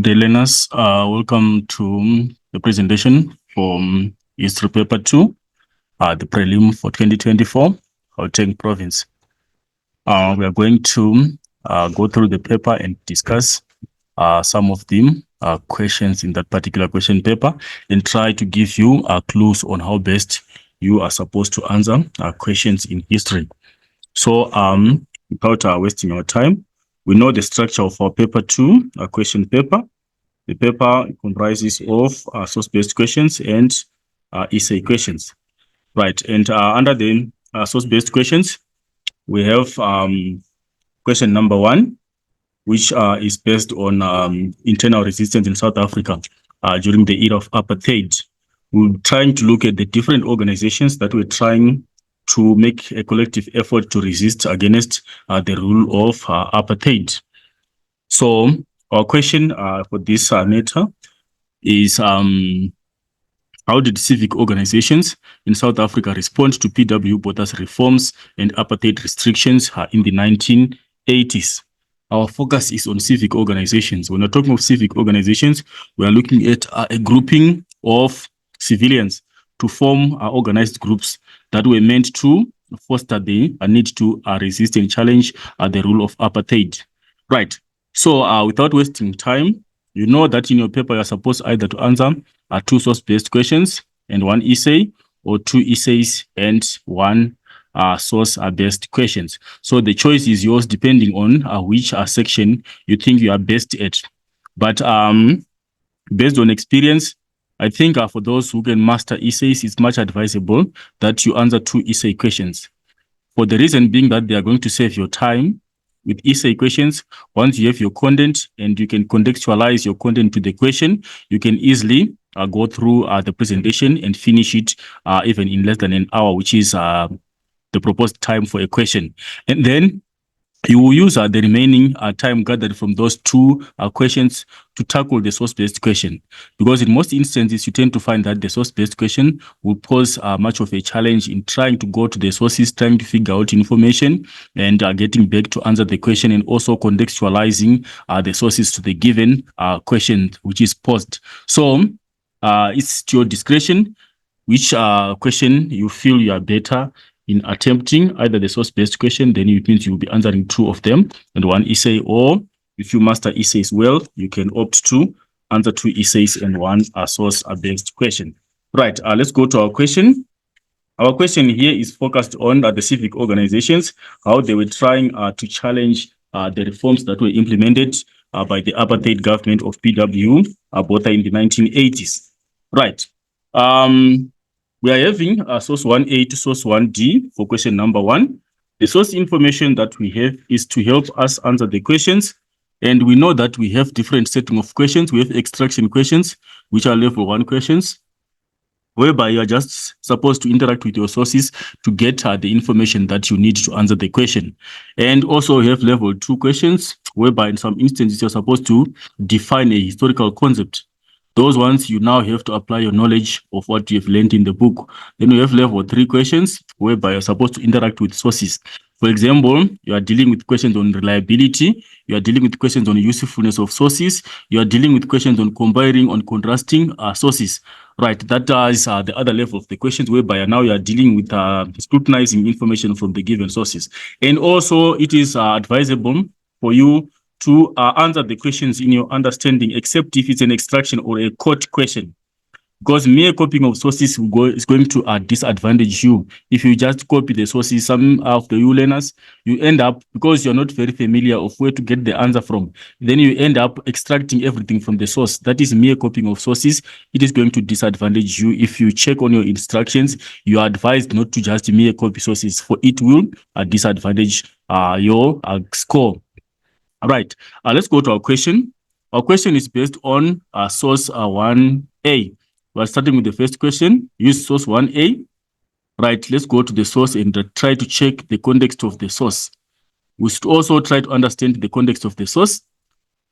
Dear learners, welcome to the presentation from History Paper 2, the Prelim for 2024, Gauteng Province. We are going to go through the paper and discuss some of the questions in that particular question paper and try to give you clues on how best you are supposed to answer questions in history. So without wasting our time, we know the structure of our paper 2, question paper. The paper comprises of source-based questions and essay questions. Right, and under the source-based questions, we have question number 1, which is based on internal resistance in South Africa during the era of apartheid. We're trying to look at the different organizations that were trying to make a collective effort to resist against the rule of apartheid. So our question for this matter is how did civic organizations in South Africa respond to PW Botha's reforms and apartheid restrictions in the 1980s? Our focus is on civic organizations. When we're talking of civic organizations, we are looking at a grouping of civilians to form organized groups that were meant to foster the need to resist and challenge the rule of apartheid. Right. So without wasting time, you know that in your paper you're supposed either to answer 2 source-based questions and 1 essay, or 2 essays and 1 source-based questions. So the choice is yours depending on which section you think you are best at. But based on experience, I think for those who can master essays, it's much advisable that you answer 2 essay questions. For the reason being that they are going to save your time. With essay questions, once you have your content and you can contextualize your content to the question, you can easily go through the presentation and finish it even in less than an hour, which is the proposed time for a question. And then you will use the remaining time gathered from those 2 questions to tackle the source-based question. Because in most instances, you tend to find that the source-based question will pose much of a challenge in trying to go to the sources, trying to figure out information, and getting back to answer the question, and also contextualizing the sources to the given question which is posed. So it's to your discretion which question you feel you are better in attempting. Either the source-based question, then it means you'll be answering 2 of them and 1 essay, or if you master essays well, you can opt to answer 2 essays and 1 source-based question. Right, let's go to our question. Our question here is focused on the civic organizations, how they were trying to challenge the reforms that were implemented by the apartheid government of PW Botha in the 1980s. Right. We are having source 1A to source 1D for question number 1. The source information that we have is to help us answer the questions. And we know that we have different setting of questions. We have extraction questions, which are level 1 questions, whereby you are just supposed to interact with your sources to get the information that you need to answer the question. And also we have level 2 questions, whereby in some instances you're supposed to define a historical concept. Those ones, you now have to apply your knowledge of what you have learned in the book. Then we have level 3 questions, whereby you're supposed to interact with sources. For example, you are dealing with questions on reliability, you are dealing with questions on usefulness of sources, you are dealing with questions on combining, on contrasting sources. Right, that is the other level of the questions, whereby now you are dealing with scrutinizing information from the given sources. And also, it is advisable for you to answer the questions in your understanding, except if it's an extraction or a quote question. Because mere copying of sources is going to disadvantage you. If you just copy the sources, some of the you learners, you end up, because you're not very familiar of where to get the answer from, then you end up extracting everything from the source. That is mere copying of sources. It is going to disadvantage you. If you check on your instructions, you are advised not to just mere copy sources, for it will disadvantage your score. All right, let's go to our question. Our question is based on source 1A. We're starting with the first question. Use source 1A. Right, let's go to the source and try to check the context of the source. We should also try to understand the context of the source.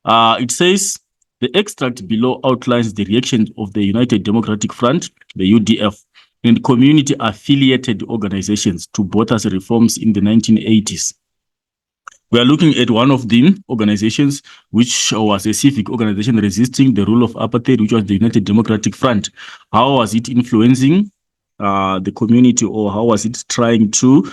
It says, the extract below outlines the reaction of the United Democratic Front, the UDF, and community-affiliated organizations to Botha's reforms in the 1980s. We are looking at one of the organizations which was a civic organization resisting the rule of apartheid, which was the United Democratic Front. How was it influencing the community, or how was it trying to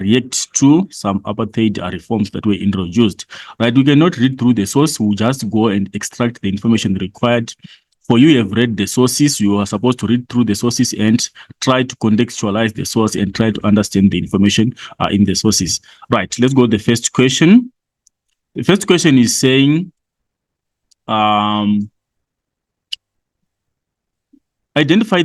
react to some apartheid reforms that were introduced? Right, we cannot read through the source. We'll just go and extract the information required. For you have read the sources, you are supposed to read through the sources and try to contextualize the source and try to understand the information in the sources. Right, let's go to the first question. The first question is saying, identify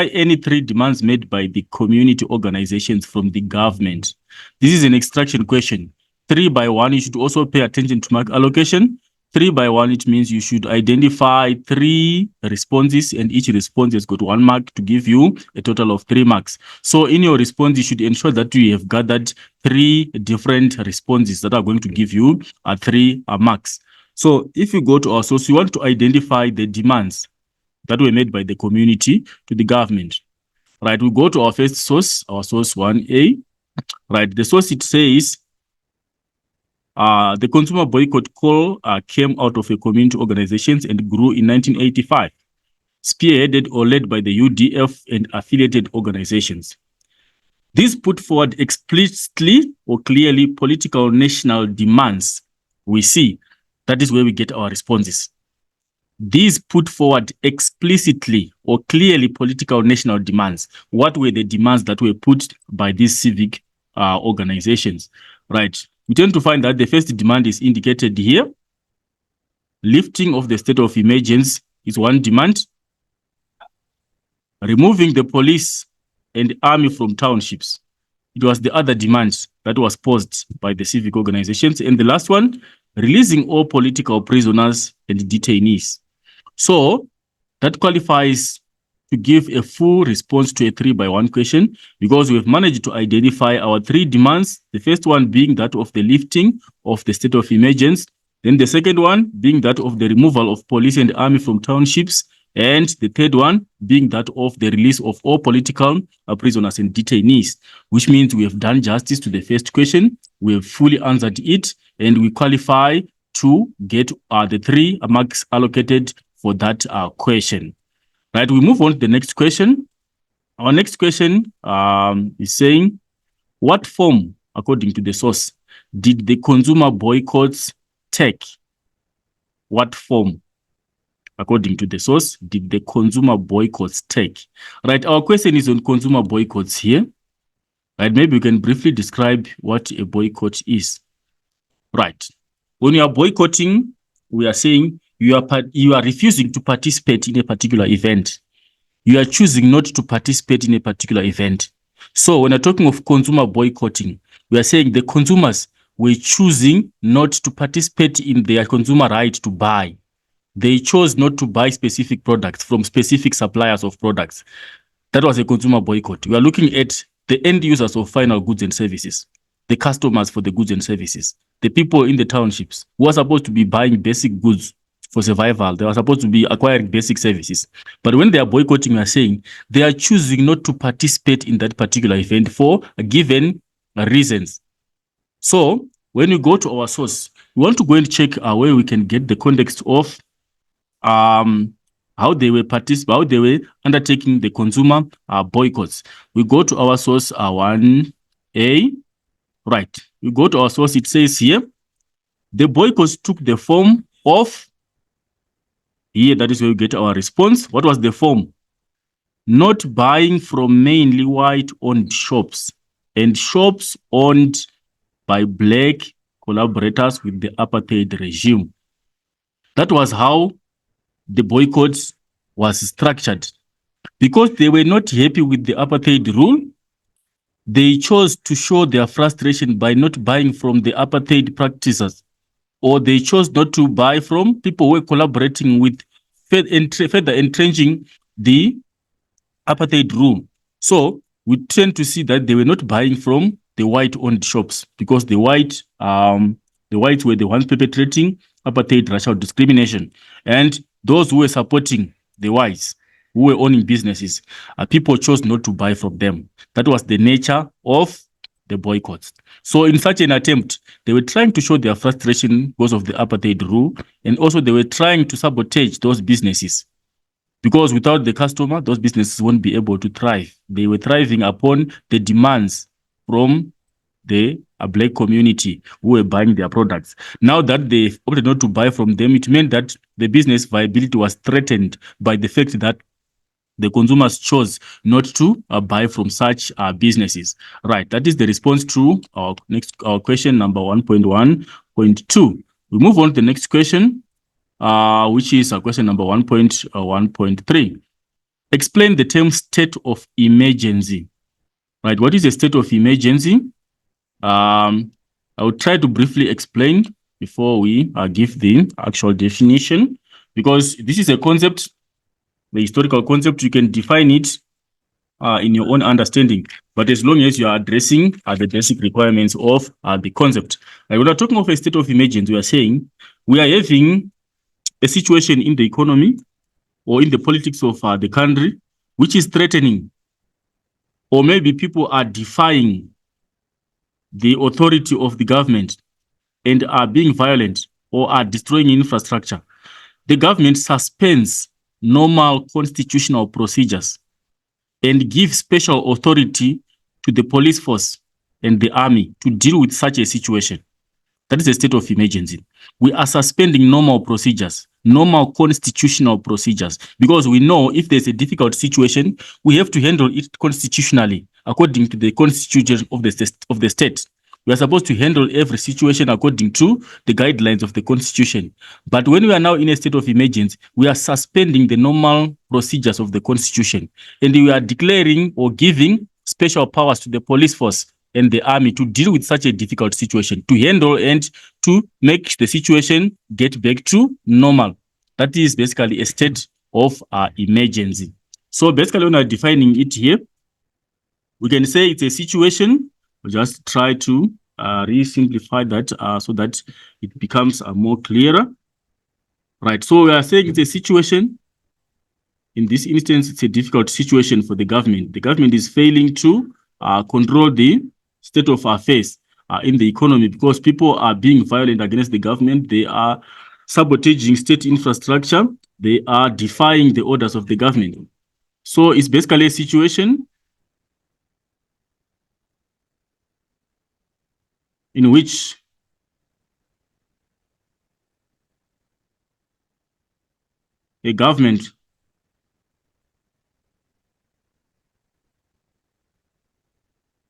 any three demands made by the community organizations from the government. This is an extraction question. 3 by 1, you should also pay attention to mark allocation. 3 by 1, it means you should identify 3 responses, and each response has got 1 mark to give you a total of 3 marks. So in your response, you should ensure that you have gathered 3 different responses that are going to give you 3 marks. So if you go to our source, you want to identify the demands that were made by the community to the government. Right, we go to our first source, our source 1A. Right, the source, it says, the consumer boycott call came out of a community organizations and grew in 1985, spearheaded or led by the UDF and affiliated organizations. These put forward explicitly or clearly political national demands. We see that is where we get our responses. These put forward explicitly or clearly political national demands. What were the demands that were put by these civic organizations? Right. We tend to find that the first demand is indicated here. Lifting of the state of emergency is one demand. Removing the police and army from townships, it was the other demand that was posed by the civic organizations. And the last one, releasing all political prisoners and detainees. So that qualifies to give a full response to a 3 by 1 question, because we've managed to identify our 3 demands. The first one being that of the lifting of the state of emergency. Then the second one being that of the removal of police and army from townships. And the third one being that of the release of all political prisoners and detainees, which means we have done justice to the first question. We have fully answered it, and we qualify to get the 3 marks allocated for that question. Right, we move on to the next question. Our next question is saying, what form, according to the source, did the consumer boycotts take? What form, according to the source, did the consumer boycotts take? Right, our question is on consumer boycotts here. Right, maybe we can briefly describe what a boycott is. Right, when you are boycotting, we are saying you are refusing to participate in a particular event. You are choosing not to participate in a particular event. So when we're talking of consumer boycotting, we are saying the consumers were choosing not to participate in their consumer right to buy. They chose not to buy specific products from specific suppliers of products. That was a consumer boycott. We are looking at the end users of final goods and services, the customers for the goods and services, the people in the townships who are supposed to be buying basic goods for survival. They are supposed to be acquiring basic services. But when they are boycotting, we are saying they are choosing not to participate in that particular event for given reasons. So when you go to our source, we want to go and check where we can get the context of how they were undertaking the consumer boycotts. We go to our source 1A. Right. We go to our source. It says here, the boycotts took the form of, here, that is where we get our response. What was the form? Not buying from mainly white-owned shops and shops owned by black collaborators with the apartheid regime. That was how the boycotts was structured. Because they were not happy with the apartheid rule, they chose to show their frustration by not buying from the apartheid practitioners, or they chose not to buy from people who were collaborating with further entrenching the apartheid rule. So we tend to see that they were not buying from the white-owned shops, because the whites were the ones perpetrating apartheid racial discrimination, and those who were supporting the whites who were owning businesses, people chose not to buy from them. That was the nature of the boycotts. So in such an attempt, they were trying to show their frustration because of the apartheid rule, and also they were trying to sabotage those businesses. Because without the customer, those businesses won't be able to thrive. They were thriving upon the demands from the black community who were buying their products. Now that they opted not to buy from them, it meant that the business viability was threatened by the fact that the consumers chose not to buy from such businesses. Right. That is the response to our next question number 1.1.2. We move on to the next question, which is question number 1.1.3. Explain the term state of emergency. Right. What is a state of emergency? I will try to briefly explain before we give the actual definition, because this is a concept, the historical concept. You can define it in your own understanding, but as long as you are addressing the basic requirements of the concept. When we are talking of a state of emergency, we are saying we are having a situation in the economy or in the politics of the country which is threatening, or maybe people are defying the authority of the government and are being violent or are destroying infrastructure. The government suspends normal constitutional procedures and gives special authority to the police force and the army to deal with such a situation. That is a state of emergency. We are suspending normal procedures, normal constitutional procedures, because we know if there's a difficult situation, we have to handle it constitutionally according to the constitution of the state. We are supposed to handle every situation according to the guidelines of the constitution. But when we are now in a state of emergency, we are suspending the normal procedures of the constitution, and we are declaring or giving special powers to the police force and the army to deal with such a difficult situation, to handle and to make the situation get back to normal. That is basically a state of emergency. So basically, when I'm defining it here, we can say it's a situation. We'll just try to re-simplify that so that it becomes more clearer. Right, so we are saying it's a situation. In this instance, it's a difficult situation for the government. The government is failing to control the state of affairs in the economy because people are being violent against the government. They are sabotaging state infrastructure. They are defying the orders of the government. So it's basically a situation in which a government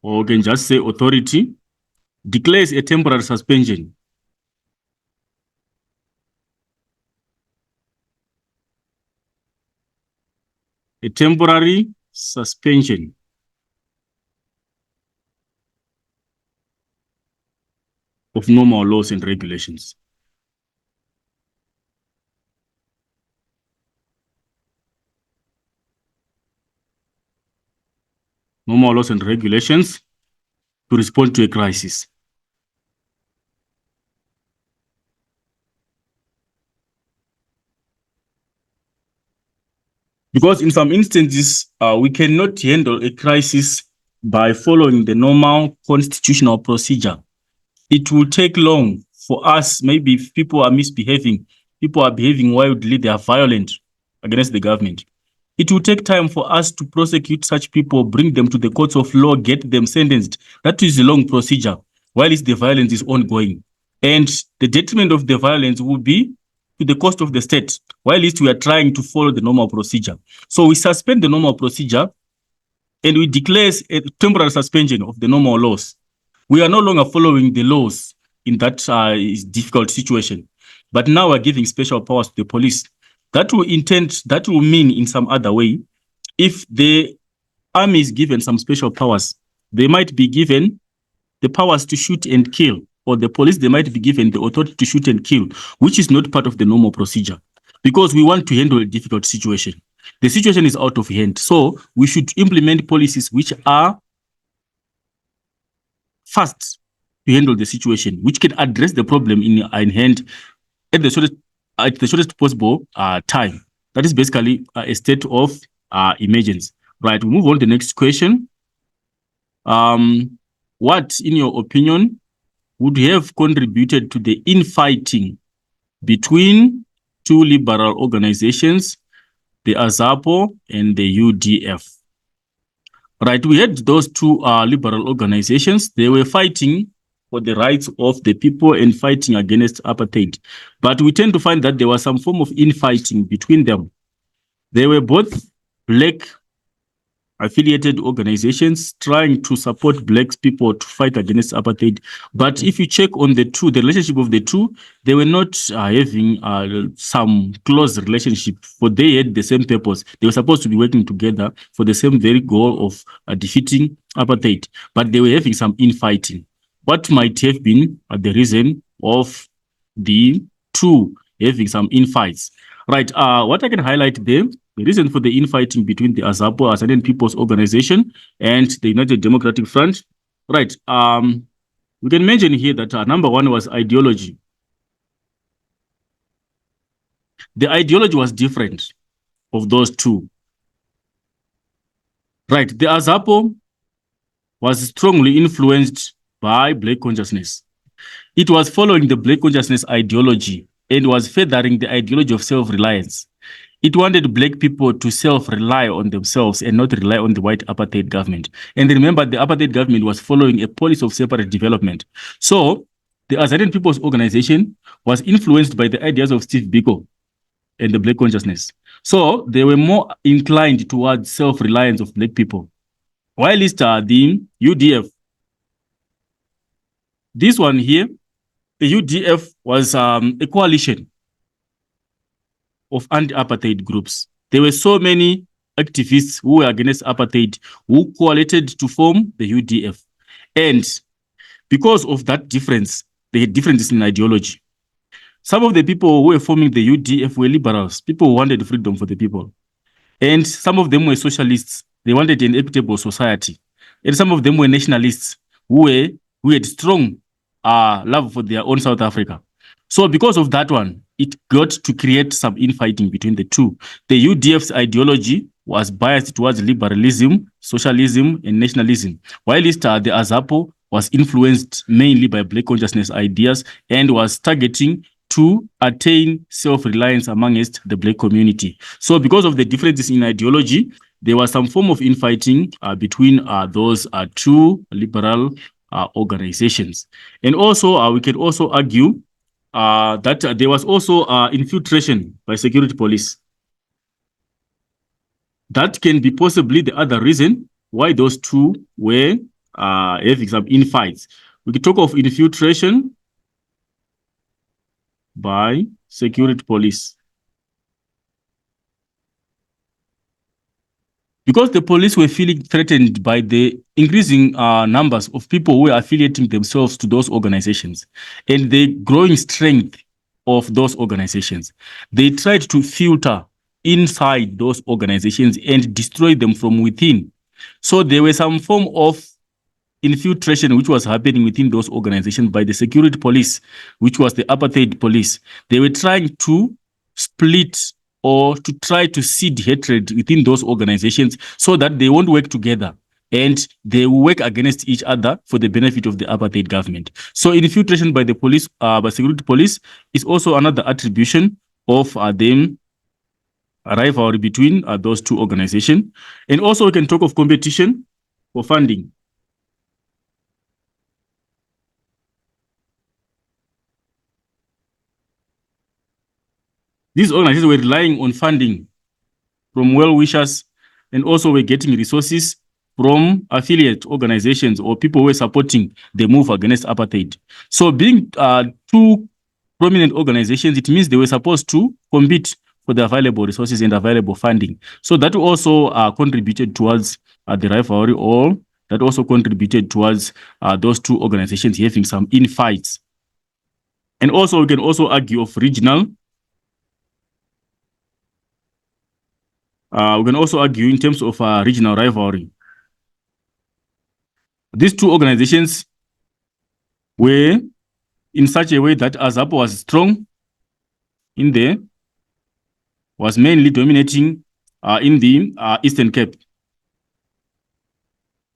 or we can just say authority declares a temporary suspension of normal laws and regulations. Normal laws and regulations to respond to a crisis. Because in some instances, we cannot handle a crisis by following the normal constitutional procedure. It will take long for us, maybe if people are misbehaving, people are behaving wildly, they are violent against the government. It will take time for us to prosecute such people, bring them to the courts of law, get them sentenced. That is a long procedure, while the violence is ongoing. And the detriment of the violence will be to the cost of the state, while we are trying to follow the normal procedure. So we suspend the normal procedure and we declare a temporary suspension of the normal laws. We are no longer following the laws in that difficult situation. But now we're giving special powers to the police. That will mean in some other way, if the army is given some special powers, they might be given the powers to shoot and kill, or the police, they might be given the authority to shoot and kill, which is not part of the normal procedure, because we want to handle a difficult situation. The situation is out of hand. So we should implement policies which are fast to handle the situation, which can address the problem in hand at the shortest possible time. That is basically a state of emergency. Right, we move on to the next question. what, in your opinion, would have contributed to the infighting between two liberal organizations, the AZAPO and the UDF? Right, we had those two liberal organizations. They were fighting for the rights of the people and fighting against apartheid. But we tend to find that there was some form of infighting between them. They were both black affiliated organizations trying to support black people to fight against apartheid. But if you check on the relationship of the two, they were not having some close relationship, for they had the same purpose. They were supposed to be working together for the same very goal of defeating apartheid, but they were having some infighting. What might have been the reason of the two having some infights? Right, what I can highlight there, the reason for the infighting between the AZAPO, Azanian People's Organization, and the United Democratic Front. Right. We can mention here that number one was ideology. The ideology was different of those two. Right. The AZAPO was strongly influenced by Black consciousness. It was following the Black consciousness ideology and was furthering the ideology of self-reliance. It wanted Black people to self-rely on themselves and not rely on the white apartheid government. And remember, the apartheid government was following a policy of separate development. So the Azanian People's Organization was influenced by the ideas of Steve Biko and the Black consciousness. So they were more inclined towards self-reliance of Black people. While the UDF, this one here, the UDF was a coalition of anti-apartheid groups. There were so many activists who were against apartheid who coalited to form the UDF. And because of that difference, they had differences in ideology. Some of the people who were forming the UDF were liberals, people who wanted freedom for the people. And some of them were socialists. They wanted an equitable society. And some of them were nationalists who had strong love for their own South Africa. So because of that one, it got to create some infighting between the two. The UDF's ideology was biased towards liberalism, socialism, and nationalism, while the AZAPO was influenced mainly by Black consciousness ideas and was targeting to attain self-reliance amongst the Black community. So because of the differences in ideology, there was some form of infighting between those two liberal organizations. And also, we can also argue that there was also infiltration by security police. That can be possibly the other reason why those two were having some infights. We can talk of infiltration by security police. Because the police were feeling threatened by the increasing numbers of people who were affiliating themselves to those organizations and the growing strength of those organizations, they tried to filter inside those organizations and destroy them from within. So there was some form of infiltration which was happening within those organizations by the security police, which was the apartheid police. They were trying to split or to try to seed hatred within those organizations so that they won't work together and they will work against each other for the benefit of the apartheid government. So infiltration by the police, by security police, is also another attribution of them rivalry between those two organizations. And also we can talk of competition for funding. These organizations were relying on funding from well-wishers and also were getting resources from affiliate organizations or people who were supporting the move against apartheid. So being two prominent organizations, it means they were supposed to compete for the available resources and available funding. So that also contributed towards the rivalry, or that also contributed towards those two organizations having some infights. And also we can also argue of regional. We can also argue in terms of regional rivalry. These two organizations were in such a way that AZAPO was strong in there, was mainly dominating in the Eastern Cape.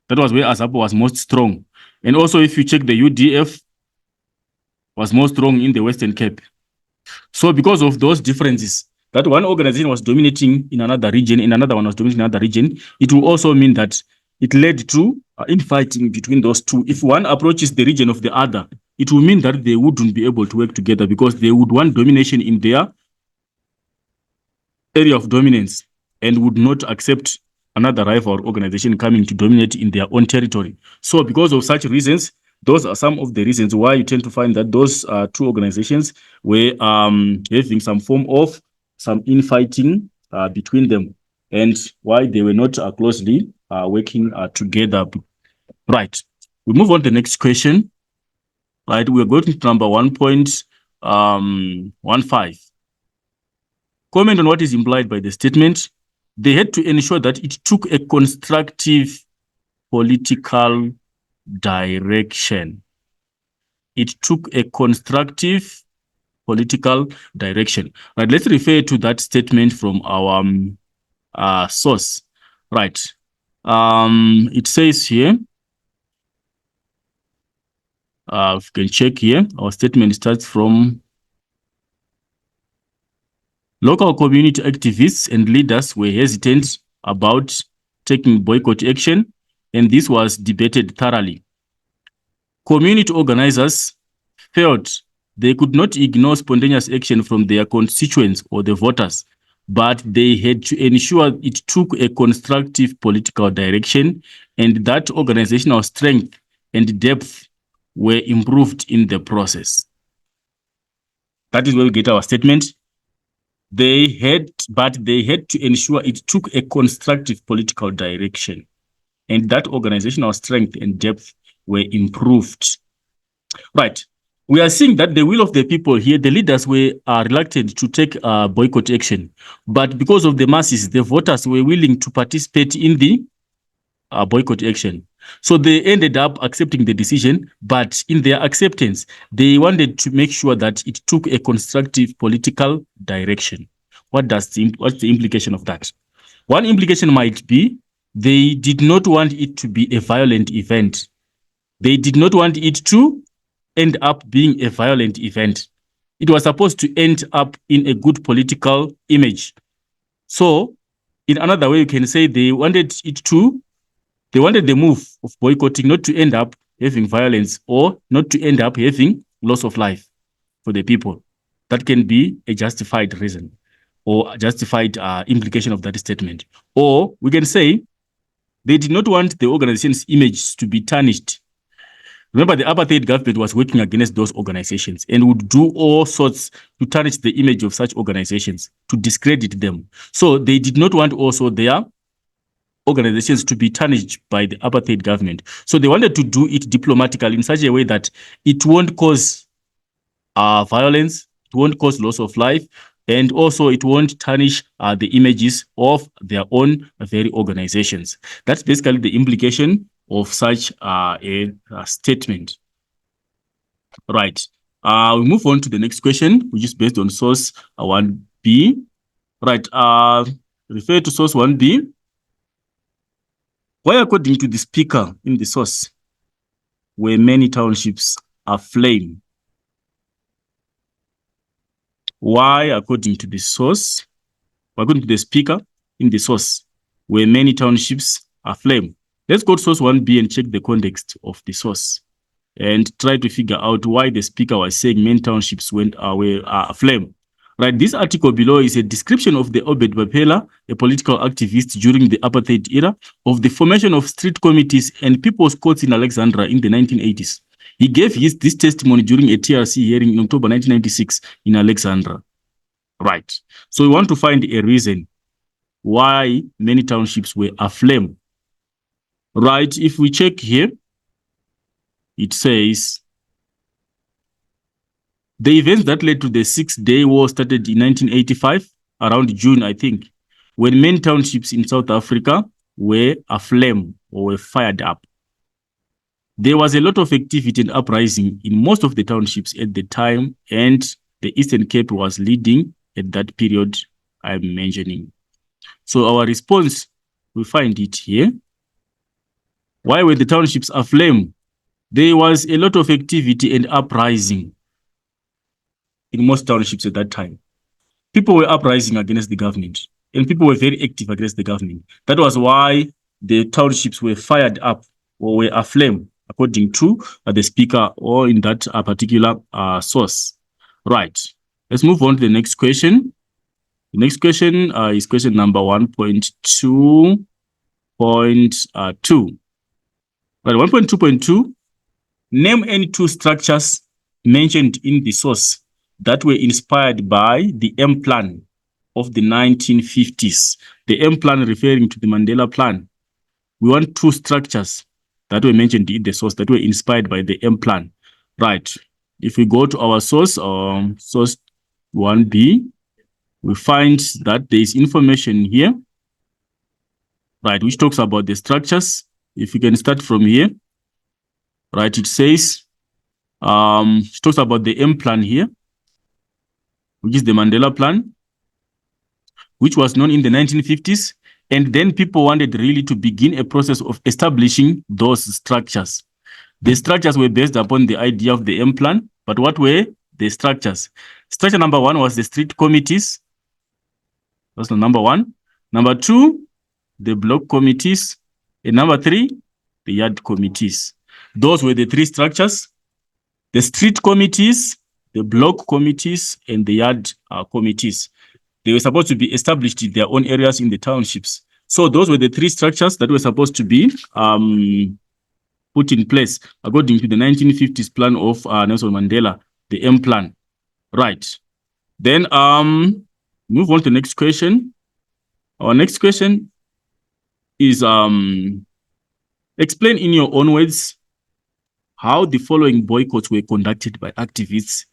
That was where AZAPO was most strong. And also, if you check, the UDF was more strong in the Western Cape. So because of those differences, that one organization was dominating in another region, and another one was dominating in another region, it will also mean that it led to infighting between those two. If one approaches the region of the other, it will mean that they wouldn't be able to work together because they would want domination in their area of dominance and would not accept another rival organization coming to dominate in their own territory. So because of such reasons, those are some of the reasons why you tend to find that those two organizations were having some form of some infighting between them, and why they were not closely working together. Right. We move on to the next question. Right. We are going to number 1.15. Comment on what is implied by the statement. They had to ensure that it took a constructive political direction. It took a constructive political direction. Right, let's refer to that statement from our source. Right. It says here, if you can check here, our statement starts from local community activists and leaders were hesitant about taking boycott action, and this was debated thoroughly. Community organizers felt they could not ignore spontaneous action from their constituents or the voters, but they had to ensure it took a constructive political direction and that organizational strength and depth were improved in the process. That is where we get our statement. They had to ensure it took a constructive political direction and that organizational strength and depth were improved. Right. We are seeing that the will of the people here, the leaders were reluctant to take boycott action. But because of the masses, the voters were willing to participate in the boycott action. So they ended up accepting the decision, but in their acceptance, they wanted to make sure that it took a constructive political direction. What's the implication of that? One implication might be they did not want it to be a violent event. They did not want it to end up being a violent event. It was supposed to end up in a good political image. So, in another way, you can say they wanted the move of boycotting not to end up having violence or not to end up having loss of life for the people. That can be a justified reason or a justified implication of that statement. Or we can say they did not want the organization's image to be tarnished. Remember, the apartheid government was working against those organizations and would do all sorts to tarnish the image of such organizations, to discredit them. So they did not want also their organizations to be tarnished by the apartheid government. So they wanted to do it diplomatically in such a way that it won't cause violence, it won't cause loss of life, and also it won't tarnish the images of their own very organizations. That's basically the implication of such a statement. Right. We move on to the next question, which is based on source 1B. Right. Refer to source 1B. Why, according to the speaker in the source, were many townships aflame? Why, according to the source, according to the speaker in the source, were many townships aflame? Let's go to source 1B and check the context of the source and try to figure out why the speaker was saying many townships were aflame. Right, this article below is a description of the Obed Bapela, a political activist during the apartheid era, of the formation of street committees and people's courts in Alexandra in the 1980s. He gave this testimony during a TRC hearing in October 1996 in Alexandra. Right, so we want to find a reason why many townships were aflame. Right, if we check here, it says the events that led to the Six-Day War started in 1985, around June, I think, when many townships in South Africa were aflame or were fired up. There was a lot of activity and uprising in most of the townships at the time, and the Eastern Cape was leading at that period I'm mentioning. So our response, we find it here. Why were the townships aflame? there was a lot of activity and uprising in most townships at that time. People were uprising against the government, and people were very active against the government. That was why the townships were fired up or were aflame, according to the speaker or in that particular source. Right. Let's move on to the next question. The next question is question number 1.2.2. Right, 1.2.2. Name any two structures mentioned in the source that were inspired by the M plan of the 1950s. The M plan referring to the Mandela plan. We want two structures that were mentioned in the source that were inspired by the M plan. Right. If we go to our source, source 1B, we find that there is information here, right, which talks about the structures. If you can start from here, right, it says, it talks about the M plan here, which is the Mandela plan, which was known in the 1950s. And then people wanted really to begin a process of establishing those structures. The structures were based upon the idea of the M plan, but what were the structures? Structure number one was the street committees. That's number one. Number two, the block committees. And number three, the yard committees. Those were the three structures: the street committees, the block committees, and the yard committees. They were supposed to be established in their own areas in the townships. So those were the three structures that were supposed to be put in place according to the 1950s plan of Nelson Mandela, the M plan. Right. Then move on to the next question. Our next question is explain in your own words how the following boycotts were conducted by activists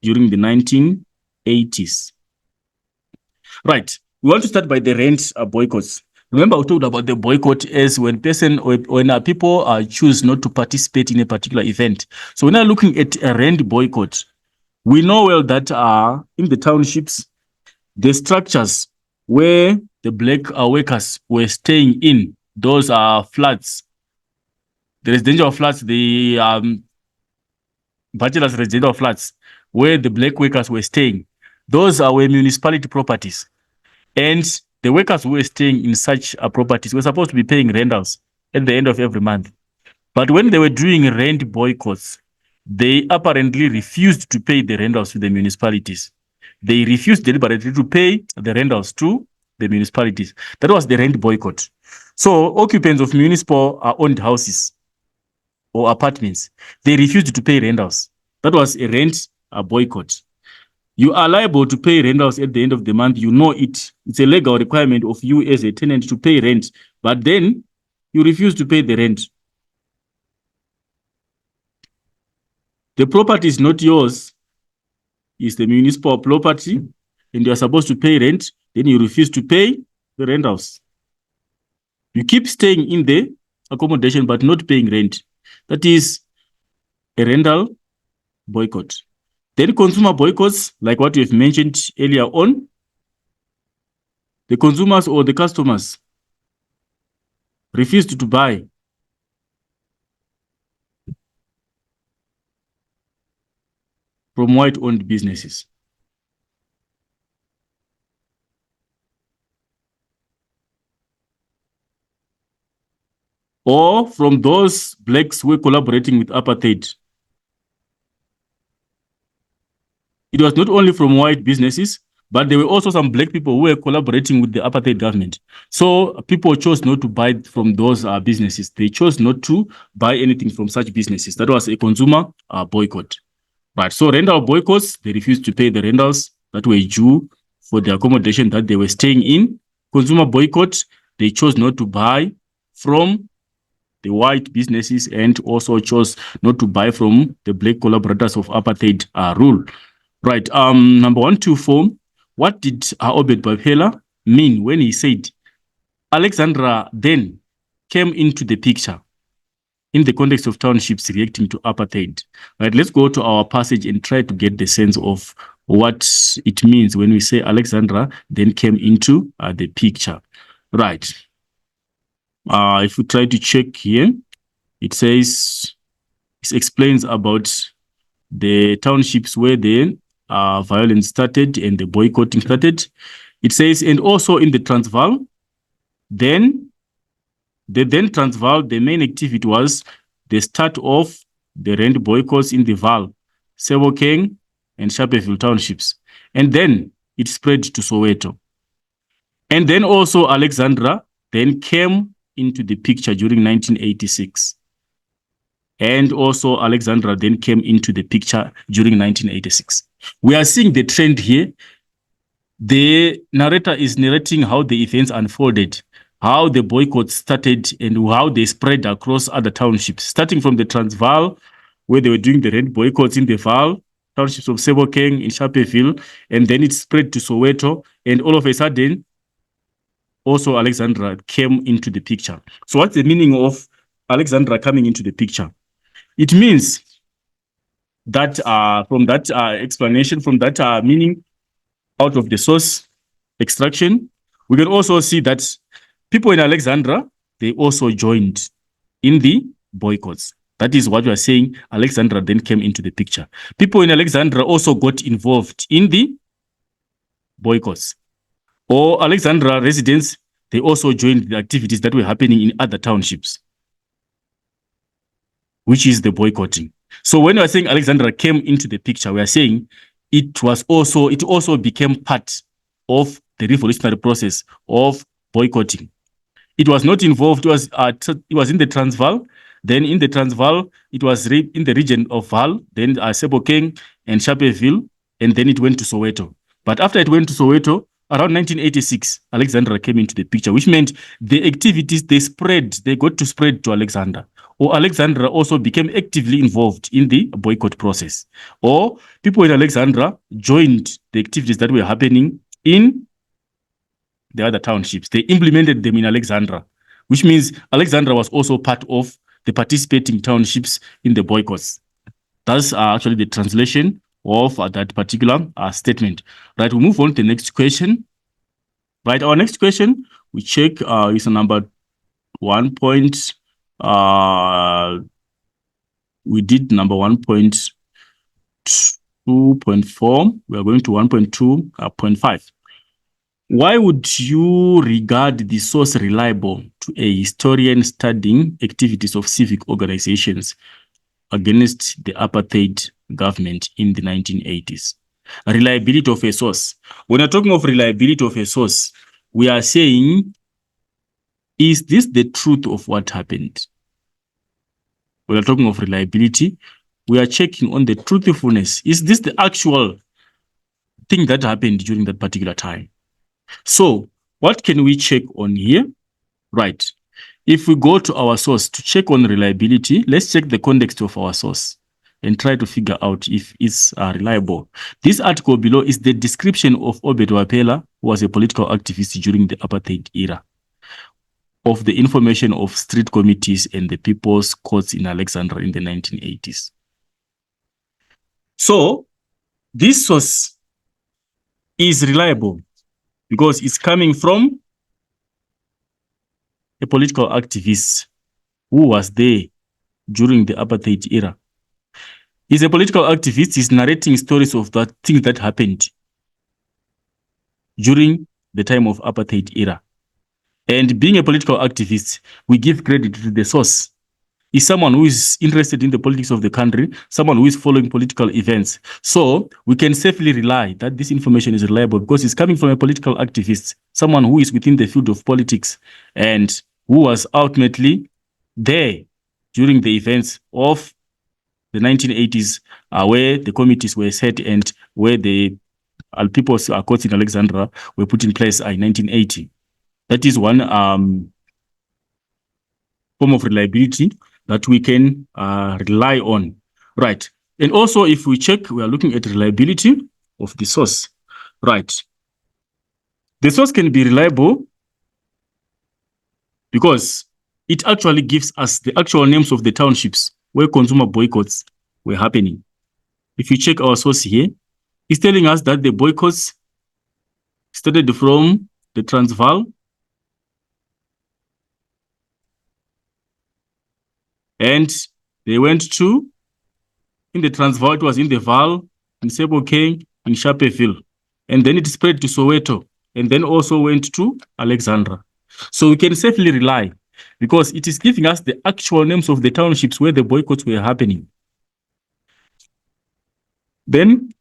during the 1980s. Right. We want to start by the rent boycotts. Remember, we talked about the boycott as when people choose not to participate in a particular event. So when we're looking at a rent boycott, we know well that in the townships, the structures where the black workers were staying in, those are flats, the residential flats, the bachelor's residential flats, where the black workers were staying, those were municipality properties. And the workers who were staying in such properties were supposed to be paying rentals at the end of every month. But when they were doing rent boycotts, they apparently refused to pay the rentals to the municipalities. They refused deliberately to pay the rentals to the municipalities. That was the rent boycott. So occupants of municipal owned houses or apartments, they refused to pay rentals. That was a rent boycott. You are liable to pay rentals at the end of the month. You know it. It's a legal requirement of you as a tenant to pay rent. But then you refuse to pay the rent. The property is not yours. It's the municipal property. And you are supposed to pay rent. Then you refuse to pay the rentals. You keep staying in the accommodation but not paying rent. That is a rental boycott. Then consumer boycotts, like what we've mentioned earlier on, the consumers or the customers refused to buy from white-owned businesses. Or from those blacks who were collaborating with apartheid. It was not only from white businesses, but there were also some black people who were collaborating with the apartheid government. So people chose not to buy from those businesses. They chose not to buy anything from such businesses. That was a consumer boycott. Right. So rental boycotts, they refused to pay the rentals that were due for the accommodation that they were staying in. Consumer boycott, they chose not to buy from the white businesses and also chose not to buy from the black collaborators of apartheid rule. Right. Number 124. What did Obed Bapela mean when he said Alexandra then came into the picture in the context of townships reacting to apartheid? Right. Let's go to our passage and try to get the sense of what it means when we say Alexandra then came into the picture. Right. If we try to check here, it says It explains about the townships where the violence started and the boycotting started. It says, and also in the Transvaal, then Transvaal, the main activity was the start of the rand boycotts in the Vaal, Sebokeng, and Sharpeville townships. And then it spread to Soweto. And then also Alexandra then came into the picture during 1986. And also Alexandra then came into the picture during 1986. We are seeing the trend here. The narrator is narrating how the events unfolded, how the boycott started, and how they spread across other townships, starting from the Transvaal, where they were doing the rent boycotts in the Vaal, townships of Sebokeng, in Sharpeville, and then it spread to Soweto, and all of a sudden, also Alexandra came into the picture. So what's the meaning of Alexandra coming into the picture? It means that from that explanation, from that meaning, out of the source extraction, we can also see that people in Alexandra, they also joined in the boycotts. That is what we are saying. Alexandra then came into the picture. People in Alexandra also got involved in the boycotts. Or Alexandra residents, they also joined the activities that were happening in other townships, which is the boycotting. So when we are saying Alexandra came into the picture, we are saying it also became part of the revolutionary process of boycotting. It was not involved. It was in the Transvaal. Then in the Transvaal, it was in the region of Vaal, then Sebokeng and Sharpeville, and then it went to Soweto. But after it went to Soweto, around 1986, Alexandra came into the picture, which meant the activities, they got to spread to Alexandra. Or Alexandra also became actively involved in the boycott process. Or people in Alexandra joined the activities that were happening in the other townships. They implemented them in Alexandra, which means Alexandra was also part of the participating townships in the boycotts. That's actually the translation of that particular statement. Right, we move on to the next question. Right, our next question, we check is a number 1. We did number 1.2.4. We are going to 1.2.5. Why would you regard the source reliable to a historian studying activities of civic organizations against the apartheid government in the 1980s? Reliability of a source. When we're talking of reliability of a source, we are saying, is this the truth of what happened? When we're talking of reliability, we are checking on the truthfulness. Is this the actual thing that happened during that particular time? So what can we check on here? Right. If we go to our source to check on reliability, let's check the context of our source and try to figure out if it's reliable. This article below is the description of Obed Wapela, who was a political activist during the apartheid era, of the information of street committees and the people's courts in Alexandra in the 1980s. So this source is reliable because it's coming from a political activist who was there during the apartheid era. He's a political activist. He's narrating stories of that thing that happened during the time of apartheid era. And being a political activist, we give credit to the source. Is someone who is interested in the politics of the country, someone who is following political events. So we can safely rely that this information is reliable because it's coming from a political activist, someone who is within the field of politics and who was ultimately there during the events of the 1980s, where the committees were set and where the people's courts in Alexandra were put in place in 1980. That is one form of reliability that we can rely on. Right. And also, if we check, we are looking at reliability of the source. Right. The source can be reliable because it actually gives us the actual names of the townships where consumer boycotts were happening. If you check our source here, it's telling us that the boycotts started from the Transvaal, and they went to in the Transvaal, it was in the Vaal, in Sebokeng, in Sharpeville. And then it spread to Soweto, and then also went to Alexandra. So we can safely rely, because it is giving us the actual names of the townships where the boycotts were happening. Then,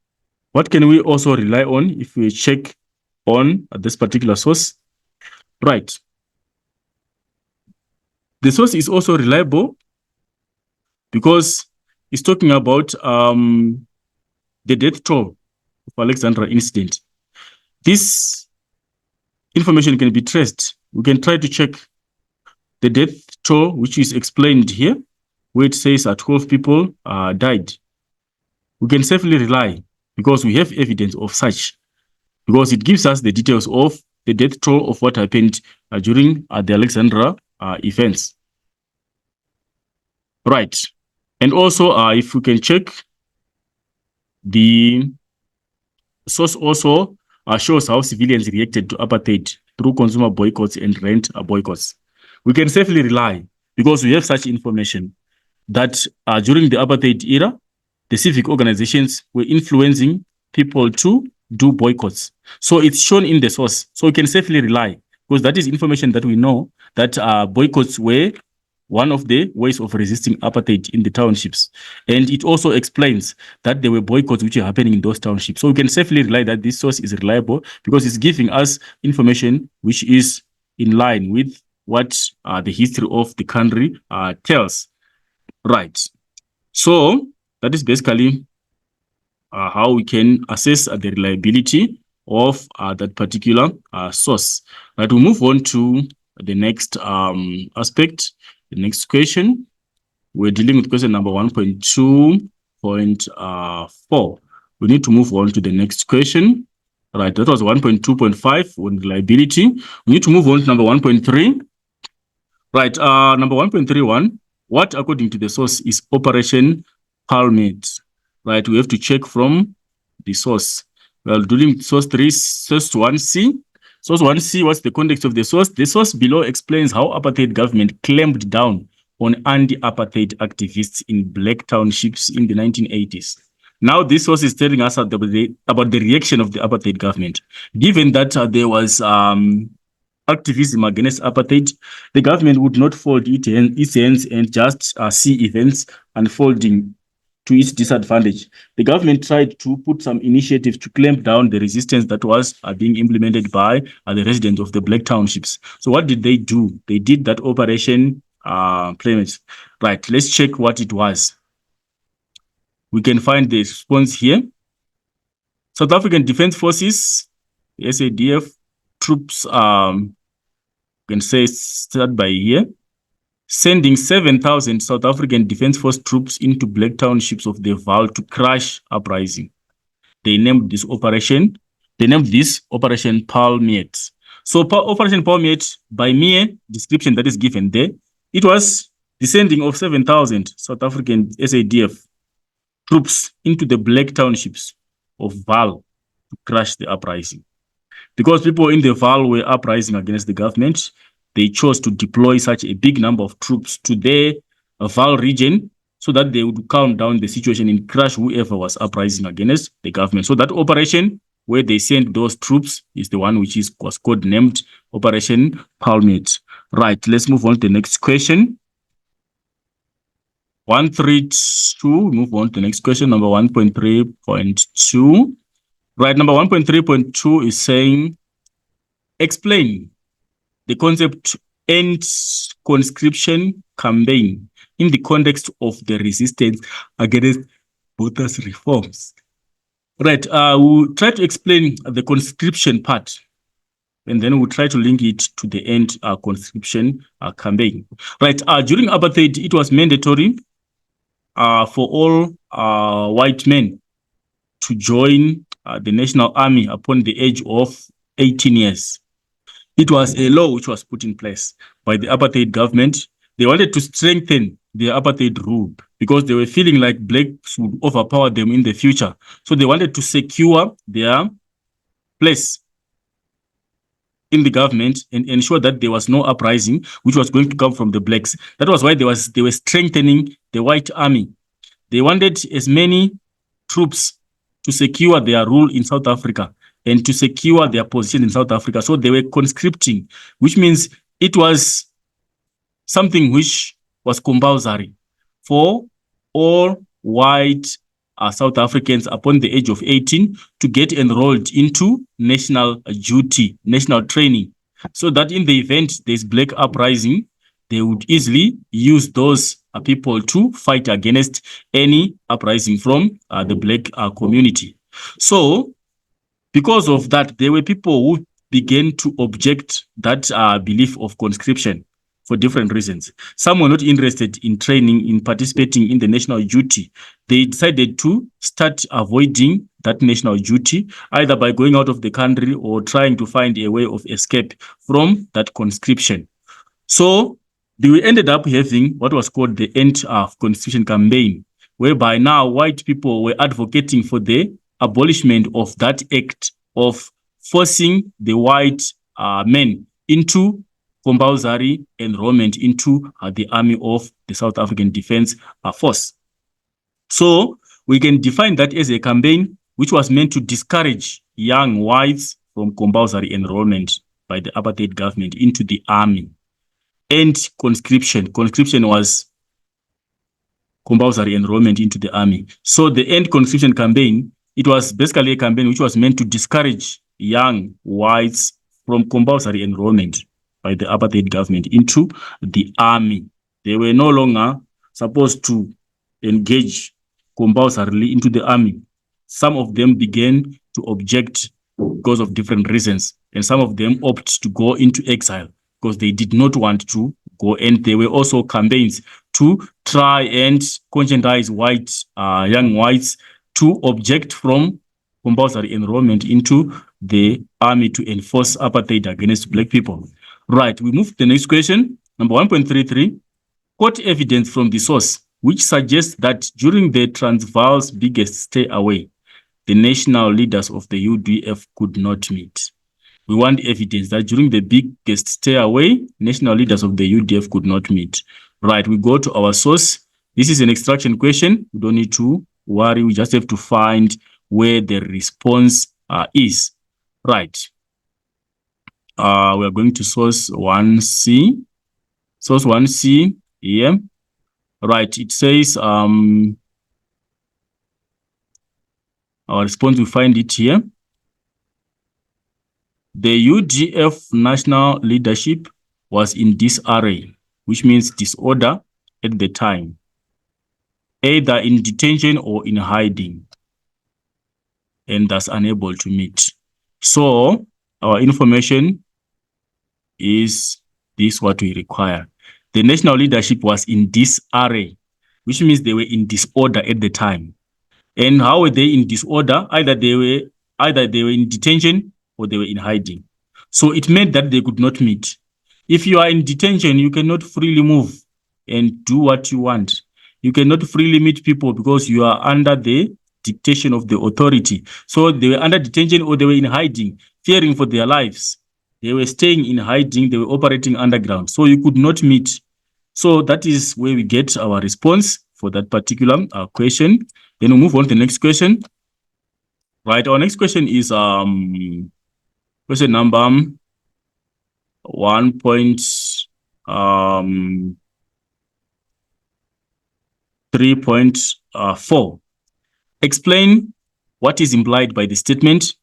what can we also rely on if we check on this particular source? Right. The source is also reliable because it's talking about the death toll of Alexandra incident. This information can be traced. We can try to check the death toll, which is explained here, where it says 12 people died. We can safely rely because we have evidence of such, because it gives us the details of the death toll of what happened during the Alexandra events. Right. And also, if we can check, the source also shows how civilians reacted to apartheid through consumer boycotts and rent boycotts. We can safely rely, because we have such information, that during the apartheid era, the civic organizations were influencing people to do boycotts. So it's shown in the source. So we can safely rely, because that is information that we know, that boycotts were one of the ways of resisting apartheid in the townships. And it also explains that there were boycotts which are happening in those townships. So we can safely rely that this source is reliable, because it's giving us information which is in line with what the history of the country tells. Right. So that is basically how we can assess the reliability of that particular source. Right, we move on to the next aspect. The next question, we're dealing with question number 1.2.4. We need to move on to the next question. Right, that was 1.2.5 on reliability. We need to move on to number 1.3. Right, number 1.31. What, according to the source, is Operation Palmate? Right, we have to check from the source. Well, doing source 3, source 1C. Source 1C, what's the context of the source? The source below explains how apartheid government clamped down on anti-apartheid activists in black townships in the 1980s. Now, this source is telling us about the reaction of the apartheid government. Given that there was activism against apartheid, the government would not fold its hands and just see events unfolding to its disadvantage. The government tried to put some initiatives to clamp down the resistance that was being implemented by the residents of the black townships. So what did they do? They did that Operation Playmate. Right, let's check what it was. We can find the response here. South African Defence Forces, the SADF troops, can say start by here, sending 7,000 South African Defence Force troops into black townships of the Vaal to crush uprising. They named this operation Palmate. So Operation Palmate, by mere description that is given there, it was the sending of 7,000 South African SADF troops into the black townships of Vaal to crush the uprising. Because people in the Vaal were uprising against the government, they chose to deploy such a big number of troops to their Vaal region so that they would calm down the situation and crush whoever was uprising against the government. So that operation where they sent those troops is the one which was codenamed Operation Palmate. Right, let's move on to the next question. 132, move on to the next question, number 1.3.2. Right, number 1.3.2 is saying, explain the concept End Conscription Campaign in the context of the resistance against voters' reforms. Right, we'll try to explain the conscription part, and then we'll try to link it to the End Conscription Campaign. Right, during apartheid, it was mandatory for all white men to join the National Army upon the age of 18 years. It was a law which was put in place by the apartheid government. They wanted to strengthen the apartheid rule because they were feeling like blacks would overpower them in the future. So they wanted to secure their place in the government and ensure that there was no uprising which was going to come from the blacks. That was why they were strengthening the white army. They wanted as many troops to secure their rule in South Africa and to secure their position in South Africa. So they were conscripting, which means it was something which was compulsory for all white South Africans upon the age of 18 to get enrolled into national duty, national training, so that in the event there's black uprising, they would easily use those people to fight against any uprising from the black community. So because of that, there were people who began to object that belief of conscription for different reasons. Some were not interested in training, in participating in the national duty. They decided to start avoiding that national duty, either by going out of the country or trying to find a way of escape from that conscription. So we ended up having what was called the End of Conscription campaign, whereby now white people were advocating for the abolishment of that act of forcing the white men into compulsory enrollment into the army of the South African Defence Force. So we can define that as a campaign which was meant to discourage young whites from compulsory enrollment by the apartheid government into the army. And conscription. Conscription was compulsory enrollment into the army. So the End Conscription campaign, it was basically a campaign which was meant to discourage young whites from compulsory enrollment by the apartheid government into the army. They were no longer supposed to engage compulsorily into the army. Some of them began to object because of different reasons, and some of them opted to go into exile because they did not want to go. And there were also campaigns to try and conscientize young whites to object from compulsory enrollment into the army to enforce apartheid against black people. Right, we move to the next question. Number 1.33, quote evidence from the source which suggests that during the Transvaal's biggest stay away, the national leaders of the UDF could not meet. We want evidence that during the biggest stay away, national leaders of the UDF could not meet. Right, we go to our source. This is an extraction question. We don't need to worry. We just have to find where the response is. Right. We are going to source 1C. Source 1C here. Right, it says our response, we find it here. The UDF national leadership was in disarray, which means disorder at the time, either in detention or in hiding, and thus unable to meet. So our information is this what we require. The national leadership was in disarray, which means they were in disorder at the time. And how were they in disorder? Either they were in detention or they were in hiding. So it meant that they could not meet. If you are in detention, you cannot freely move and do what you want. You cannot freely meet people because you are under the dictation of the authority. So they were under detention or they were in hiding, fearing for their lives. They were staying in hiding, they were operating underground. So you could not meet. So that is where we get our response for that particular question. Then we move on to the next question. Right, our next question is question number 1.3.4. Explain what is implied by the statement,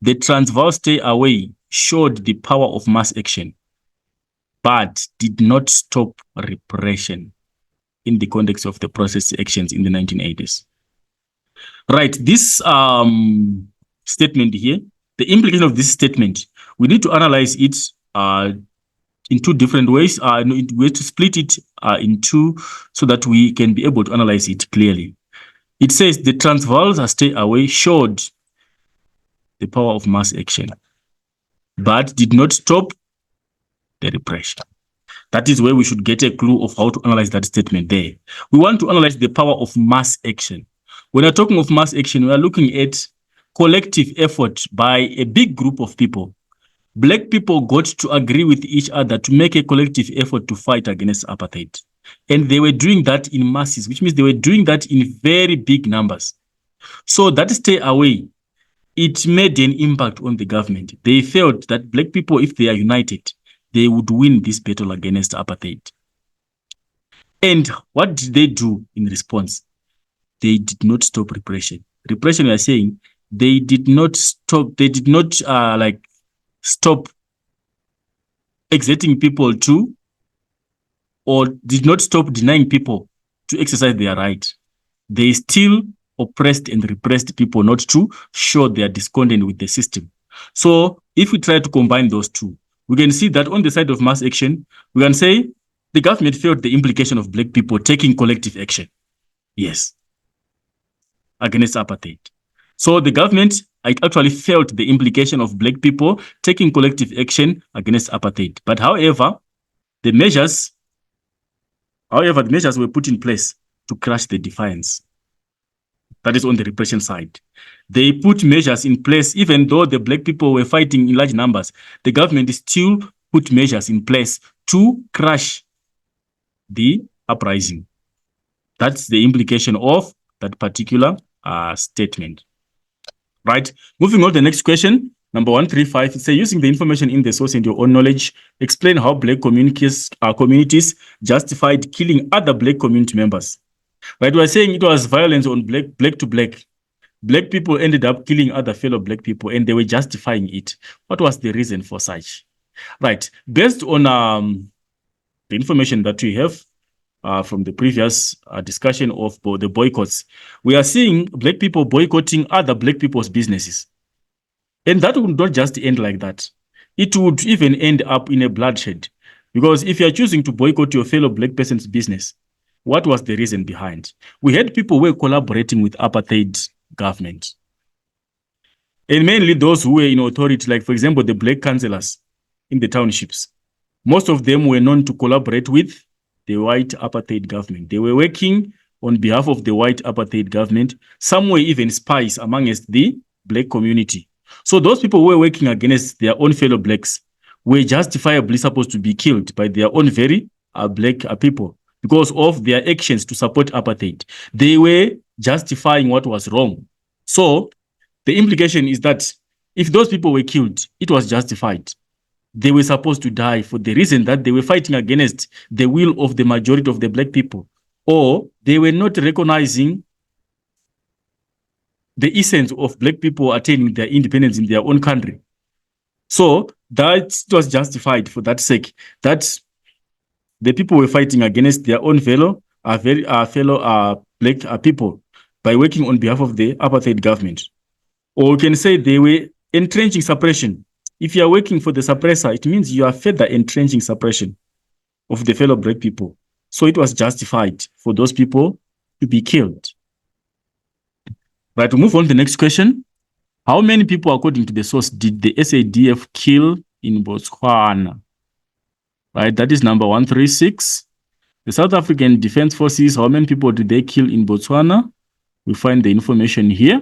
the Transvaal stay away showed the power of mass action, but did not stop repression in the context of the process actions in the 1980s. Right, this statement here, the implication of this statement, we need to analyze it in two different ways. We have to split it in two so that we can be able to analyze it clearly. It says the Transvaal's stay away showed the power of mass action, but did not stop the repression. That is where we should get a clue of how to analyze that statement there. We want to analyze the power of mass action. When we're talking of mass action, we are looking at collective effort by a big group of people. Black people got to agree with each other to make a collective effort to fight against apartheid. And they were doing that in masses, which means they were doing that in very big numbers. So that stay away, it made an impact on the government. They felt that black people, if they are united, they would win this battle against apartheid. And what did they do in response? They did not stop repression. Repression, we are saying, they did not stop. They did not stop exerting people to, or did not stop denying people to exercise their right. They still oppressed and repressed people not to show their discontent with the system. So if we try to combine those two, we can see that on the side of mass action, we can say the government felt the implication of black people taking collective action. Yes. Against apartheid. So the government actually felt the implication of black people taking collective action against apartheid. But however, the measures were put in place to crush the defiance. That is on the repression side. They put measures in place, even though the black people were fighting in large numbers. The government still put measures in place to crush the uprising. That's the implication of that particular statement. Right? Moving on to the next question, number 135. It says, using the information in the source and your own knowledge, explain how black communities justified killing other black community members. Right? We're saying it was violence on black to black. Black people ended up killing other fellow black people and they were justifying it. What was the reason for such? Right. Based on the information that we have from the previous discussion of the boycotts, we are seeing black people boycotting other black people's businesses. And that would not just end like that. It would even end up in a bloodshed. Because if you are choosing to boycott your fellow black person's business, what was the reason behind? We had people who were collaborating with apartheid government. And mainly those who were in authority, like, for example, the black councillors in the townships. Most of them were known to collaborate with the white apartheid government. They were working on behalf of the white apartheid government. Some were even spies amongst the black community. So those people who were working against their own fellow blacks were justifiably supposed to be killed by their own very black people because of their actions to support apartheid. They were justifying what was wrong. So the implication is that if those people were killed, it was justified. They were supposed to die for the reason that they were fighting against the will of the majority of the black people, or they were not recognizing the essence of black people attaining their independence in their own country. So that was justified for that sake, that the people were fighting against their own fellow black people by working on behalf of the apartheid government. Or we can say they were entrenching suppression. If you are working for the suppressor, it means you are further entrenching suppression of the fellow black people. So it was justified for those people to be killed. Right, we move on to the next question. How many people, according to the source, did the SADF kill in Botswana? Right, that is number 136. The South African Defense Forces, how many people did they kill in Botswana? We find the information here.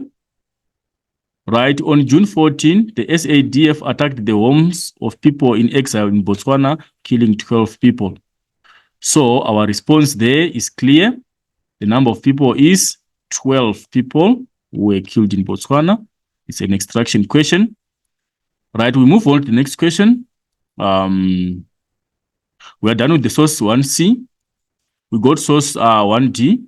Right, on June 14, the SADF attacked the homes of people in exile in Botswana, killing 12 people. So our response there is clear. The number of people is 12 people who were killed in Botswana. It's an extraction question. Right, we move on to the next question. We are done with the source 1C. We got source 1D.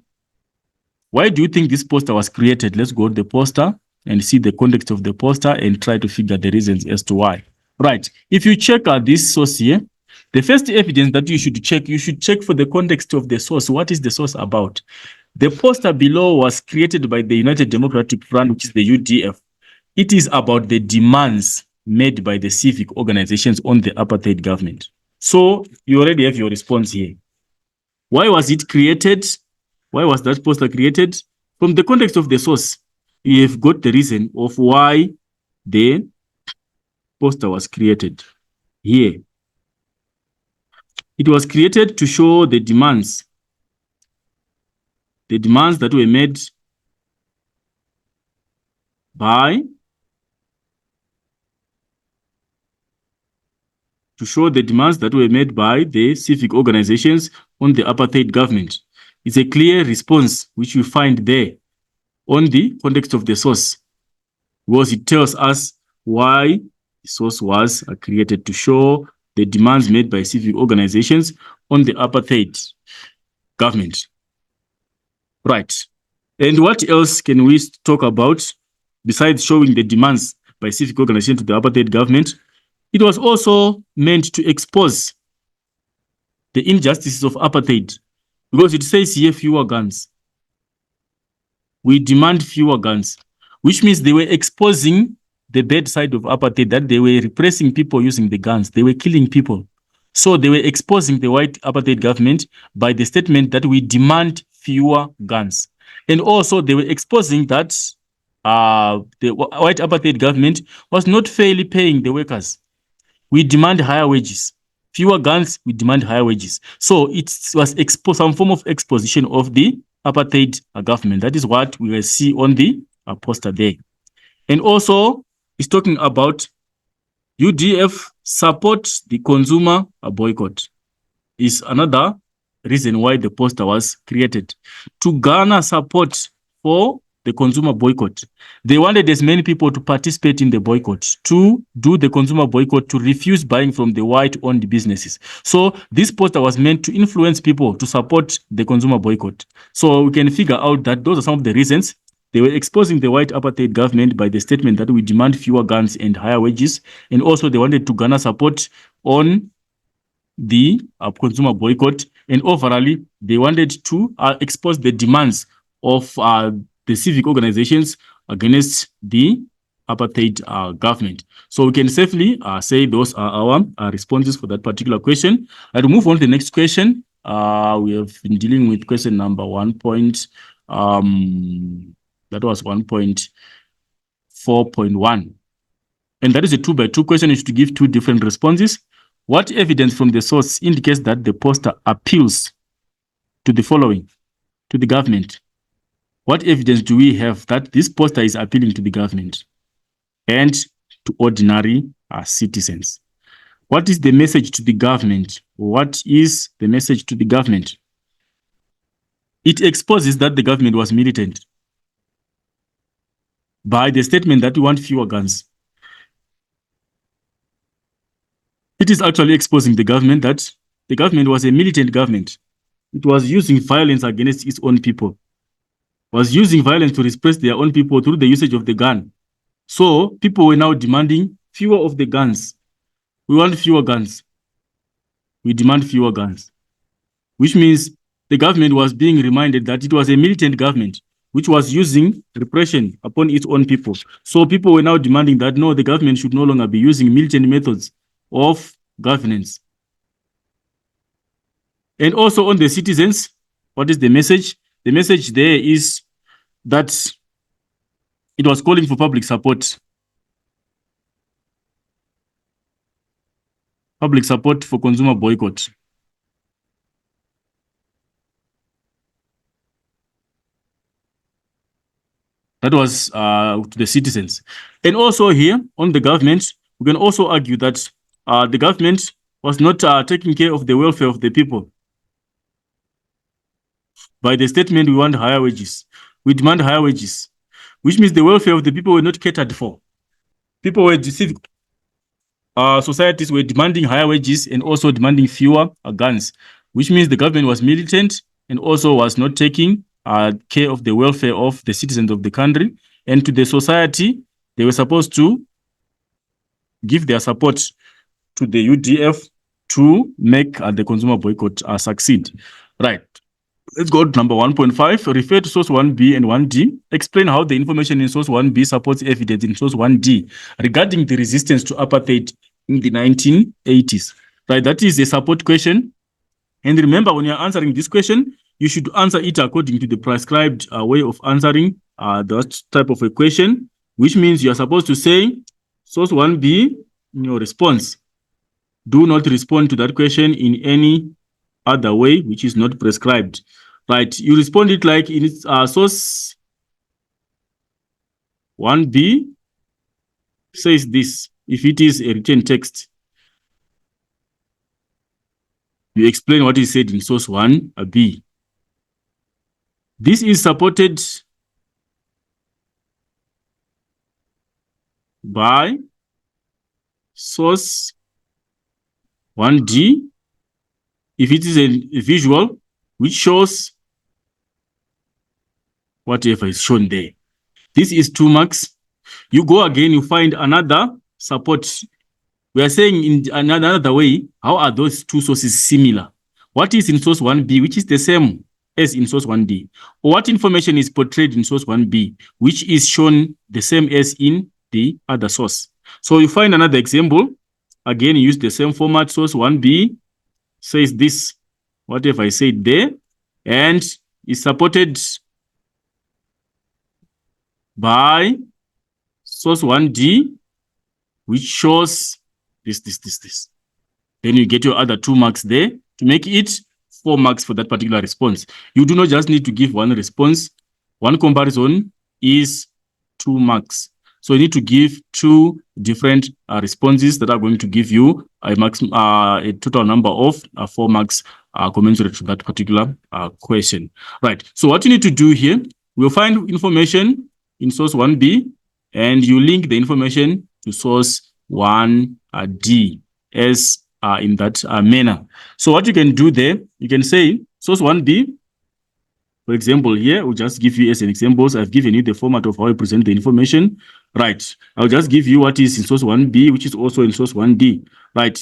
Why do you think this poster was created? Let's go to the poster and see the context of the poster and try to figure the reasons as to why. Right. If you check this source here, the first evidence that you should check for the context of the source. What is the source about? The poster below was created by the United Democratic Front, which is the UDF. It is about the demands made by the civic organizations on the apartheid government. So you already have your response here. Why was it created? Why was that poster created? From the context of the source, you have got the reason of why the poster was created here. It was created to show the demands that were made by to show the demands that were made by the civic organizations on the apartheid government. It's a clear response which we find there on the context of the source, because it tells us why the source was created, to show the demands made by civic organizations on the apartheid government. Right. And what else can we talk about besides showing the demands by civic organizations to the apartheid government? It was also meant to expose the injustices of apartheid, because it says here fewer guns. We demand fewer guns, which means they were exposing the bad side of apartheid, that they were repressing people using the guns. They were killing people. So they were exposing the white apartheid government by the statement that we demand fewer guns. And also they were exposing that the white apartheid government was not fairly paying the workers. We demand higher wages. Fewer guns, we demand higher wages. So it was some form of exposition of the apartheid government. That is what we will see on the poster there. And also, it's talking about UDF support the consumer boycott. Is another reason why the poster was created, to garner support for the consumer boycott. They wanted as many people to participate in the boycott, to do the consumer boycott, to refuse buying from the white-owned businesses. So this poster was meant to influence people to support the consumer boycott. So we can figure out that those are some of the reasons. They were exposing the white apartheid government by the statement that we demand fewer guns and higher wages. And also they wanted to garner support on the consumer boycott. And overall, they wanted to expose the demands of the civic organizations against the apartheid government. So we can safely say those are our responses for that particular question. I'll move on to the next question. We have been dealing with question number 1. That was 1.4.1. And that is a 2-by-2 question. You should give 2 different responses. What evidence from the source indicates that the poster appeals to the following, to the government? What evidence do we have that this poster is appealing to the government and to ordinary citizens? What is the message to the government? What is the message to the government? It exposes that the government was militant by the statement that we want fewer guns. It is actually exposing the government that the government was a militant government. It was using violence against its own people, was using violence to repress their own people through the usage of the gun. So people were now demanding fewer of the guns. We want fewer guns. We demand fewer guns, which means the government was being reminded that it was a militant government which was using repression upon its own people. So people were now demanding that, no, the government should no longer be using militant methods of governance. And also on the citizens, what is the message? The message there is that it was calling for public support. Public support for consumer boycott. That was to the citizens. And also here on the government, we can also argue that the government was not taking care of the welfare of the people. By the statement, we want higher wages. We demand higher wages, which means the welfare of the people were not catered for. People were deceived. Societies were demanding higher wages and also demanding fewer guns, which means the government was militant and also was not taking care of the welfare of the citizens of the country. And to the society, they were supposed to give their support to the UDF to make the consumer boycott succeed. Right. Let's go to number 1.5. Refer to source 1B and 1D. Explain how the information in source 1B supports evidence in source 1D regarding the resistance to apartheid in the 1980s. Right. That is a support question. And remember, when you're answering this question, you should answer it according to the prescribed way of answering that type of a question, which means you're supposed to say source 1B in your response. Do not respond to that question in any other way which is not prescribed. Right? You respond it like in its source 1B says this, if it is a written text. You explain what is said in source 1B. This is supported by source 1D if it is a visual which shows whatever is shown there. This is 2 marks. You go again, you find another support. We are saying in another way, how are those two sources similar? What is in source 1B, which is the same as in source 1D? Or what information is portrayed in source 1B, which is shown the same as in the other source? So you find another example. Again, use the same format. Source 1B says this, whatever I said there, and is supported by source 1D, which shows this. Then you get your other 2 marks there to make it 4 marks for that particular response. You do not just need to give one response. One comparison is 2 marks. So you need to give 2 different responses that are going to give you a total number of 4 marks commensurate to that particular question. Right. So what you need to do here, we'll find information in source 1B, and you link the information to source 1D as in that manner. So what you can do there, you can say source 1B, for example, here, we'll just give you as an example. So I've given you the format of how I present the information. Right. I'll just give you what is in source 1B, which is also in source 1D. Right.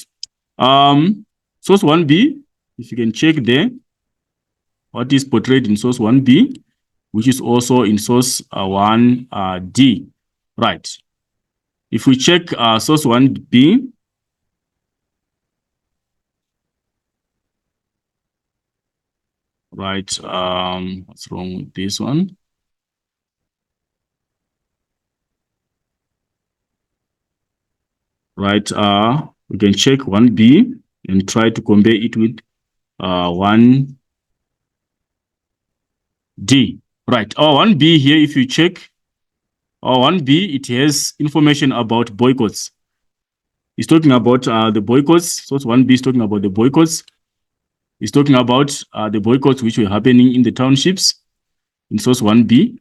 Source 1B, if you can check there, what is portrayed in source 1B, which is also in source 1D. Right. If we check source 1B, right, what's wrong with this one? Right, we can check 1B and try to compare it with 1D. Right, 1B here, if you check 1B, it has information about boycotts. It's talking about the boycotts. Source 1B is talking about the boycotts. It's talking about the boycotts which were happening in the townships in source 1B.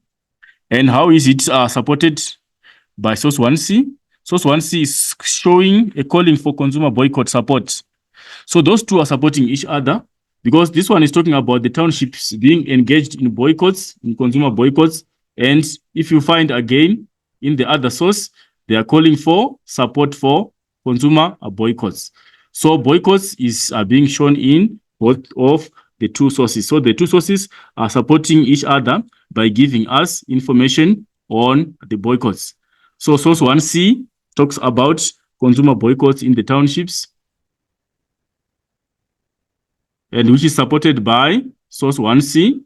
And how is it supported by source 1C? Source 1C is showing a calling for consumer boycott support. So those two are supporting each other, because this one is talking about the townships being engaged in boycotts, in consumer boycotts. And if you find again in the other source, they are calling for support for consumer boycotts. So boycotts is being shown in both of the 2 sources. So the 2 sources are supporting each other by giving us information on the boycotts. So source 1C talks about consumer boycotts in the townships, and which is supported by source 1C,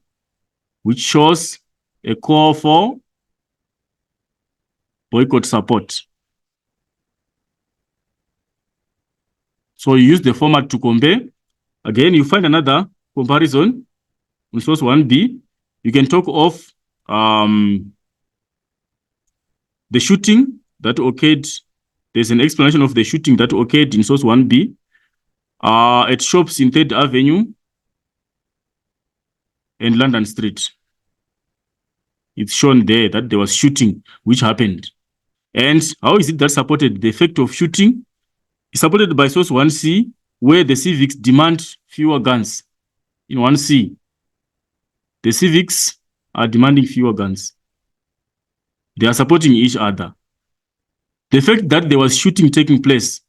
which shows a call for boycott support. So you use the format to compare. Again, you find another comparison in source 1B. You can talk of the shooting that occurred. There's an explanation of the shooting that occurred in source 1B at shops in 3rd Avenue and London Street. It's shown there that there was shooting which happened. And how is it that supported? The effect of shooting is supported by source 1C, where the civics demand fewer guns. In 1C, the civics are demanding fewer guns. They are supporting each other. The fact that there was shooting taking place,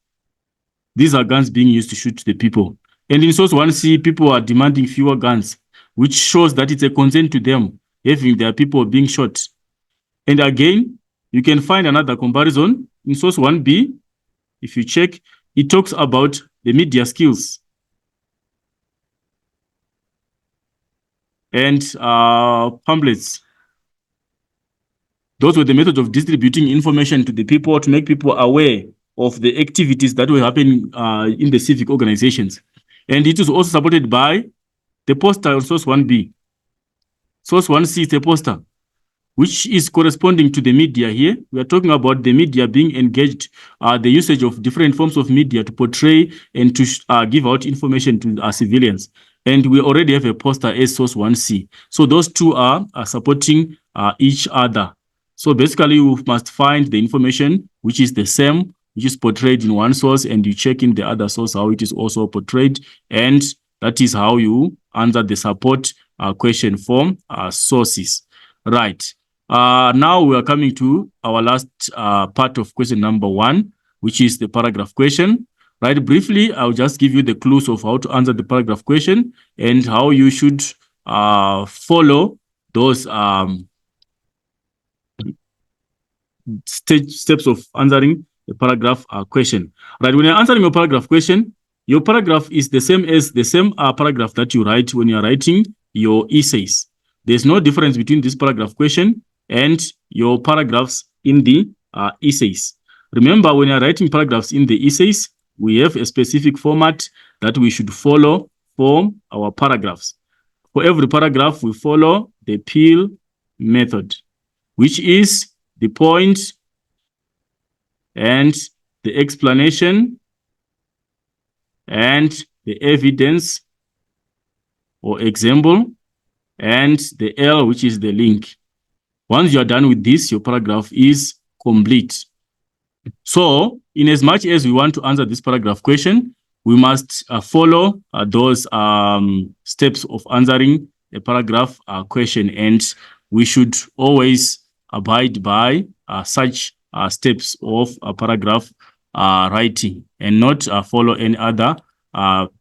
these are guns being used to shoot the people. And in source 1C, people are demanding fewer guns, which shows that it's a concern to them, having their people being shot. And again, you can find another comparison in source 1B. If you check, it talks about the media skills and pamphlets. Those were the methods of distributing information to the people to make people aware of the activities that were happening in the civic organizations. And it is also supported by the poster on source 1B. Source 1C is the poster. which is corresponding to the media here. We are talking about the media being engaged, the usage of different forms of media to portray and to give out information to civilians. And we already have a poster as source 1C. So those two are supporting each other. So basically, you must find the information which is the same, which is portrayed in one source, and you check in the other source how it is also portrayed. And that is how you answer the support question from sources. Right. Now we are coming to our last part of question number 1, which is the paragraph question. Right. Briefly, I'll just give you the clues of how to answer the paragraph question and how you should follow those steps of answering the paragraph question. Right. When you're answering your paragraph question, your paragraph is the same as the same paragraph that you write when you're writing your essays. There's no difference between this paragraph question and your paragraphs in the essays. Remember, when you're writing paragraphs in the essays, we have a specific format that we should follow for our paragraphs. For every paragraph, we follow the Peel method, which is the point and the explanation and the evidence or example and the L, which is the link. Once you are done with this, your paragraph is complete. So, in as much as we want to answer this paragraph question, we must follow those steps of answering a paragraph question, and we should always abide by such steps of paragraph writing and not follow any other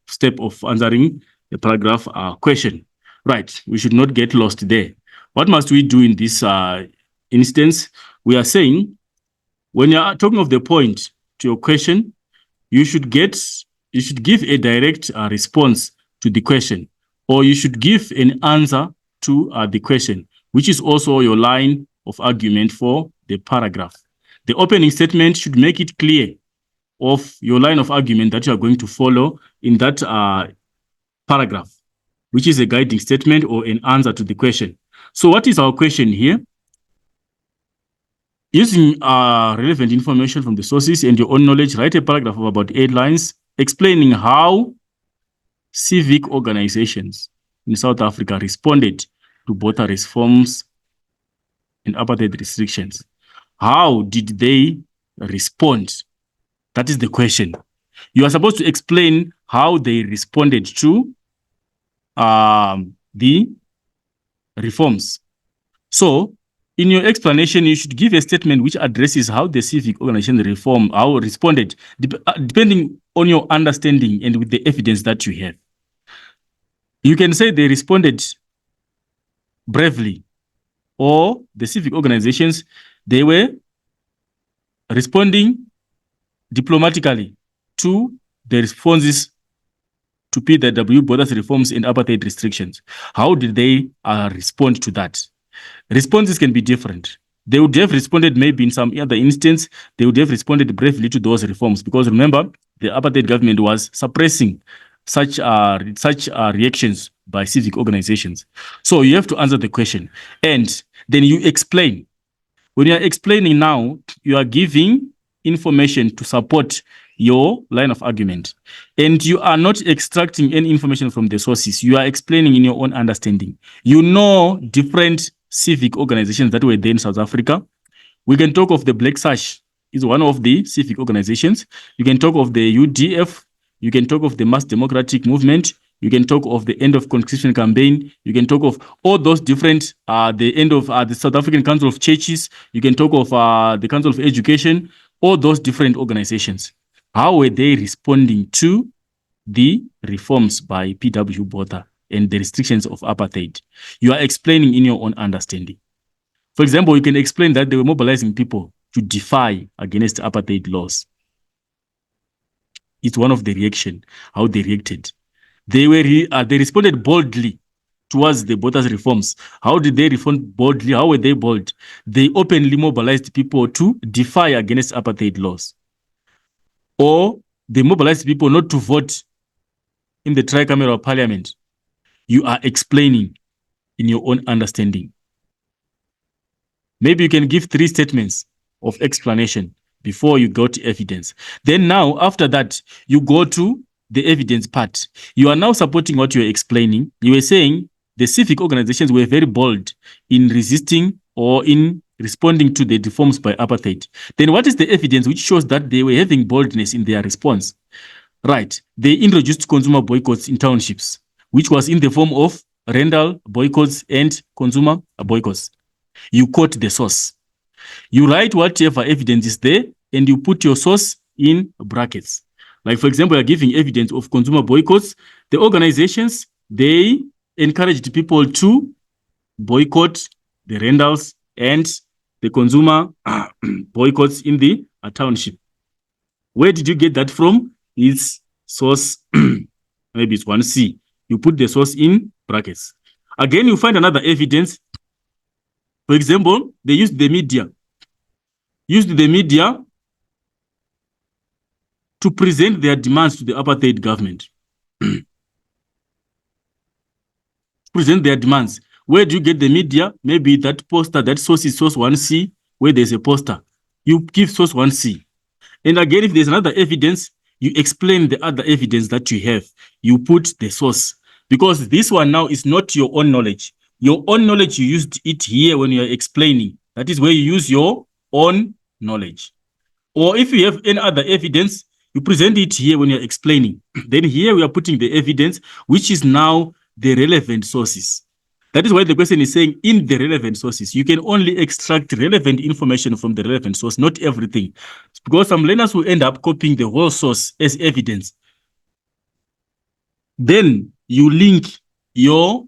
step of answering the paragraph question. Right, we should not get lost there. What must we do in this instance? We are saying, when you are talking of the point to your question, you should give a direct response to the question, or you should give an answer to the question, which is also your line of argument for the paragraph. The opening statement should make it clear of your line of argument that you are going to follow in that paragraph, which is a guiding statement or an answer to the question. So what is our question here? Using relevant information from the sources and your own knowledge, write a paragraph of about 8 lines explaining how civic organizations in South Africa responded to both reforms and apartheid restrictions. How did they respond? That is the question. You are supposed to explain how they responded to the reforms. So, in your explanation, you should give a statement which addresses how the civic organization how responded, depending on your understanding and with the evidence that you have. You can say they responded bravely, or the civic organizations, they were responding diplomatically to the responses to PW borders reforms and apartheid restrictions. How did they respond to that? Responses can be different. They would have responded maybe in some other instance, they would have responded bravely to those reforms, because remember, the apartheid government was suppressing such reactions by civic organizations. So you have to answer the question, and then you explain. When you are explaining now, you are giving information to support your line of argument, and you are not extracting any information from the sources. You are explaining in your own understanding. You know different civic organizations that were there in South Africa. We can talk of the Black Sash, is one of the civic organizations. You can talk of the UDF. You can talk of the Mass Democratic Movement. You can talk of the End of Conscription Campaign. You can talk of all those different, the end of the South African Council of Churches. You can talk of the Council of Education, all those different organizations. How were they responding to the reforms by P.W. Botha and the restrictions of apartheid? You are explaining in your own understanding. For example, you can explain that they were mobilizing people to defy against apartheid laws. It's one of the reaction, how they reacted. They responded boldly towards the Botha's reforms. How did they respond boldly? How were they bold? They openly mobilized people to defy against apartheid laws. Or they mobilized people not to vote in the tricameral parliament. You are explaining in your own understanding. Maybe you can give 3 statements of explanation before you go to evidence. Then now, after that, you go to the evidence part. You are now supporting what you are explaining. You were saying the civic organizations were very bold in resisting or in responding to the reforms by apartheid. Then what is the evidence which shows that they were having boldness in their response? Right. They introduced consumer boycotts in townships, which was in the form of rental boycotts and consumer boycotts. You quote the source. You write whatever evidence is there and you put your source in brackets. Like, for example, you're giving evidence of consumer boycotts. The organizations, they encouraged people to boycott the rentals and the consumer boycotts in the township. Where did you get that from? It's source, maybe it's 1C. You put the source in brackets. Again, you find another evidence. For example, they used the media. Used the media to present their demands to the apartheid government. Present their demands. Where do you get the media? Maybe that poster, that source is source 1C, where there's a poster. You give source 1C. And again, if there's another evidence, you explain the other evidence that you have. You put the source. Because this one now is not your own knowledge. Your own knowledge, you used it here when you're explaining. That is where you use your own knowledge. Or if you have any other evidence, you present it here when you're explaining. Then here we are putting the evidence, which is now the relevant sources. That is why the question is saying in the relevant sources, you can only extract relevant information from the relevant source, not everything. Because some learners will end up copying the whole source as evidence. Then you link your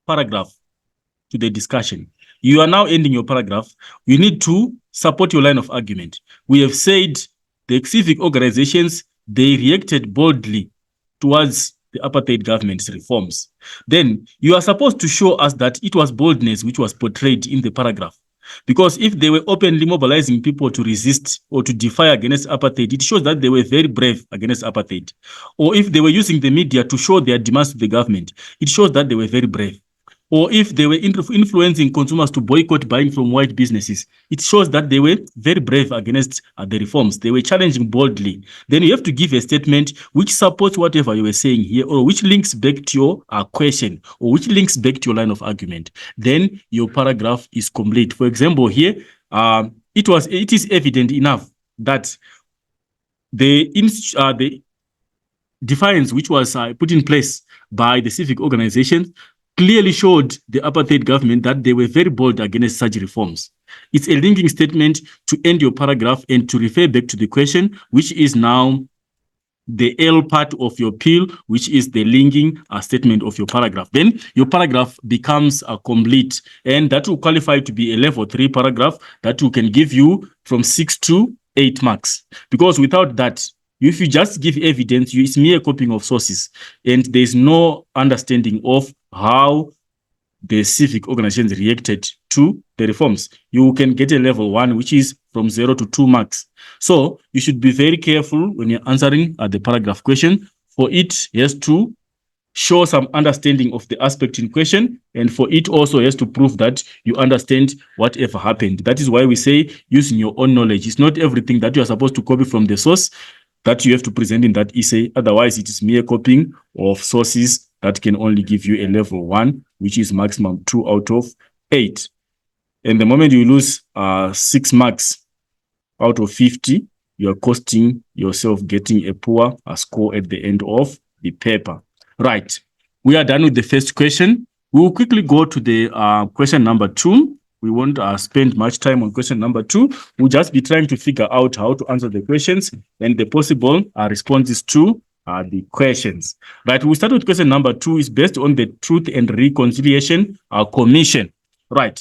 paragraph to the discussion. You are now ending your paragraph. You need to support your line of argument. We have said the civic organizations, they reacted boldly towards the apartheid government's reforms. Then you are supposed to show us that it was boldness which was portrayed in the paragraph. Because if they were openly mobilizing people to resist or to defy against apartheid, it shows that they were very brave against apartheid. Or if they were using the media to show their demands to the government, it shows that they were very brave. Or if they were influencing consumers to boycott buying from white businesses, it shows that they were very brave against the reforms. They were challenging boldly. Then you have to give a statement which supports whatever you were saying here, or which links back to your question, or which links back to your line of argument. Then your paragraph is complete. For example, here, it is evident enough that the defiance which was put in place by the civic organizations clearly showed the apartheid government that they were very bold against such reforms. It's a linking statement to end your paragraph and to refer back to the question, which is now the L part of your appeal, which is the linking statement of your paragraph. Then your paragraph becomes complete, and that will qualify to be a level 3 paragraph that will can give you from 6 to 8 marks. Because without that, if you just give evidence, it's mere copying of sources, and there's no understanding of how the civic organizations reacted to the reforms. You can get a level 1, which is from 0 to 2 marks. So you should be very careful when you're answering the paragraph question. For it has to show some understanding of the aspect in question, and for it also has to prove that you understand whatever happened. That is why we say using your own knowledge. It's not everything that you are supposed to copy from the source that you have to present in that essay. Otherwise, it is mere copying of sources that can only give you a level 1, which is maximum 2 out of 8. And the moment you lose 6 marks out of 50, you are costing yourself getting a poor score at the end of the paper. Right. We are done with the first question. We will quickly go to the question number 2. We won't spend much time on question number 2. We'll just be trying to figure out how to answer the questions and the possible responses to the questions. Right, we'll start with question number 2. Is based on the Truth and Reconciliation Commission. Right.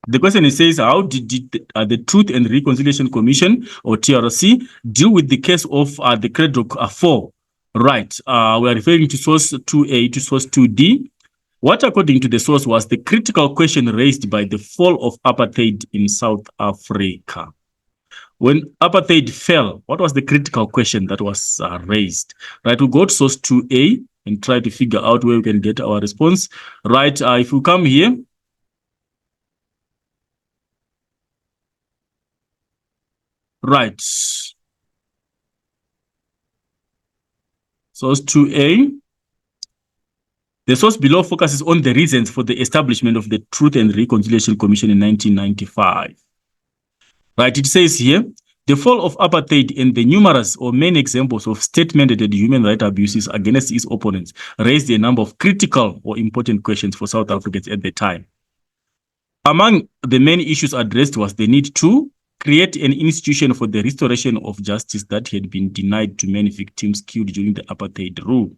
The question is says, how did the Truth and Reconciliation Commission, or TRC, deal with the case of the Thundereduc 4? Right. We are referring to source 2A to source 2D. What, according to the source, was the critical question raised by the fall of apartheid in South Africa? When apartheid fell, what was the critical question that was raised? Right, we'll go to source 2A and try to figure out where we can get our response. Right, if we come here, Right. Source 2A. The source below focuses on the reasons for the establishment of the Truth and Reconciliation Commission in 1995. Right, it says here, the fall of apartheid and the numerous or many examples of state-mandated human rights abuses against its opponents raised a number of critical or important questions for South Africans at the time. Among the main issues addressed was the need to create an institution for the restoration of justice that had been denied to many victims killed during the apartheid rule.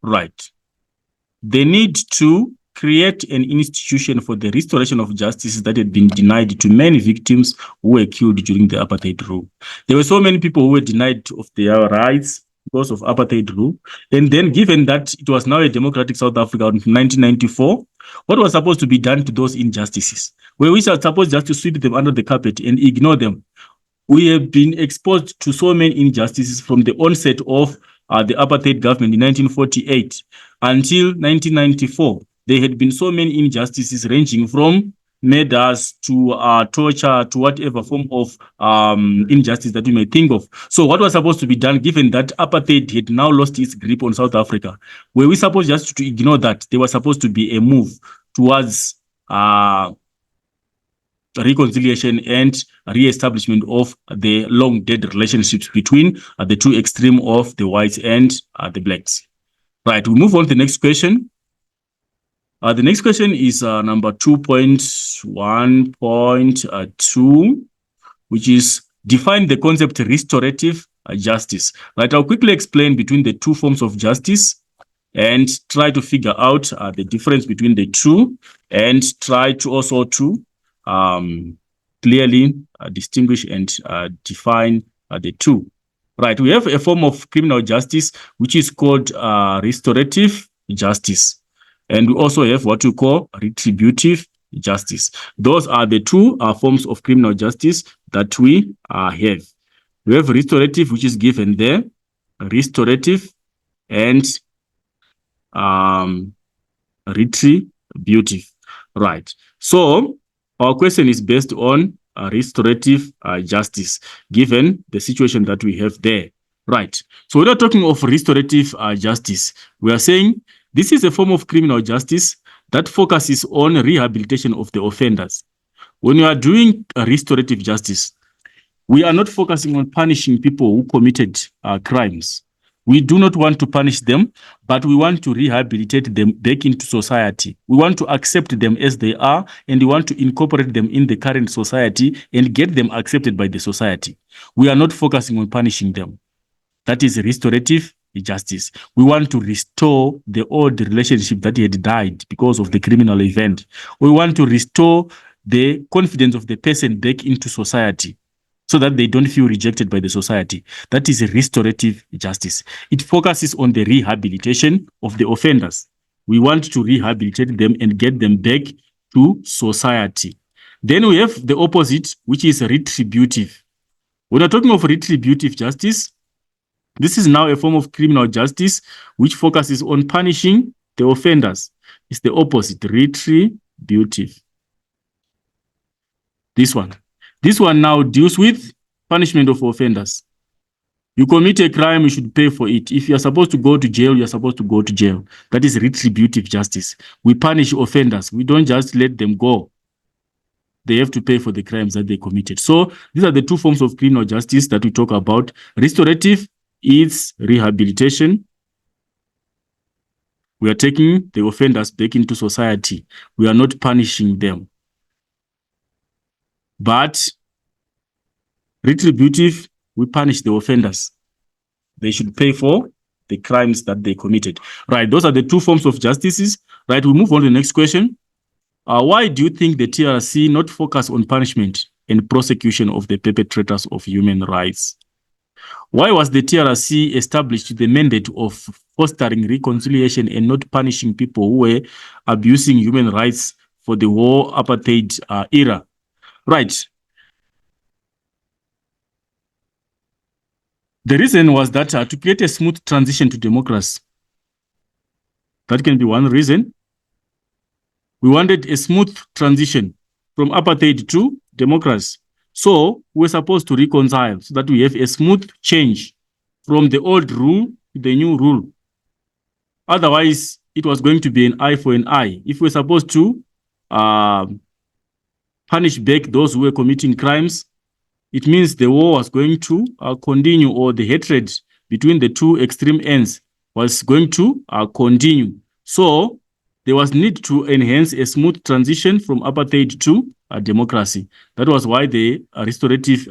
Right. The need to create an institution for the restoration of justice that had been denied to many victims who were killed during the apartheid rule. There were so many people who were denied of their rights because of apartheid rule. And then given that it was now a democratic South Africa in 1994, what was supposed to be done to those injustices? Were we supposed just to sweep them under the carpet and ignore them? We have been exposed to so many injustices from the onset of the apartheid government in 1948 until 1994. There had been so many injustices ranging from murders to torture to whatever form of injustice that you may think of. So what was supposed to be done, given that apartheid had now lost its grip on South Africa? Were we supposed just to ignore that? There was supposed to be a move towards reconciliation and re-establishment of the long dead relationships between the two extremes of the whites and the blacks. Right, we move on to the next question. The next question is number 2.1.2, which is define the concept restorative justice. Right, I'll quickly explain between the two forms of justice and try to figure out the difference between the two and try to also to clearly distinguish and define the two. Right, we have a form of criminal justice which is called restorative justice. And we also have what we call retributive justice. Those are the two forms of criminal justice that we have. We have restorative, which is given there, restorative, and retributive. Right. So our question is based on restorative justice, given the situation that we have there. Right. So we're not talking of restorative justice. We are saying this is a form of criminal justice that focuses on rehabilitation of the offenders. When we are doing restorative justice, we are not focusing on punishing people who committed crimes. We do not want to punish them, but we want to rehabilitate them back into society. We want to accept them as they are, and we want to incorporate them in the current society and get them accepted by the society. We are not focusing on punishing them. That is restorative justice. We want to restore the old relationship that had died because of the criminal event. We want to restore the confidence of the person back into society so that they don't feel rejected by the society. That is a restorative justice. It focuses on the rehabilitation of the offenders. We want to rehabilitate them and get them back to society. Then we have the opposite, which is retributive. When we're talking of retributive justice, this is now a form of criminal justice which focuses on punishing the offenders. It's the opposite, retributive. This one. This one now deals with punishment of offenders. You commit a crime, you should pay for it. If you're supposed to go to jail, you're supposed to go to jail. That is retributive justice. We punish offenders. We don't just let them go. They have to pay for the crimes that they committed. So these are the two forms of criminal justice that we talk about. Restorative is rehabilitation. We are taking the offenders back into society. We are not punishing them. But retributive, we punish the offenders. They should pay for the crimes that they committed. Right, those are the two forms of justices. Right, we move on to the next question. Why do you think the TRC not focus on punishment and prosecution of the perpetrators of human rights? Why was the TRC established with the mandate of fostering reconciliation and not punishing people who were abusing human rights for the war apartheid era? Right. The reason was that to create a smooth transition to democracy. That can be one reason. We wanted a smooth transition from apartheid to democracy. So we're supposed to reconcile so that we have a smooth change from the old rule to the new rule. Otherwise, it was going to be an eye for an eye. If we're supposed to punish back those who were committing crimes, it means the war was going to continue, or the hatred between the two extreme ends was going to continue. So there was need to enhance a smooth transition from apartheid to democracy. That was why the restorative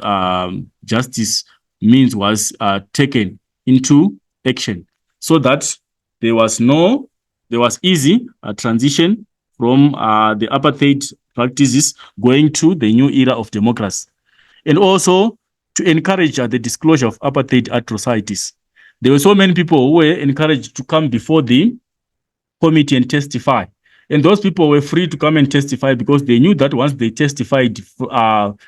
justice means was taken into action, so that there was easy transition from the apartheid practices going to the new era of democracy. And also to encourage the disclosure of apartheid atrocities. There were so many people who were encouraged to come before the committee and testify. And those people were free to come and testify because they knew that once they testified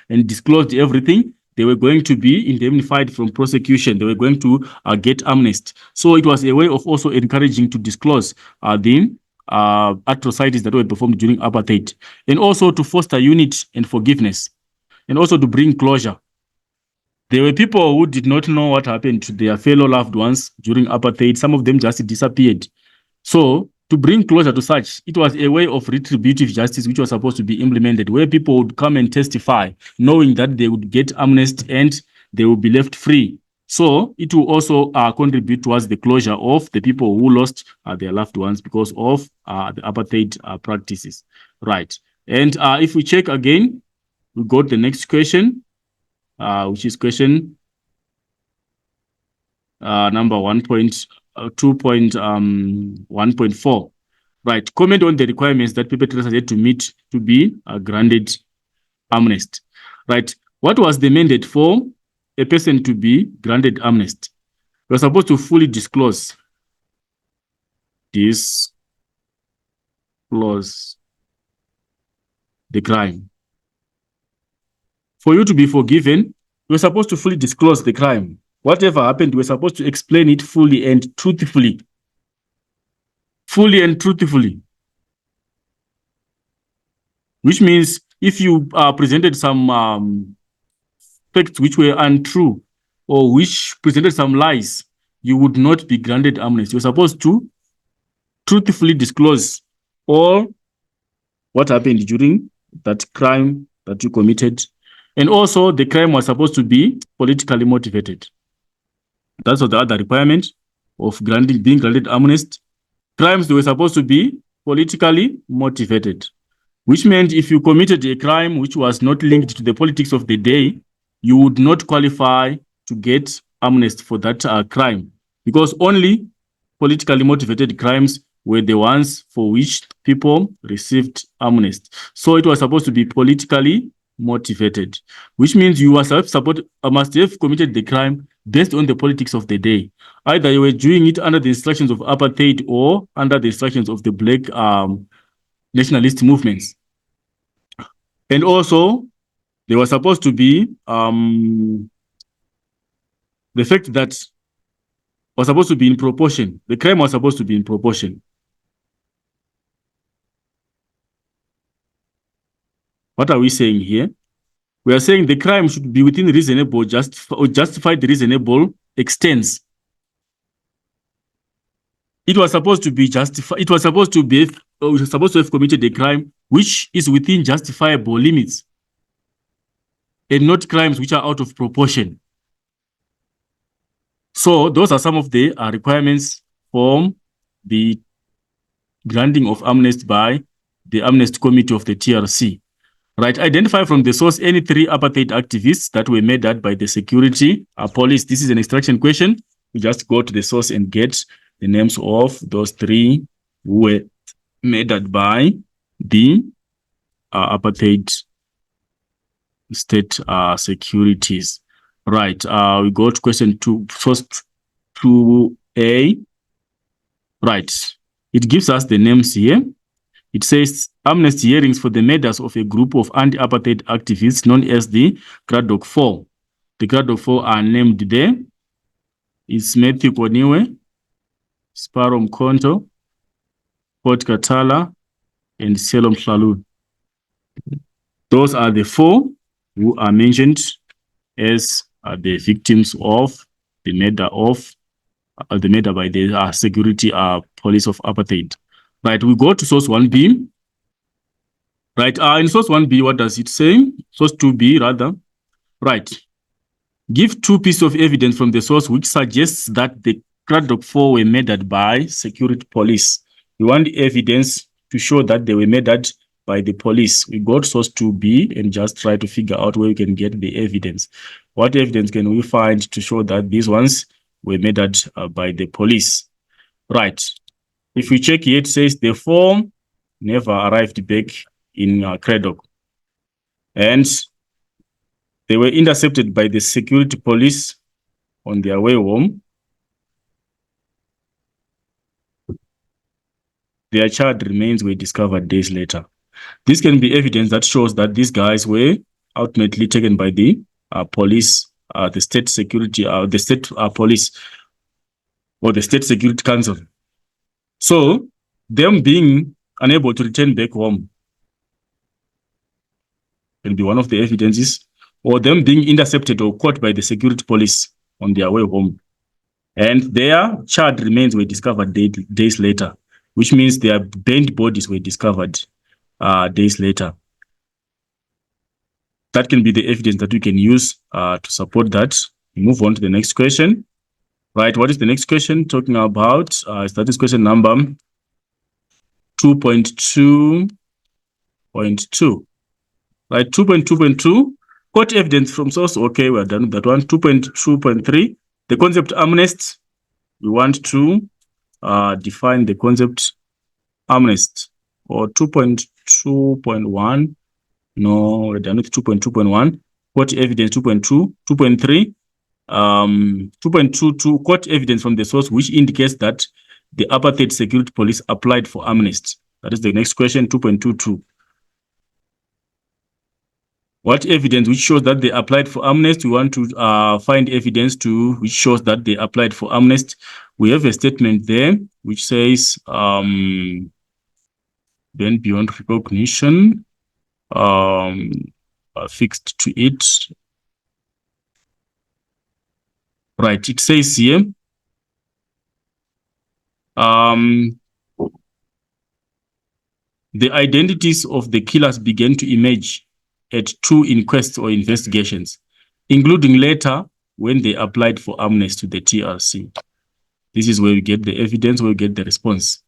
and disclosed everything, they were going to be indemnified from prosecution. They were going to get amnesty. So it was a way of also encouraging to disclose the atrocities that were performed during apartheid, and also to foster unity and forgiveness, and also to bring closure. There were people who did not know what happened to their fellow loved ones during apartheid. Some of them just disappeared. So to bring closure to such, it was a way of retributive justice which was supposed to be implemented, where people would come and testify, knowing that they would get amnesty and they will be left free. So it will also contribute towards the closure of the people who lost their loved ones because of the apartheid practices. Right. And if we check again, we got the next question, which is question number 2.1.4. Right. Comment on the requirements that perpetrators had to meet to be granted amnesty. Right. What was the mandate for a person to be granted amnesty? You're supposed to fully disclose the crime. For you to be forgiven, you're supposed to fully disclose the crime. Whatever happened, we're supposed to explain it fully and truthfully. Fully and truthfully. Which means if you presented some facts which were untrue or which presented some lies, you would not be granted amnesty. You're supposed to truthfully disclose all what happened during that crime that you committed. And also, the crime was supposed to be politically motivated. That's the other requirement of being granted amnesty. Crimes were supposed to be politically motivated, which meant if you committed a crime which was not linked to the politics of the day, you would not qualify to get amnesty for that crime, because only politically motivated crimes were the ones for which people received amnesty. So it was supposed to be politically motivated, which means you must have committed the crime based on the politics of the day. Either you were doing it under the instructions of apartheid or under the instructions of the black nationalist movements. And also, there was supposed to be the fact that was supposed to be in proportion. The crime was supposed to be in proportion. What are we saying here? We are saying the crime should be within reasonable, justified reasonable extents. It was supposed to be justified. It was supposed to be, supposed to have committed a crime which is within justifiable limits, and not crimes which are out of proportion. So those are some of the requirements for the granting of amnesty by the Amnesty Committee of the TRC. Right, identify from the source any 3 apartheid activists that were murdered by the security police. This is an extraction question. We just go to the source and get the names of those 3 who were murdered by the apartheid state securities. Right, we go to question 2, first 2A. Right, it gives us the names here. It says amnesty hearings for the murders of a group of anti-apartheid activists known as the Thundereduc 4. The Thundereduc 4 are named there. It's Matthew Koniwe, Sparrow Mkonto, Port Katala, and Selom Shalud. Those are the 4 who are mentioned as the victims of the murder by the security police of apartheid. Right, we go to source 1B. Right, in source 1B, what does it say? Source 2B, rather. Right. Give two pieces of evidence from the source which suggests that the Cradock 4 were murdered by security police. We want evidence to show that they were murdered by the police. We go to source 2B and just try to figure out where we can get the evidence. What evidence can we find to show that these ones were murdered by the police? Right. If we check here, it says the 4 never arrived back in Cradock. And they were intercepted by the security police on their way home. Their child remains were discovered days later. This can be evidence that shows that these guys were ultimately taken by the police, the state security, the state police, or the state security council. So, them being unable to return back home can be one of the evidences, or them being intercepted or caught by the security police on their way home. And their child remains were discovered days later, which means their burnt bodies were discovered days later. That can be the evidence that we can use to support that. We move on to the next question. Right, what is the next question talking about? That is question number 2.2.2. Right, 2.2.2. Quote evidence from source. Okay, we're done with that one. 2.2.3. The concept amnesty. We want to define the concept amnesty. Or 2.2.1. No, we're done with 2.2.1. Quote evidence 2.2. 2.3. 2.22. Quote evidence from the source which indicates that the apartheid security police applied for amnesty. That is the next question, 2.22. What evidence which shows that they applied for amnesty? We want to find evidence which shows that they applied for amnesty. We have a statement there which says then beyond recognition, fixed to it. Right, it says here, the identities of the killers began to emerge at 2 inquests or investigations, including later when they applied for amnesty to the TRC. This is where we get the evidence, where we get the response.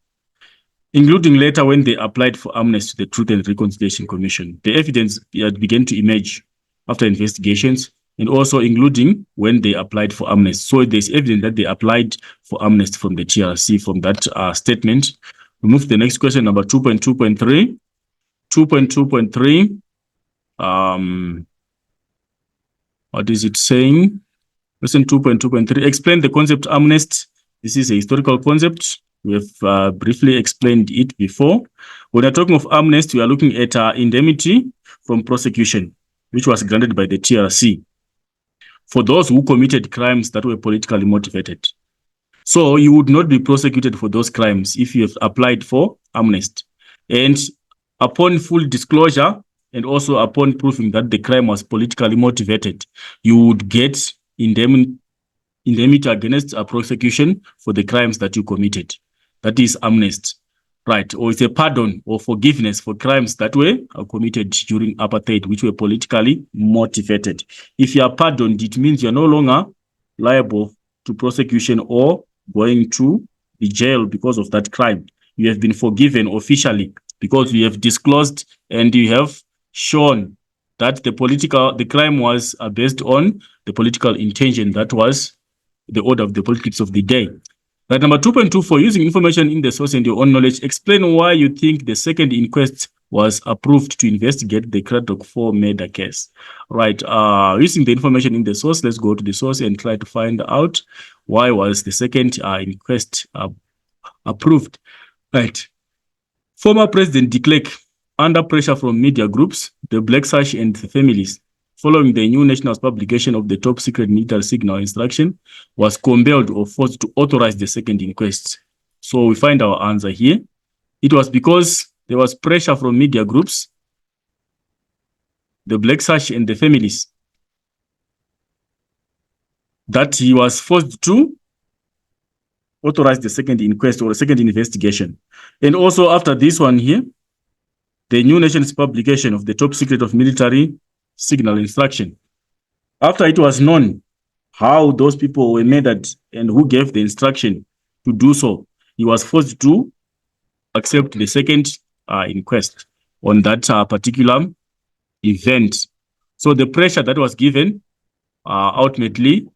Including later when they applied for amnesty to the Truth and Reconciliation Commission. The evidence began to emerge after investigations, and also including when they applied for amnesty. So there's evidence that they applied for amnesty from the TRC from that statement. We move to the next question, number 2.2.3. 2.2.3. What is it saying? Question 2.2.3. Explain the concept amnesty. This is a historical concept. We have briefly explained it before. When we're talking of amnesty, we are looking at indemnity from prosecution, which was granted by the TRC for those who committed crimes that were politically motivated. So you would not be prosecuted for those crimes if you have applied for amnesty. And upon full disclosure, and also upon proving that the crime was politically motivated, you would get indemnity against a prosecution for the crimes that you committed. That is amnesty, right? Or it's a pardon or forgiveness for crimes that were committed during apartheid, which were politically motivated. If you are pardoned, it means you're no longer liable to prosecution or going to the jail because of that crime. You have been forgiven officially because you have disclosed and you have shown that the crime was based on the political intention that was the order of the politics of the day. Right, number 2.2, for using information in the source and your own knowledge, explain why you think the second inquest was approved to investigate the Cradock 4 murder case. Right, using the information in the source, let's go to the source and try to find out why was the second inquest approved. Right, former President de Klerk, under pressure from media groups, the Black Sash and the families, following the new national's publication of the top secret military signal instruction, was compelled or forced to authorize the second inquest. So we find our answer here. It was because there was pressure from media groups the Black Sash and the families, that he was forced to authorize the second inquest or the second investigation. And also after this one here, the New Nations publication of the top secret of military signal instruction. After it was known how those people were murdered and who gave the instruction to do so, he was forced to accept the second inquest on that particular event. So the pressure that was given ultimately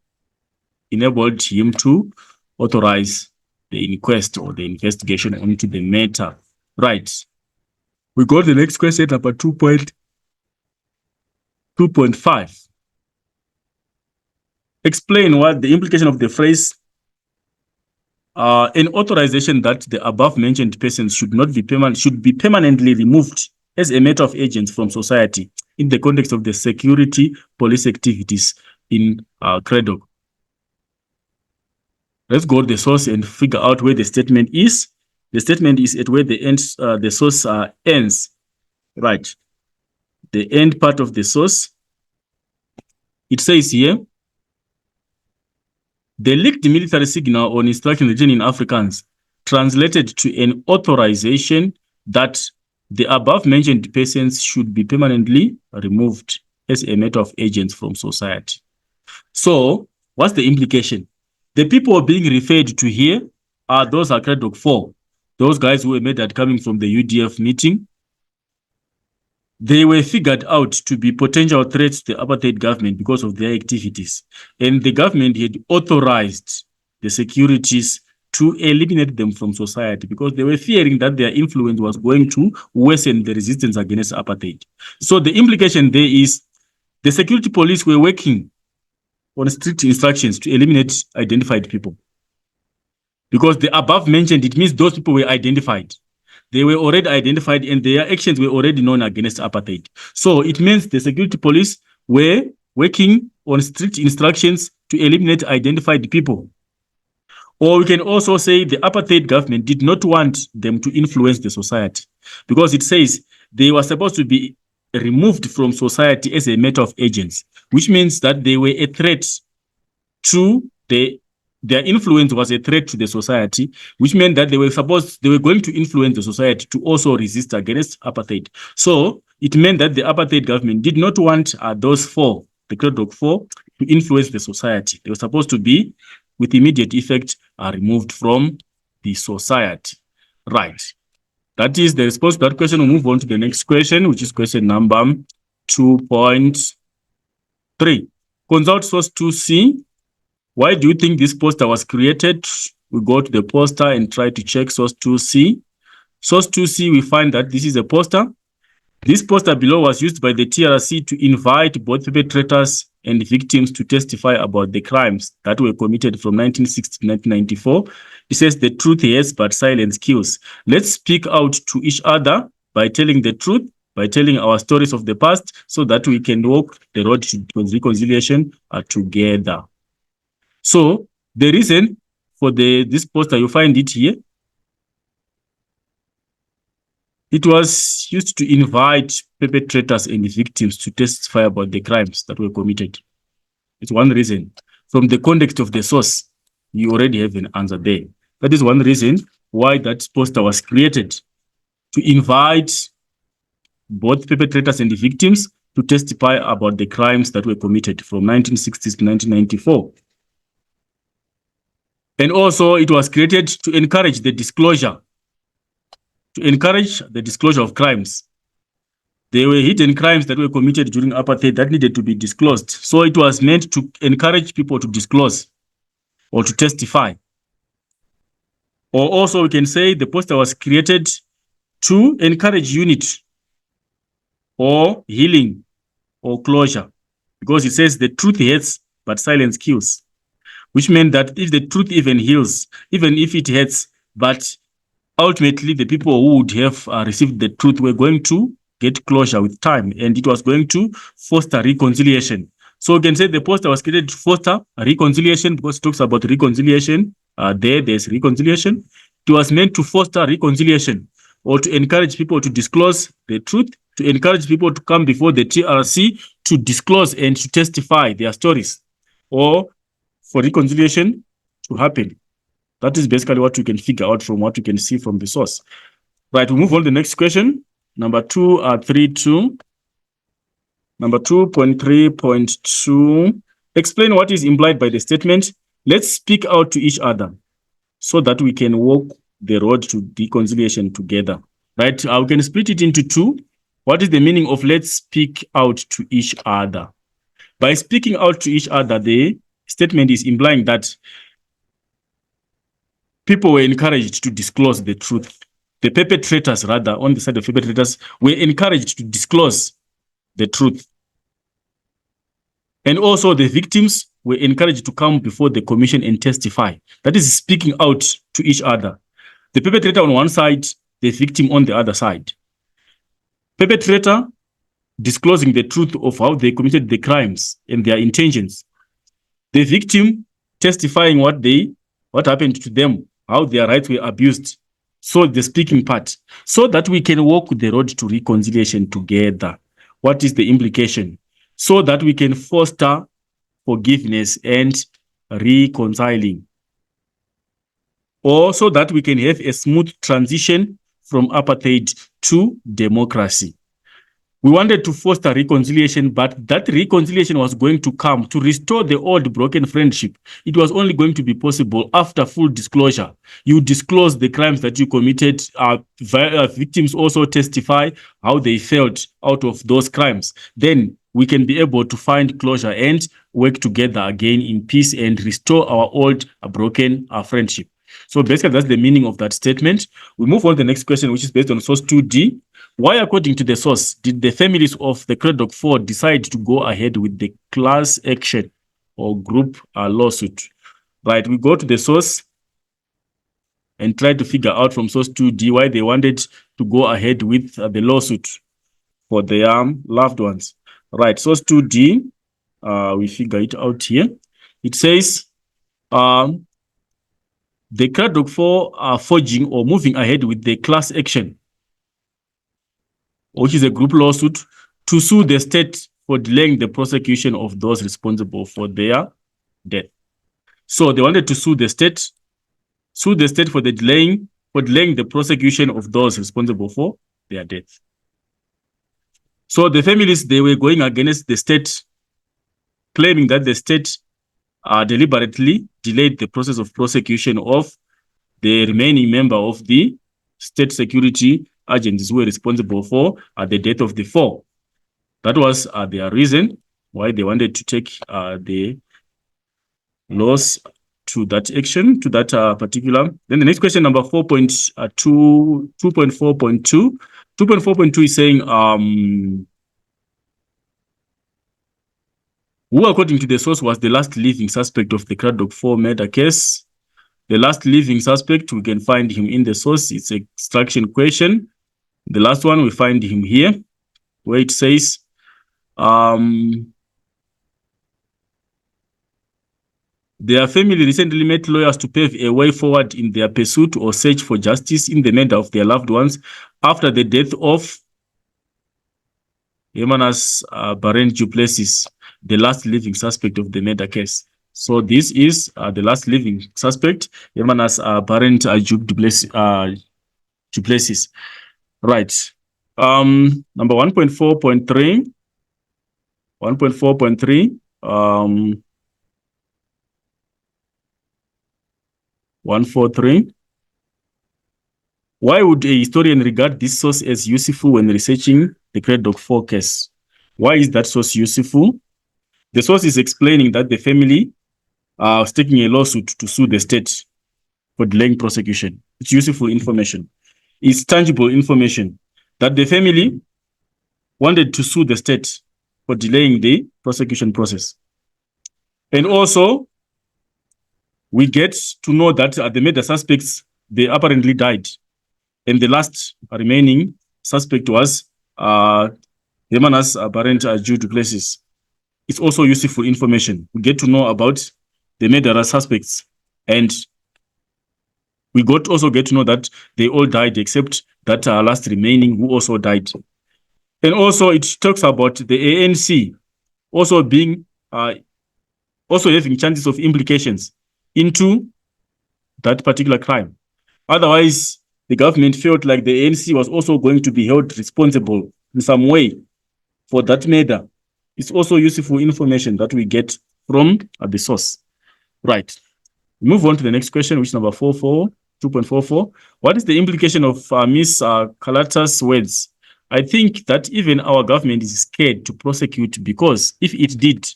enabled him to authorize the inquest or the investigation into the matter. Right. We go to the next question, number 2.5. Explain what the implication of the phrase an authorization that the above mentioned persons should be permanently removed as a matter of agents from society in the context of the security police activities in Prelim. Let's go to the source and figure out where the statement is. The statement is at where the source ends. Right. The end part of the source. It says here, the leaked military signal on instruction written in Afrikaans translated to an authorization that the above mentioned persons should be permanently removed as a matter of agents from society. So, what's the implication? The people being referred to here are those Thundereduc 4, those guys who were murdered coming from the UDF meeting. They were figured out to be potential threats to the apartheid government because of their activities. And the government had authorized the securities to eliminate them from society because they were fearing that their influence was going to worsen the resistance against apartheid. So the implication there is the security police were working on strict instructions to eliminate identified people. Because the above mentioned, it means those people were identified. They were already identified and their actions were already known against apartheid. So it means the security police were working on strict instructions to eliminate identified people. Or we can also say the apartheid government did not want them to influence the society because it says they were supposed to be removed from society as a matter of agents, which means that they were a threat to their influence was a threat to the society, which meant that they were going to influence the society to also resist against apartheid. So it meant that the apartheid government did not want those 4, the Thundereduc 4, to influence the society. They were supposed to be, with immediate effect, removed from the society. Right. That is the response to that question. We'll move on to the next question, which is question number 2.3. Consult source 2C. Why do you think this poster was created? We go to the poster and try to check source 2C. Source 2C, we find that this is a poster. This poster below was used by the TRC to invite both perpetrators and victims to testify about the crimes that were committed from 1960 to 1994. It says the truth hurts, but silence kills. Let's speak out to each other by telling the truth, by telling our stories of the past, so that we can walk the road to reconciliation together. So the reason for this poster, you find it here. It was used to invite perpetrators and victims to testify about the crimes that were committed. It's one reason. From the context of the source, you already have an answer there. That is one reason why that poster was created, to invite both perpetrators and the victims to testify about the crimes that were committed from 1960s to 1994. And also, it was created to encourage the disclosure of crimes. There were hidden crimes that were committed during apartheid that needed to be disclosed. So it was meant to encourage people to disclose or to testify. Or also, we can say the poster was created to encourage unity or healing or closure, because it says the truth hurts, but silence kills. Which meant that if the truth even heals, even if it hurts, but ultimately the people who would have received the truth were going to get closure with time, and it was going to foster reconciliation. So we can say the poster was created to foster reconciliation because it talks about reconciliation. There's reconciliation. It was meant to foster reconciliation or to encourage people to disclose the truth to encourage people to come before the TRC to disclose and to testify their stories, or for reconciliation to happen. That is basically what you can figure out from what you can see from the source. Right, we move on to the next question. Number 2.3.2. Number 2.3.2. Explain what is implied by the statement. Let's speak out to each other so that we can walk the road to reconciliation together. Right, we can split it into two. What is the meaning of let's speak out to each other? By speaking out to each other, the statement is implying that people were encouraged to disclose the truth. The perpetrators, rather, on the side of perpetrators, were encouraged to disclose the truth. And also the victims were encouraged to come before the commission and testify. That is speaking out to each other. The perpetrator on one side, the victim on the other side. Perpetrator disclosing the truth of how they committed the crimes and their intentions. The victim testifying what happened to them, how their rights were abused. So the speaking part, so that we can walk the road to reconciliation together. What is the implication? So that we can foster forgiveness and reconciling. Or so that we can have a smooth transition from apartheid to democracy. We wanted to foster reconciliation, but that reconciliation was going to come to restore the old broken friendship. It was only going to be possible after full disclosure. You disclose the crimes that you committed. Victims also testify how they felt out of those crimes. Then we can be able to find closure and work together again in peace and restore our old broken friendship. So basically, that's the meaning of that statement. We move on to the next question, which is based on source 2D. Why, according to the source, did the families of the Prelim 4 decide to go ahead with the class action or group lawsuit? Right, we go to the source and try to figure out from source 2D why they wanted to go ahead with the lawsuit for their loved ones. Right, source 2D, we figure it out here. It says, the Prelim 4 are forging or moving ahead with the class action, which is a group lawsuit, to sue the state for delaying the prosecution of those responsible for their death. So they wanted to sue the state for delaying the prosecution of those responsible for their death. So the families, they were going against the state, claiming that the state deliberately delayed the process of prosecution of the remaining member of the state security agents who were responsible for the death of the 4. That was their reason why they wanted to take the loss to that action, to that particular. Then the next question, number 2.4.2. 2.4.2 is saying, who, according to the source, was the last living suspect of the Prelim 4 murder case? The last living suspect, we can find him in the source. It's an extraction question. The last one, we find him here, where it says, their family recently met lawyers to pave a way forward in their pursuit or search for justice in the murder of their loved ones after the death of Hermanus Barent du Plessis, the last living suspect of the murder case. So this is the last living suspect, Hermanus Barent du Plessis. Right. Number 1.4.3. 1.4.3. 143. Why would a historian regard this source as useful when researching the Prelim 4 case? Why is that source useful? The source is explaining that the family is taking a lawsuit to sue the state for delaying prosecution. It's useful information. It's tangible information that the family wanted to sue the state for delaying the prosecution process. And also, we get to know that the murder suspects, they apparently died. And the last remaining suspect was Hermanus Barent du Plessis. It's also useful information. We get to know about the murderer suspects. And we also get to know that they all died except that last remaining who also died. And also it talks about the ANC also being also having chances of implications into that particular crime. Otherwise, the government felt like the ANC was also going to be held responsible in some way for that murder. It's also useful information that we get from the source. Right. Move on to the next question, which is number 2.44. What is the implication of Ms. Kalata's words? I think that even our government is scared to prosecute because if it did,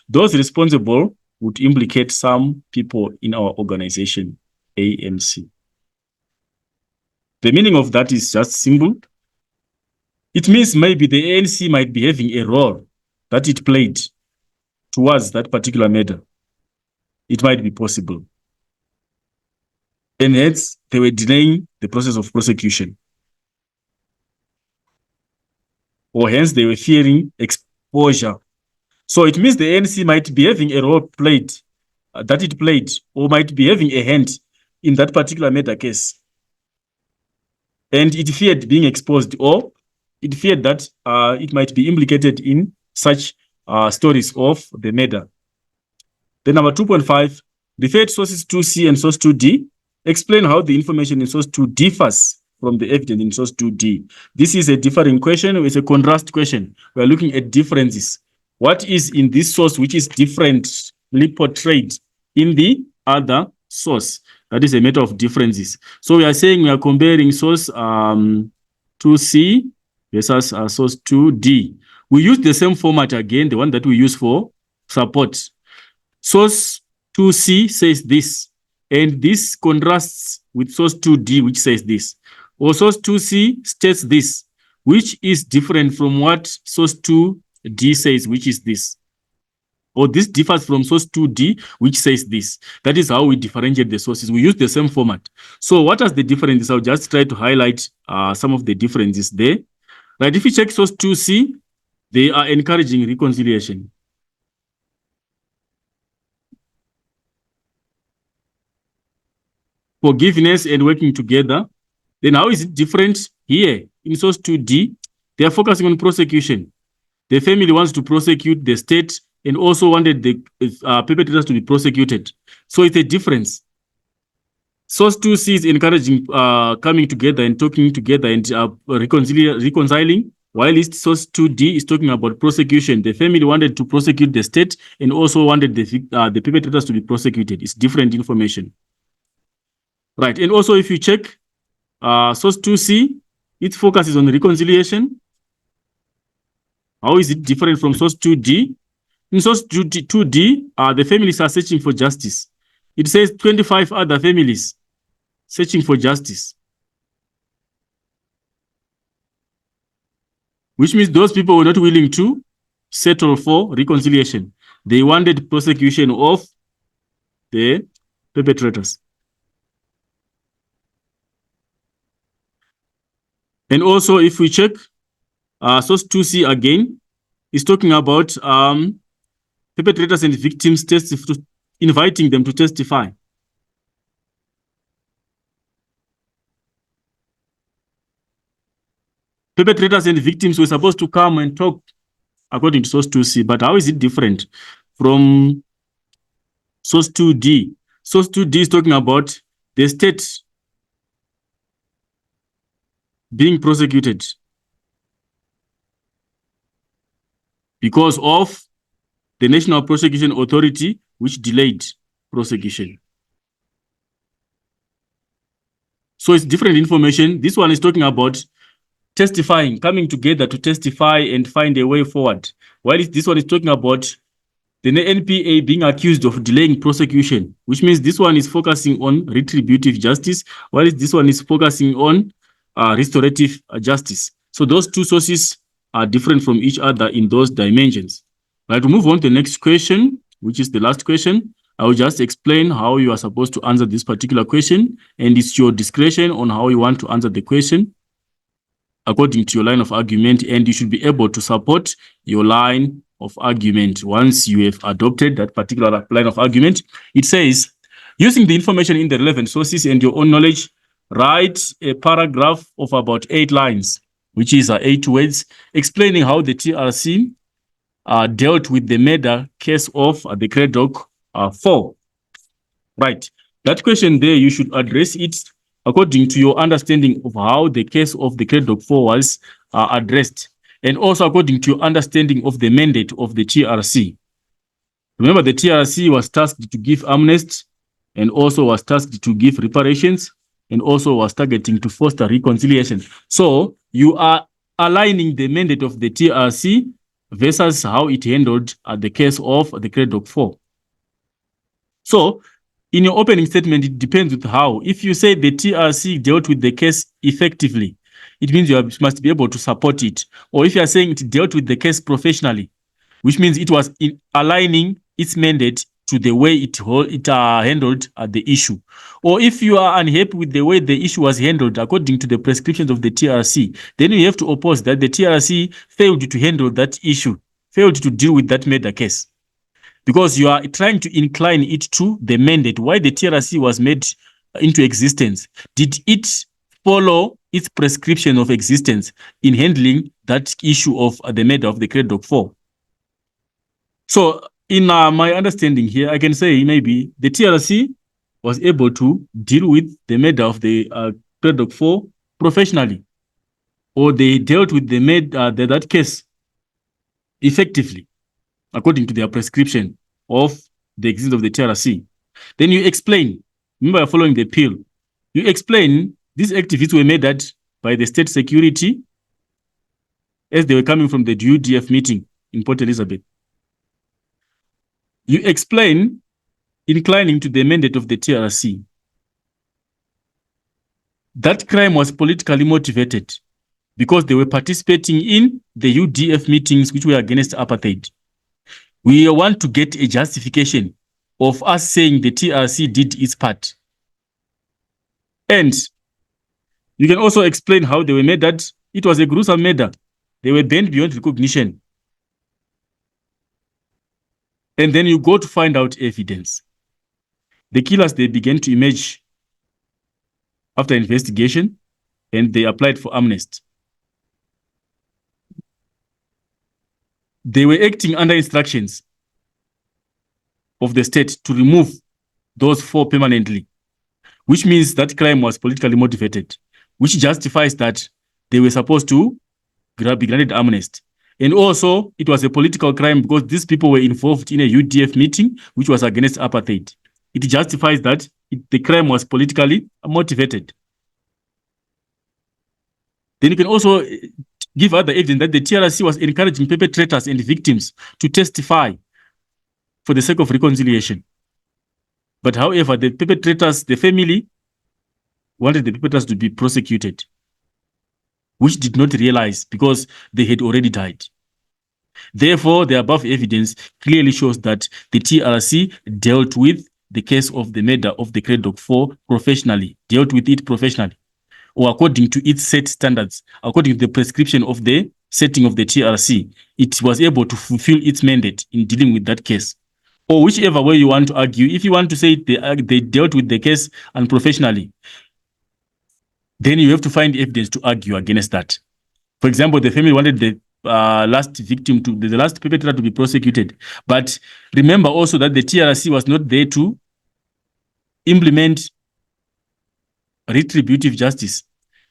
those responsible would implicate some people in our organization, ANC. The meaning of that is just simple. It means maybe the ANC might be having a role that it played towards that particular matter. It might be possible. And hence, they were delaying the process of prosecution. Or hence, they were fearing exposure. So it means the ANC might be having a role played, that it played, or might be having a hand in that particular murder case. And it feared being exposed, or it feared that it might be implicated in such stories of the murder. Then number 2.5, refer to sources 2C and source 2D. Explain how the information in source 2 differs from the evidence in source 2D. This is a differing question. It's a contrast question. We are looking at differences. What is in this source which is differently portrayed in the other source? That is a matter of differences. So we are saying we are comparing source 2C versus source 2D. We use the same format again, the one that we use for support. Source 2C says this, and this contrasts with source 2D, which says this. Or source 2C states this, which is different from what source 2D says, which is this. Or this differs from source 2D, which says this. That is how we differentiate the sources. We use the same format. So what are the differences? I'll just try to highlight some of the differences there. Right, if you check source 2C, they are encouraging reconciliation. Forgiveness and working together. Then how is it different here? In source 2D, they are focusing on prosecution. The family wants to prosecute the state and also wanted the perpetrators to be prosecuted. So it's a difference. Source 2C is encouraging coming together and talking together and reconciling, while source 2D is talking about prosecution. The family wanted to prosecute the state and also wanted the perpetrators to be prosecuted. It's different information. Right, and also if you check source 2C, its focus is on reconciliation. How is it different from source 2D? In source 2D, the families are searching for justice. It says 25 other families searching for justice, which means those people were not willing to settle for reconciliation. They wanted prosecution of the perpetrators. And also, if we check source 2C again, is talking about perpetrators and victims inviting them to testify. Perpetrators and victims were supposed to come and talk according to source 2C, but how is it different from source 2D? Source 2D is talking about the state being prosecuted because of the National Prosecution Authority, which delayed prosecution. So it's different information. This one is talking about testifying, coming together to testify and find a way forward. While this one is talking about the NPA being accused of delaying prosecution, which means this one is focusing on retributive justice, while this one is focusing on restorative justice. So those two sources are different from each other in those dimensions. Right, to move on to the next question, which is the last question. I will just explain how you are supposed to answer this particular question, and it's your discretion on how you want to answer the question according to your line of argument, and you should be able to support your line of argument once you have adopted that particular line of argument. It says, using the information in the relevant sources and your own knowledge, write a paragraph of about 8 lines which is 8 words, explaining how the TRC dealt with the murder case of the Prelim 4. Right. That question there, you should address it according to your understanding of how the case of the Prelim 4 was addressed, and also according to your understanding of the mandate of the TRC. Remember, the TRC was tasked to give amnesty, and also was tasked to give reparations, and also was targeting to foster reconciliation. So you are aligning the mandate of the TRC versus how it handled the case of the Prelim 4. So in your opening statement, it depends with how. If you say the TRC dealt with the case effectively, it means you must be able to support it. Or if you are saying it dealt with the case professionally, which means it was aligning its mandate to the way it handled the issue. Or if you are unhappy with the way the issue was handled according to the prescriptions of the TRC, then you have to oppose that the TRC failed to handle that issue, failed to deal with that murder case. Because you are trying to incline it to the mandate. Why the TRC was made into existence? Did it follow its prescription of existence in handling that issue of the murder of the Prelim 4? So in my understanding here, I can say maybe the TRC was able to deal with the murder of the Prelim 4 professionally, or they dealt with the that case effectively, according to their prescription of the existence of the TRC. Then you explain, remember you're following the pill, you explain these activities were made by the state security as they were coming from the UDF meeting in Port Elizabeth. You explain inclining to the mandate of the TRC. That crime was politically motivated because they were participating in the UDF meetings which were against apartheid. We want to get a justification of us saying the TRC did its part. And you can also explain how they were made that it was a gruesome murder. They were banned beyond recognition. And then you go to find out evidence. The killers, they began to emerge after investigation, and they applied for amnesty. They were acting under instructions of the state to remove those 4 permanently, which means that crime was politically motivated, which justifies that they were supposed to be granted amnesty. And also, it was a political crime because these people were involved in a UDF meeting, which was against apartheid. It justifies that the crime was politically motivated. Then you can also give other evidence that the TRC was encouraging perpetrators and victims to testify for the sake of reconciliation. But however, the perpetrators, the family, wanted the perpetrators to be prosecuted, which did not realize because they had already died. Therefore, the above evidence clearly shows that the TRC dealt with the case of the murder of the Prelim 4 professionally, dealt with it professionally, or according to its set standards, according to the prescription of the setting of the TRC, it was able to fulfill its mandate in dealing with that case. Or whichever way you want to argue, if you want to say they dealt with the case unprofessionally, then you have to find evidence to argue against that. For example, the family wanted the last victim the last perpetrator to be prosecuted. But remember also that the TRC was not there to implement retributive justice.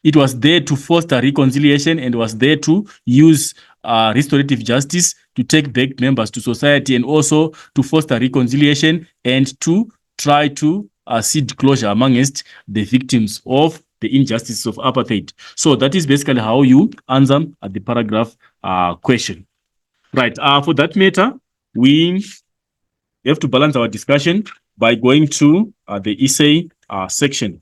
It was there to foster reconciliation and was there to use restorative justice to take back members to society and also to foster reconciliation and to try to seek closure amongst the victims of the injustice of apartheid. So that is basically how you answer the paragraph question. Right. For that matter, we have to balance our discussion by going to the essay section.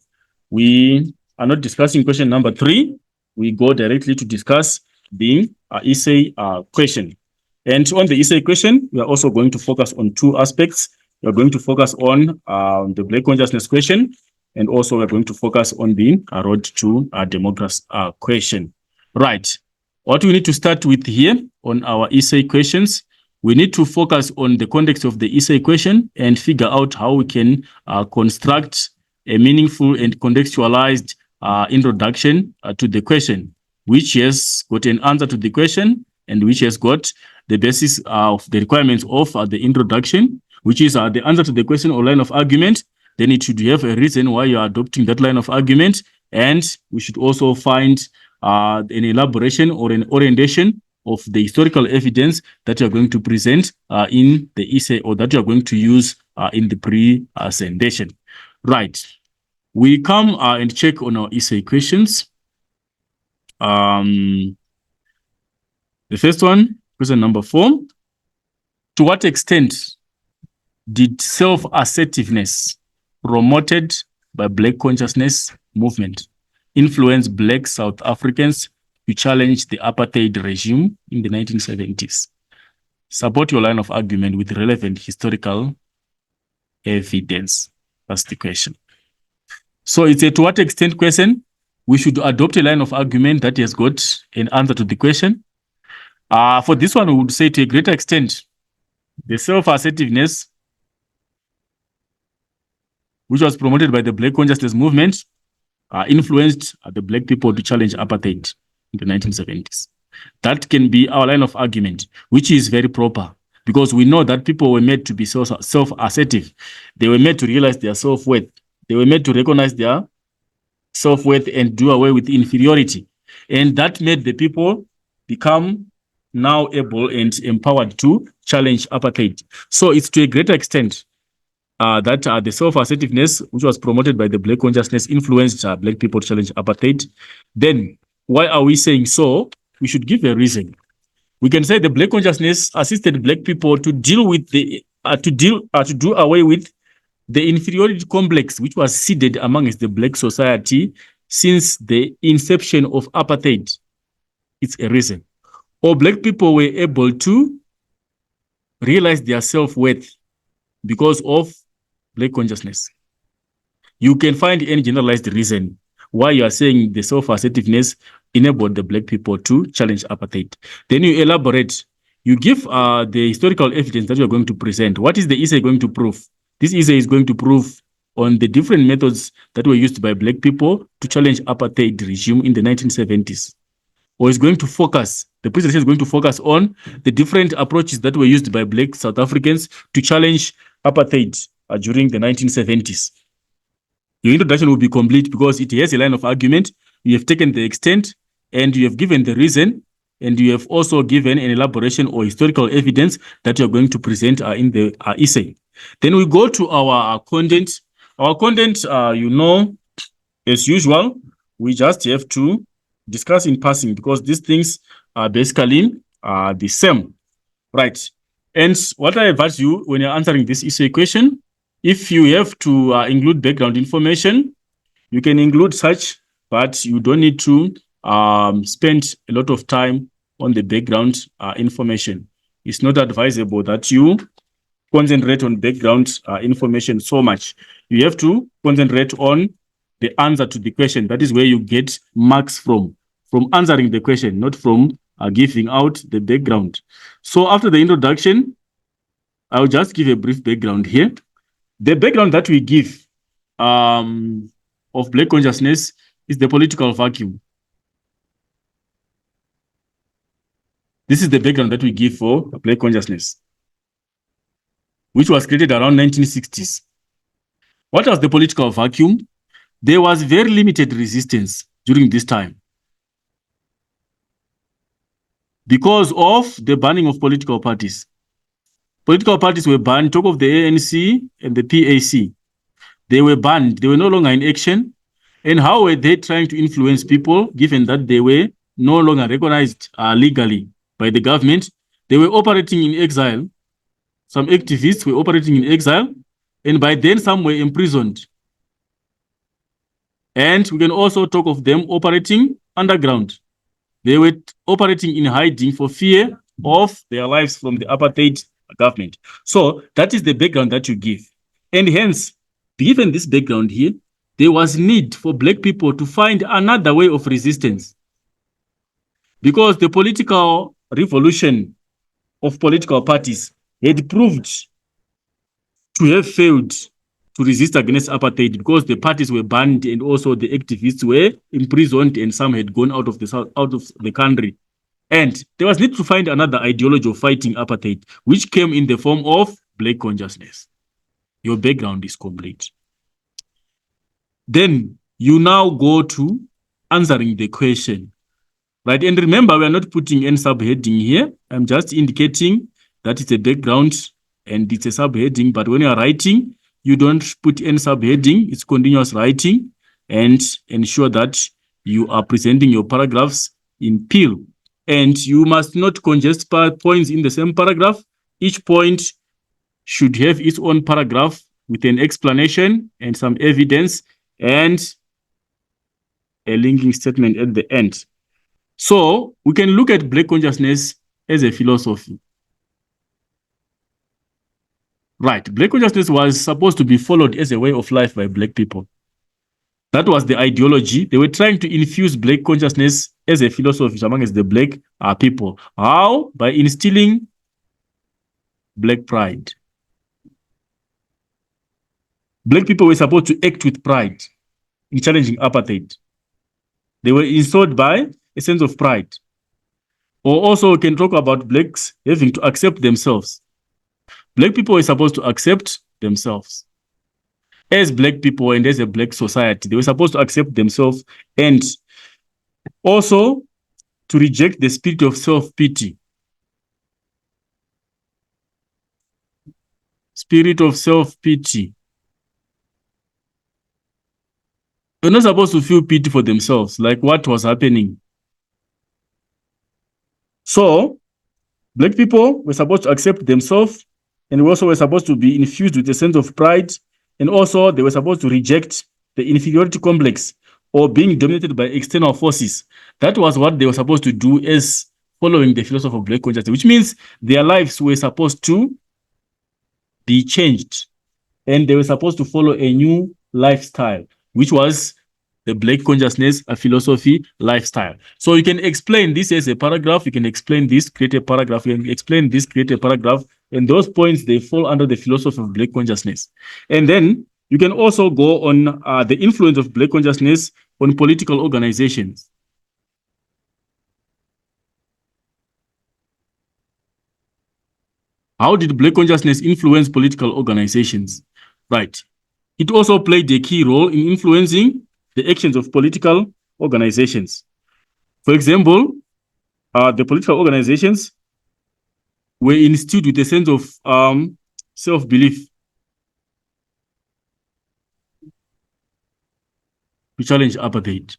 We are not discussing question number 3. We go directly to discuss the essay question. And on the essay question, we are also going to focus on 2 aspects. We are going to focus on the Black consciousness question, and also we're going to focus on the road to democracy question. Right. What we need to start with here on our essay questions, we need to focus on the context of the essay question and figure out how we can construct a meaningful and contextualized introduction to the question. which has got an answer to the question and which has got the basis of the requirements of the introduction, which is the answer to the question or line of argument. Then it should have a reason why you are adopting that line of argument. And we should also find an elaboration or an orientation of the historical evidence that you are going to present in the essay or that you are going to use in the presentation. Right. We come and check on our essay questions. The first one, question number 4. To what extent did self-assertiveness promoted by Black consciousness movement influence Black South Africans to challenge the apartheid regime in the 1970s? Support your line of argument with relevant historical evidence. That's the question. So it's a to what extent question. We should adopt a line of argument that has got an answer to the question. For this one, we would say to a greater extent, the self-assertiveness, which was promoted by the Black consciousness movement, influenced the Black people to challenge apartheid in the 1970s. That can be our line of argument, which is very proper, because we know that people were made to be self-assertive. They were made to realize their self-worth. They were made to recognize their self-worth and do away with inferiority. And that made the people become now able and empowered to challenge apartheid. So it's to a greater extent that the self-assertiveness, which was promoted by the Black consciousness, influenced Black people to challenge apartheid. Then why are we saying so? We should give a reason. We can say the Black consciousness assisted Black people to deal with the to do away with the inferiority complex which was seeded amongst the Black society since the inception of apartheid. It's a reason. Or Black people were able to realize their self-worth because of Black consciousness. You can find any generalized reason why you are saying the self-assertiveness enabled the Black people to challenge apartheid. Then you elaborate. You give the historical evidence that you are going to present. What is the essay going to prove? This essay is going to prove on the different methods that were used by Black people to challenge apartheid regime in the 1970s. Or is going to focus, the presentation is going to focus on the different approaches that were used by Black South Africans to challenge apartheid during the 1970s. Your introduction will be complete because it has a line of argument. You have taken the extent and you have given the reason, and you have also given an elaboration or historical evidence that you're going to present in the essay. Then we go to our content. Our content, as usual, we just have to discuss in passing because these things are basically the same, right? And what I advise you when you're answering this essay question, if you have to include background information, you can include such, but you don't need to spend a lot of time on the background information. It's not advisable that you concentrate on background information so much. You have to concentrate on the answer to the question. That is where you get marks from answering the question, not from giving out the background. So after the introduction, I'll just give a brief background here. The background that we give of Black consciousness is the political vacuum. This is the background that we give for Black consciousness, which was created around 1960s. What was the political vacuum? There was very limited resistance during this time because of the banning of political parties. Political parties were banned. Talk of the ANC and the PAC. They were banned. They were no longer in action. And how were they trying to influence people, given that they were no longer recognized legally by the government? They were operating in exile. Some activists were operating in exile, and by then some were imprisoned. And we can also talk of them operating underground. They were operating in hiding for fear of their lives from the apartheid government. So that is the background that you give. And hence, given this background here, there was need for Black people to find another way of resistance. Because the political revolution of political parties had proved to have failed to resist against apartheid because the parties were banned and also the activists were imprisoned and some had gone out of the country. And there was need to find another ideology of fighting apartheid, which came in the form of black consciousness. Your background is complete. Then you now go to answering the question, right? And remember, we are not putting any subheading here. I'm just indicating that it's a background and it's a subheading. But when you are writing, you don't put any subheading. It's continuous writing, and ensure that you are presenting your paragraphs in peel. And you must not congest points in the same paragraph. Each point should have its own paragraph with an explanation and some evidence and a linking statement at the end. So we can look at black consciousness as a philosophy. Right, black consciousness was supposed to be followed as a way of life by black people. That was the ideology. They were trying to infuse black consciousness as a philosophy amongst the black people. How? By instilling black pride. Black people were supposed to act with pride in challenging apartheid. They were installed by a sense of pride. Or also we can talk about blacks having to accept themselves. Black people were supposed to accept themselves. As black people and as a black society, they were supposed to accept themselves and also to reject the spirit of self-pity. Spirit of self-pity. They're not supposed to feel pity for themselves, like what was happening. So, black people were supposed to accept themselves, and we also were supposed to be infused with a sense of pride, and also they were supposed to reject the inferiority complex or being dominated by external forces. That was what they were supposed to do as following the philosophy of black consciousness, which means their lives were supposed to be changed, and they were supposed to follow a new lifestyle, which was the black consciousness, a philosophy, lifestyle. So you can explain this as a paragraph, you can explain this, create a paragraph, you can explain this, create a paragraph, and those points, they fall under the philosophy of black consciousness. And then you can also go on the influence of black consciousness on political organizations. How did black consciousness influence political organizations? Right. It also played a key role in influencing the actions of political organizations. For example, the political organizations were instilled with a sense of self-belief to challenge apartheid.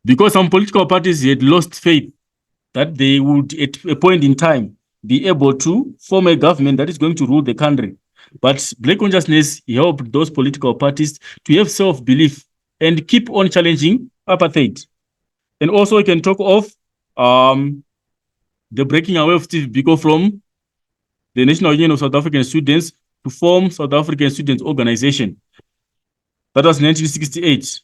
Because some political parties had lost faith that they would, at a point in time, be able to form a government that is going to rule the country. But black consciousness helped those political parties to have self-belief and keep on challenging apartheid. And also, we can talk of the breaking away of Steve Biko from the National Union of South African Students to form South African Students Organization. That was 1968.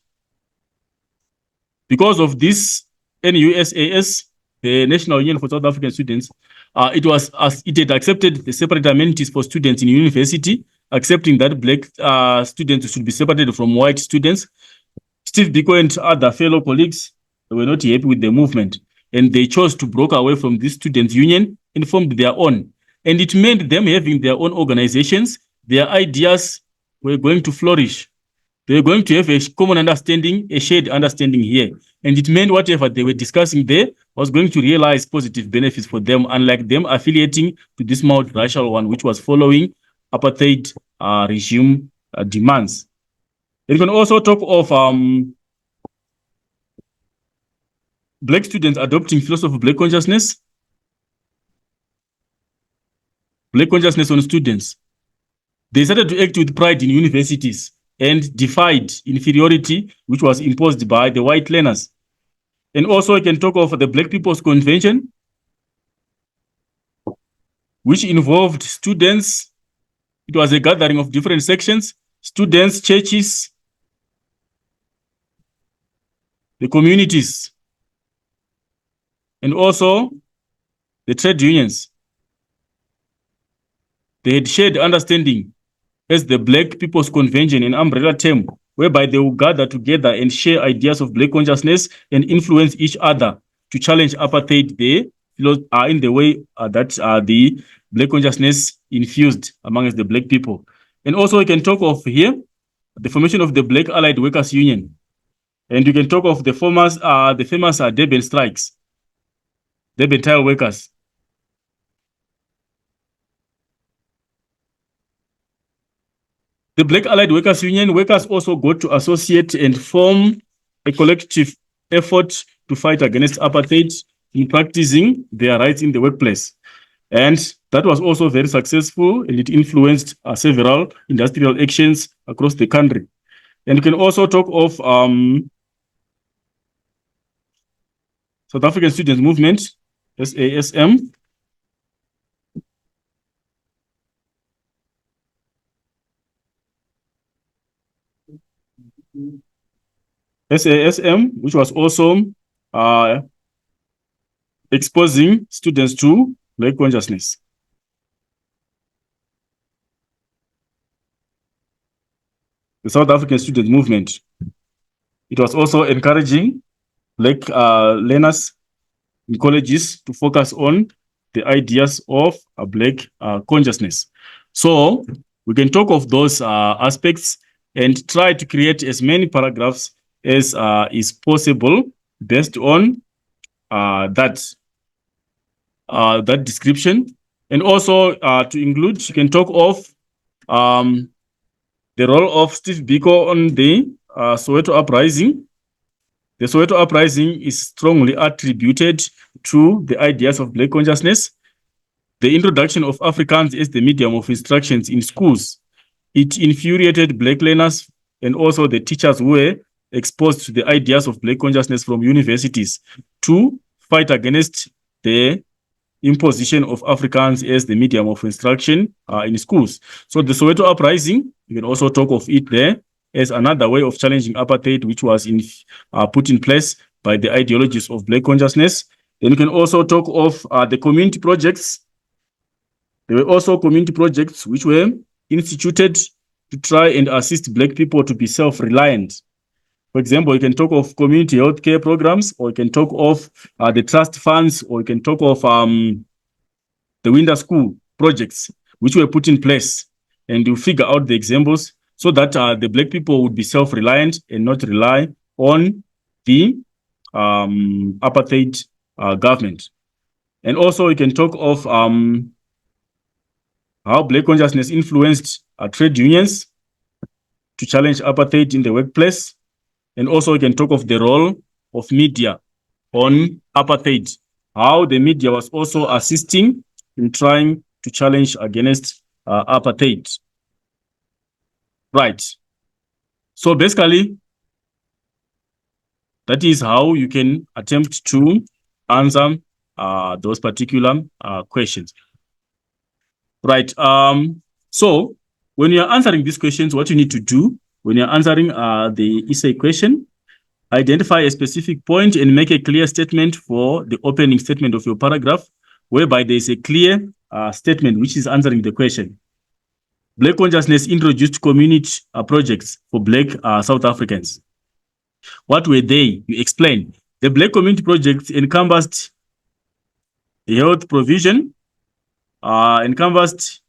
Because of this NUSAS, the National Union for South African Students, it had accepted the separate amenities for students in university, accepting that black students should be separated from white students. Steve Biko and other fellow colleagues were not happy with the movement, and they chose to break away from this students' union and formed their own. And it meant them having their own organizations. Their ideas were going to flourish. They were going to have a common understanding, a shared understanding here. And it meant whatever they were discussing there was going to realize positive benefits for them, unlike them affiliating to this multiracial one, which was following apartheid regime demands. You can also talk of black students adopting philosophy of black consciousness. Black consciousness on students. They started to act with pride in universities and defied inferiority, which was imposed by the white learners. And also, I can talk of the Black People's Convention, which involved students. It was a gathering of different sections, students, churches, the communities, and also the trade unions. They had shared understanding as the Black People's Convention, an umbrella term whereby they will gather together and share ideas of Black consciousness and influence each other to challenge apartheid there in the way that the Black consciousness infused amongst the Black people. And also we can talk of here the formation of the Black Allied Workers Union. And you can talk of the famous Durban strikes, Durban tile workers. The Black Allied Workers Union workers also got to associate and form a collective effort to fight against apartheid in practicing their rights in the workplace. And that was also very successful, and it influenced several industrial actions across the country. And you can also talk of South African Students Movement, SASM. SASM, which was also exposing students to Black consciousness. The South African Student Movement. It was also encouraging Black learners in colleges to focus on the ideas of a Black consciousness. So we can talk of those aspects and try to create as many paragraphs as is possible based on that description. And also to include, you can talk of the role of Steve Biko on the Soweto Uprising. The Soweto Uprising is strongly attributed to the ideas of Black consciousness. The introduction of Afrikaans as the medium of instructions in schools, it infuriated Black learners and also the teachers who were exposed to the ideas of Black consciousness from universities to fight against the imposition of Afrikaans as the medium of instruction in schools. So the Soweto Uprising, you can also talk of it there as another way of challenging apartheid, which was put in place by the ideologies of Black consciousness. Then you can also talk of the community projects. There were also community projects which were instituted to try and assist Black people to be self-reliant. For example, you can talk of community healthcare programs, or you can talk of the trust funds, or you can talk of the winter school projects, which were put in place. And you figure out the examples so that the Black people would be self-reliant and not rely on the apartheid government. And also you can talk of how Black consciousness influenced trade unions to challenge apartheid in the workplace. And also you can talk of the role of media on apartheid, how the media was also assisting in trying to challenge against apartheid. Right. So basically, that is how you can attempt to answer those particular questions. Right. So when you're answering these questions, what you need to do when you're answering the essay question, identify a specific point and make a clear statement for the opening statement of your paragraph, whereby there is a clear statement which is answering the question. Black consciousness introduced community projects for Black South Africans. What were they? You explain. The Black community projects encompassed the health provision, encompassed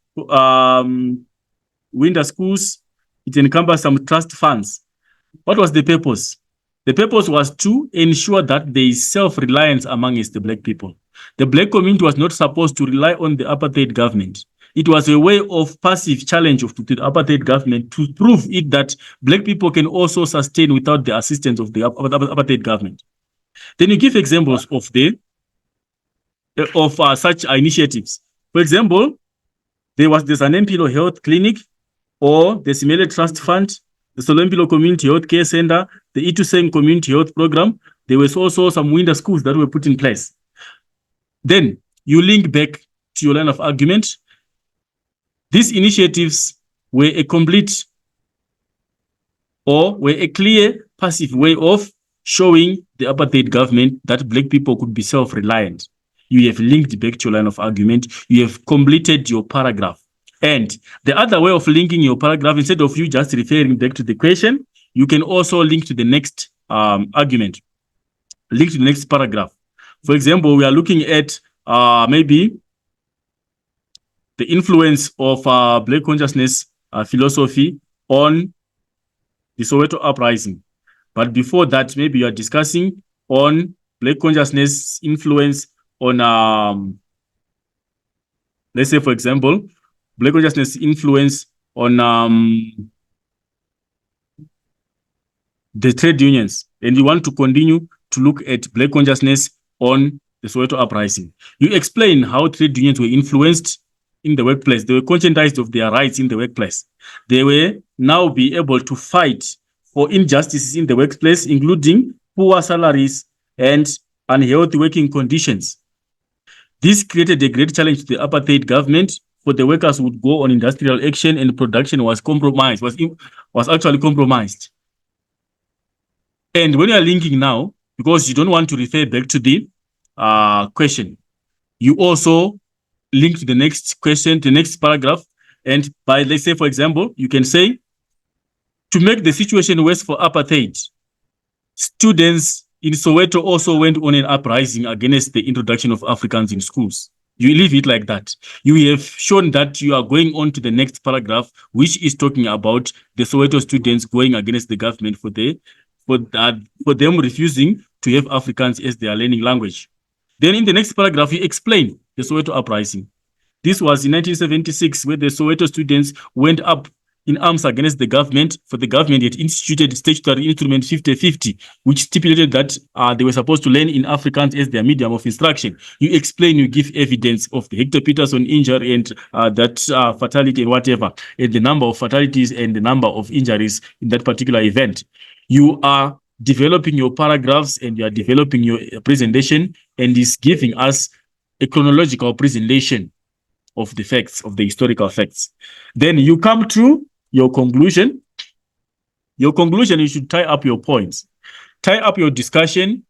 winter schools, it encompassed some trust funds. What was the purpose? The purpose was to ensure that there is self-reliance amongst the Black people. The Black community was not supposed to rely on the apartheid government. It was a way of passive challenge to the apartheid government to prove it that Black people can also sustain without the assistance of the apartheid government. Then you give examples of such initiatives. For example, there's an Empilo Health Clinic, or the Simele Trust Fund, the Solempilo Community Health Care Center, the Ituseng Community Health Program. There was also some winter schools that were put in place. Then you link back to your line of argument. These initiatives were a complete or were a clear passive way of showing the apartheid government that Black people could be self-reliant. You have linked back to your line of argument. You have completed your paragraph. And the other way of linking your paragraph, instead of you just referring back to the question, you can also link to the next argument, link to the next paragraph. For example, we are looking at maybe the influence of Black consciousness philosophy on the Soweto uprising. But before that, maybe you are discussing on Black consciousness influence on, let's say, for example, Black consciousness influence on the trade unions, and you want to continue to look at Black consciousness on the Soweto uprising. You explain how trade unions were influenced in the workplace. They were conscientized of their rights in the workplace. They were now be able to fight for injustices in the workplace, including poor salaries and unhealthy working conditions. This created a great challenge to the apartheid government, for the workers would go on industrial action and production was compromised, was actually compromised. And when you are linking now, because you don't want to refer back to the question, you also link to the next question, the next paragraph. And by, let's say, for example, you can say, to make the situation worse for apartheid, students in Soweto also went on an uprising against the introduction of Africans in schools. You leave it like that. You have shown that you are going on to the next paragraph, which is talking about the Soweto students going against the government for them refusing to have Africans as their learning language. Then in the next paragraph, you explain the Soweto uprising. This was in 1976, where the Soweto students went up in arms against the government, for the government had instituted statutory instrument 50-50, which stipulated that they were supposed to learn in Afrikaans as their medium of instruction. You explain, you give evidence of the Hector Peterson injury and that fatality and whatever, and the number of fatalities and the number of injuries in that particular event. You are developing your paragraphs and you are developing your presentation, and is giving us a chronological presentation of the facts, of the historical facts. Then you come to your conclusion. Your conclusion, you should tie up your points. Tie up your discussion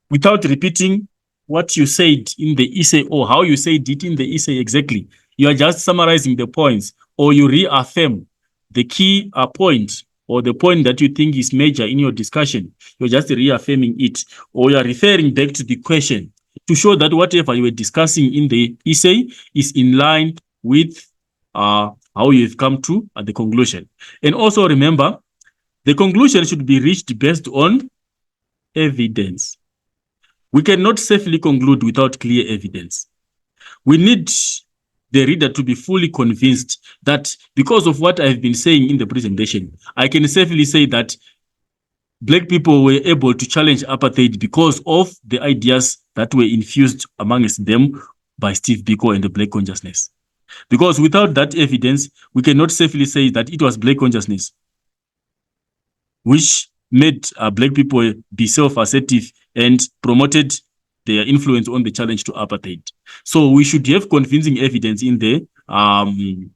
without repeating what you said in the essay or how you said it in the essay exactly. You are just summarizing the points, or you reaffirm the key point or the point that you think is major in your discussion. You're just reaffirming it, or you're referring back to the question to show that whatever you were discussing in the essay is in line with how you've come to the conclusion. And also remember, the conclusion should be reached based on evidence. We cannot safely conclude without clear evidence. We need the reader to be fully convinced that because of what I've been saying in the presentation, I can safely say that Black people were able to challenge apartheid because of the ideas that were infused amongst them by Steve Biko and the Black consciousness. Because without that evidence, we cannot safely say that it was Black consciousness which made Black people be self-assertive and promoted their influence on the challenge to apartheid. So we should have convincing evidence in the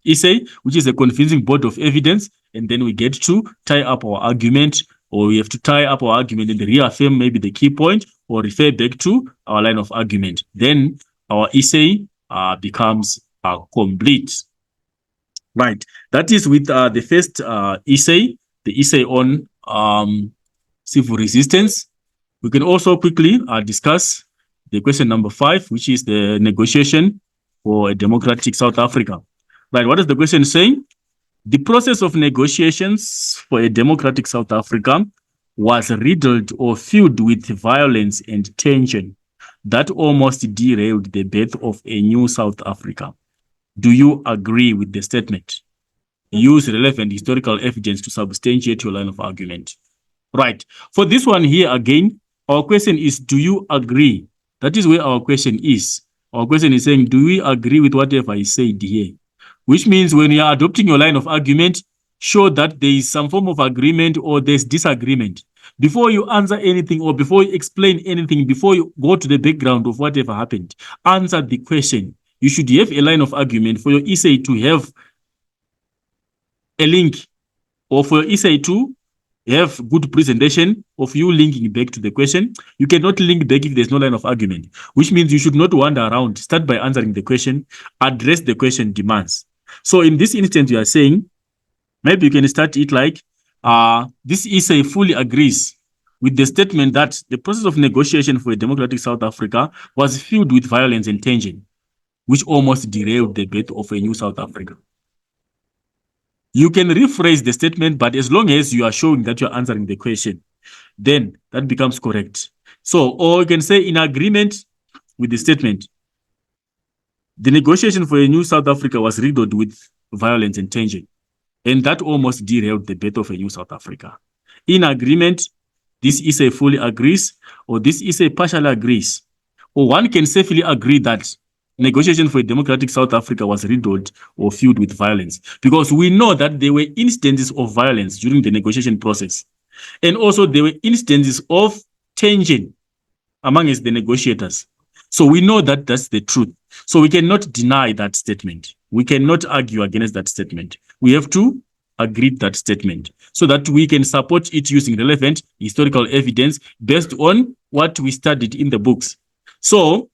essay, which is a convincing body of evidence, and then we get to tie up our argument, or we have to tie up our argument and reaffirm maybe the key point or refer back to our line of argument. Then our essay becomes complete. Right. That is with the first essay, the essay on civil resistance. We can also quickly discuss the question number 5, which is the negotiation for a democratic South Africa. Right. What is the question saying? The process of negotiations for a democratic South Africa was riddled or filled with violence and tension that almost derailed the birth of a new South Africa. Do you agree with the statement? Use relevant historical evidence to substantiate your line of argument. Right. For this one here again, our question is, do you agree? That is where our question is. Our question is saying, do we agree with whatever I said here? Which means when you are adopting your line of argument, show that there is some form of agreement or there's disagreement. Before you answer anything or before you explain anything, before you go to the background of whatever happened, answer the question. You should have a line of argument for your essay to have a link, or for your essay to have good presentation of you linking back to the question. You cannot link back if there's no line of argument, which means you should not wander around. Start by answering the question, address the question demands. So in this instance, you are saying, maybe you can start it like, this essay fully agrees with the statement that the process of negotiation for a democratic South Africa was filled with violence and tension, which almost derailed the birth of a new South Africa. You can rephrase the statement, but as long as you are showing that you're answering the question, then that becomes correct. So, or you can say in agreement with the statement, the negotiation for a new South Africa was riddled with violence and tension, and that almost derailed the birth of a new South Africa. In agreement, this essay fully agrees, or this essay partially agrees, or one can safely agree that negotiation for a democratic South Africa was riddled or filled with violence, because we know that there were instances of violence during the negotiation process, and also there were instances of tension amongst the negotiators. So we know that that's the truth. So we cannot deny that statement. We cannot argue against that statement. We have to agree that statement so that we can support it using relevant historical evidence based on what we studied in the books. So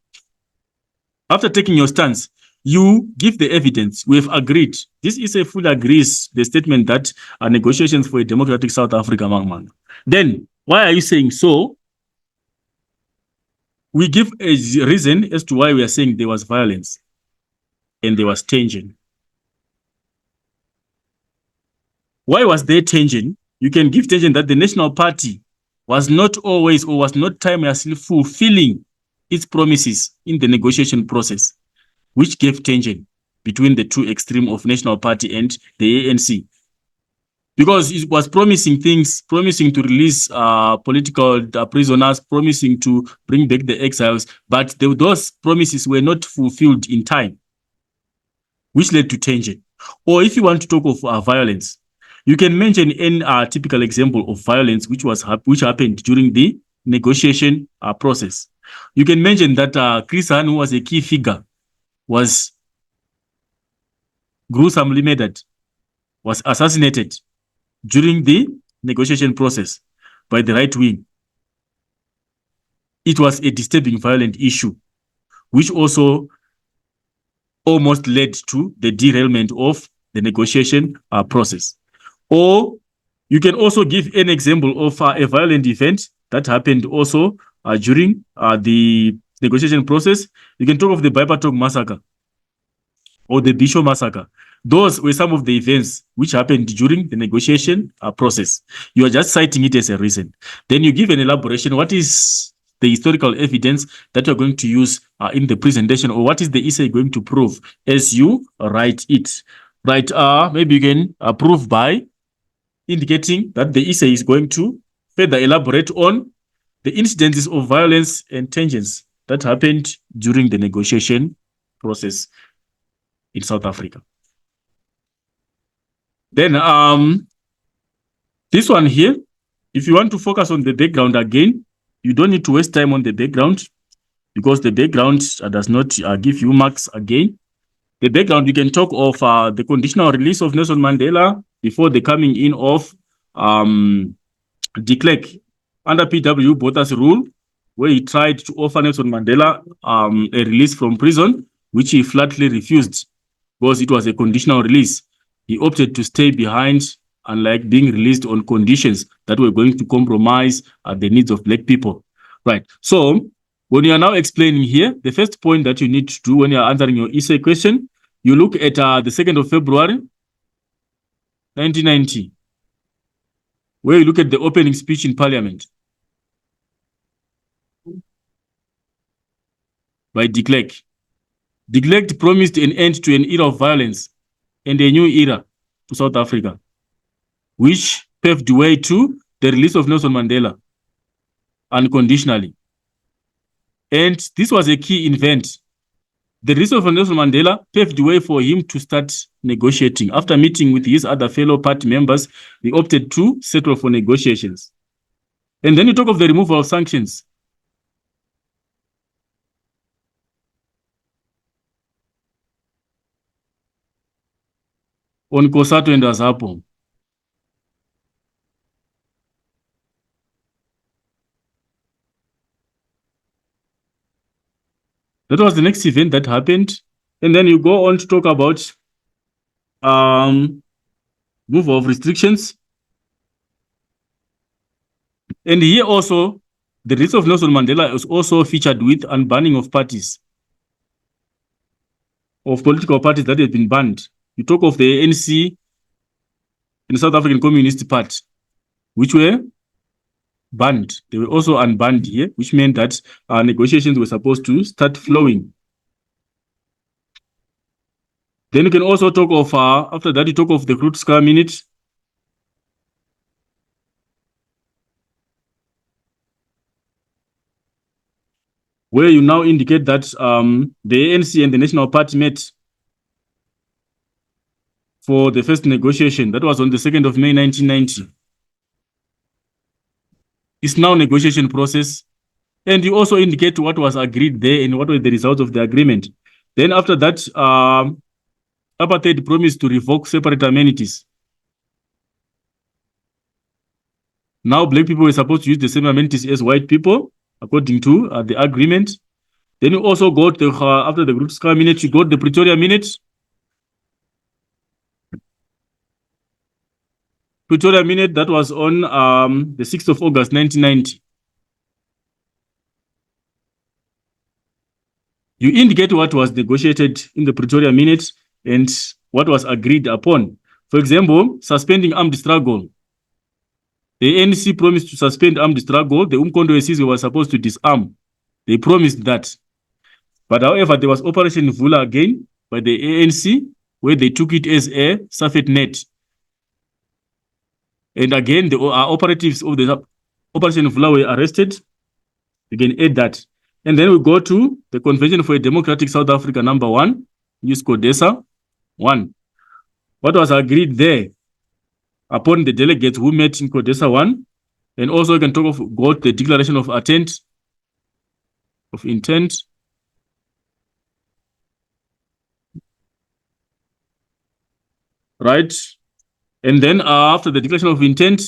after taking your stance, you give the evidence. We have agreed. This is a full agrees the statement that negotiations for a democratic South Africa among. Then why are you saying so? We give a reason as to why we are saying there was violence and there was tension. Why was there tension? You can give tension that the National Party was not always or was not timelessly fulfilling its promises in the negotiation process, which gave tension between the two extremes of National Party and the ANC. Because it was promising things, promising to release political prisoners, promising to bring back the exiles, but those promises were not fulfilled in time, which led to tension. Or if you want to talk of violence, you can mention any typical example of violence which happened during the negotiation process. You can mention that Chris Han, who was a key figure, was gruesomely murdered, was assassinated during the negotiation process by the right wing. It was a disturbing, violent issue, which also almost led to the derailment of the negotiation process. Or you can also give an example of a violent event that happened also during the negotiation process. You can talk of the Baipatok massacre or the Bisho massacre. Those were some of the events which happened during the negotiation process. You are just citing it as a reason. Then you give an elaboration. What is the historical evidence that you're going to use in the presentation, or what is the essay going to prove as you write it? Right? Maybe you can prove by indicating that the essay is going to further elaborate on the incidences of violence and tensions that happened during the negotiation process in South Africa. Then this one here, if you want to focus on the background again, you don't need to waste time on the background because the background does not give you marks again. The background, you can talk of the conditional release of Nelson Mandela before the coming in of de Klerk under P.W. Botha's rule, where he tried to offer Nelson Mandela a release from prison, which he flatly refused because it was a conditional release. He opted to stay behind, unlike being released on conditions that were going to compromise the needs of Black people. Right. So when you are now explaining here, the first point that you need to do when you are answering your essay question, you look at the 2nd of February, 1990, where you look at the opening speech in Parliament by de Klerk. De Klerk promised an end to an era of violence and a new era to South Africa, which paved the way to the release of Nelson Mandela unconditionally. And this was a key event. The release of Nelson Mandela paved the way for him to start negotiating. After meeting with his other fellow party members, he opted to settle for negotiations. And then you talk of the removal of sanctions. On Kosato and Azapo. That was the next event that happened. And then you go on to talk about move of restrictions. And here also, the release of Nelson Mandela is also featured with unbanning of parties, of political parties that have been banned. You talk of the ANC and the South African Communist Party, which were banned. They were also unbanned here, which meant that negotiations were supposed to start flowing. Then you can also talk of, after that, you talk of the crude square minute. Where you now indicate that the ANC and the National Party met for the first negotiation. That was on the 2nd of May, 1990. It's now negotiation process. And you also indicate what was agreed there and what were the results of the agreement. Then after that, apartheid promised to revoke separate amenities. Now black people were supposed to use the same amenities as white people, according to the agreement. Then you also got the, after the group square minute, you got the Pretoria minute. Pretoria minute, that was on the 6th of August, 1990. You indicate what was negotiated in the Pretoria minute and what was agreed upon. For example, suspending armed struggle. The ANC promised to suspend armed struggle. The Umkhonto we were supposed to disarm. They promised that. But however, there was Operation Vula again by the ANC, where they took it as a surfeit net. And again, the operatives of the Operation Vula were arrested. You can add that. And then we go to the Convention for a Democratic South Africa #1, use CODESA 1. What was agreed there upon the delegates who met in CODESA 1, and also you can talk of got the Declaration of Intent. Right? And then after the Declaration of Intent,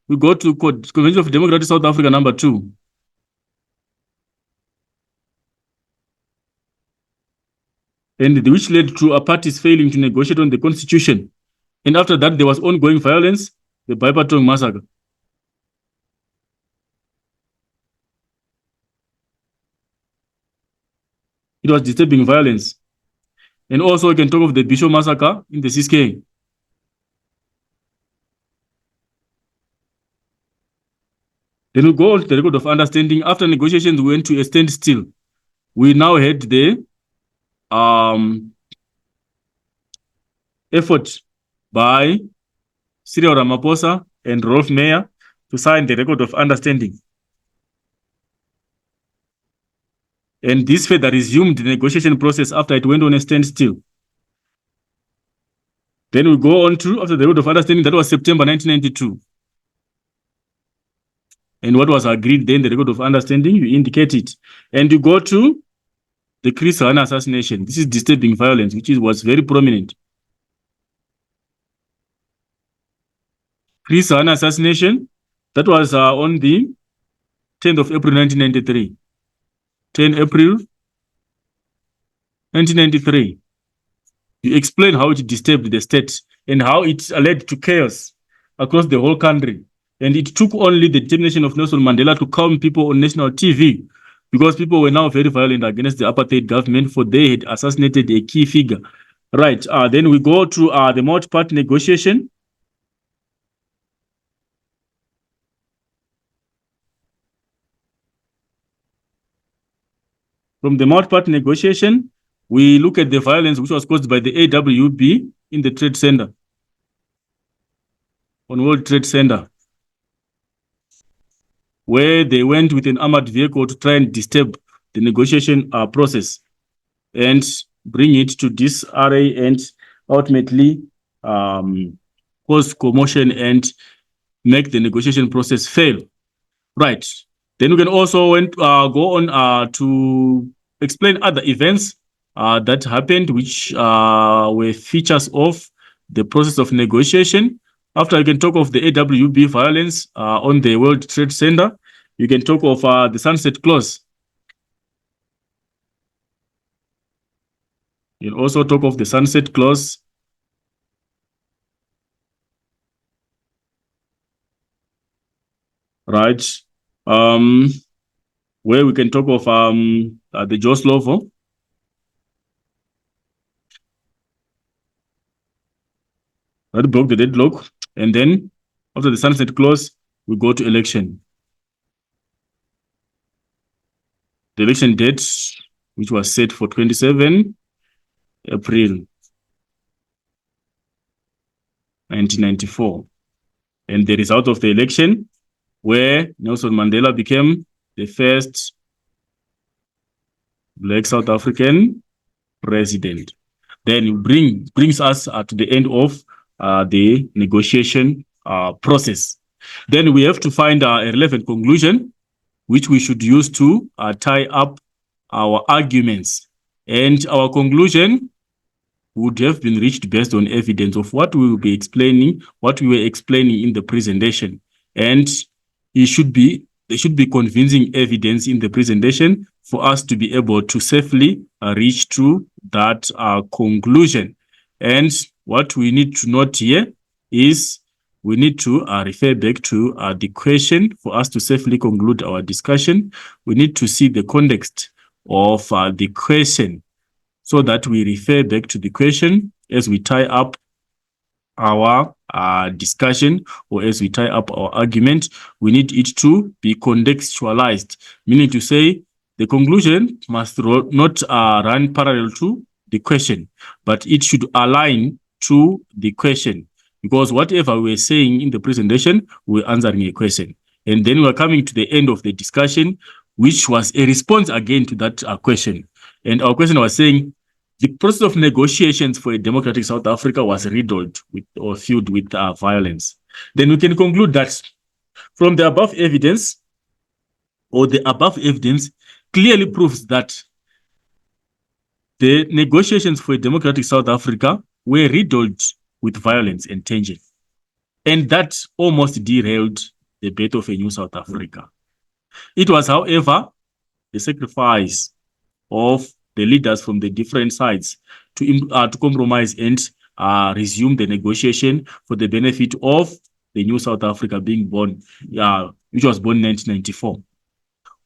we go to Convention of Democratic South Africa #2. And which led to parties failing to negotiate on the constitution. And after that, there was ongoing violence, the Barberton massacre. It was disturbing violence. And also, you can talk of the Bishop massacre in the Ciskei. Then we go on to the record of understanding. After negotiations went to a standstill, we now had the effort by Cyril Ramaphosa and Rolf Meyer to sign the record of understanding. And this further resumed the negotiation process after it went on a standstill. Then we go on to, after the record of understanding, that was September 1992. And what was agreed then, the record of understanding, you indicate it. And you go to the Chris Hani assassination. This is disturbing violence, which was very prominent. Chris Hani assassination, that was on the 10th of April, 1993. 10 April, 1993. You explain how it disturbed the state and how it led to chaos across the whole country. And it took only the determination of Nelson Mandela to calm people on national TV, because people were now very violent against the apartheid government, for they had assassinated a key figure. Right, then we go to the multi-party negotiation. From the multi-party negotiation, we look at the violence which was caused by the AWB in the Trade Center, on World Trade Center, where they went with an armored vehicle to try and disturb the negotiation process and bring it to disarray and ultimately cause commotion and make the negotiation process fail. Right. Then we can also go on to explain other events that happened, which were features of the process of negotiation. After, you can talk of the AWB violence on the World Trade Center. You can talk of the Sunset Clause. You can also talk of the Sunset Clause. right? Where we can talk of the Jaws Law, that broke the deadlock, and then after the sunset clause, we go to election. The election date, which was set for 27 April 1994, and the result of the election, where Nelson Mandela became the first Black South African president. Then it brings us to the end of the negotiation process. Then we have to find a relevant conclusion, which we should use to tie up our arguments. And our conclusion would have been reached based on evidence of what we will be explaining, what we were explaining in the presentation. And there should be convincing evidence in the presentation for us to be able to safely reach to that conclusion. And what we need to note here is we need to refer back to the question for us to safely conclude our discussion. We need to see the context of the question so that we refer back to the question as we tie up our discussion, or as we tie up our argument. We need it to be contextualized, meaning to say the conclusion must not run parallel to the question, but it should align to the question, because whatever we're saying in the presentation, we're answering a question. And then we're coming to the end of the discussion, which was a response again to that question. And our question was saying, the process of negotiations for a democratic South Africa was riddled with or filled with violence. Then we can conclude that from the above evidence, or the above evidence clearly proves that the negotiations for a democratic South Africa were riddled with violence and tension. And that almost derailed the birth of a new South Africa. It was, however, the sacrifice of the leaders from the different sides to compromise and resume the negotiation for the benefit of the new South Africa being born, which was born in 1994.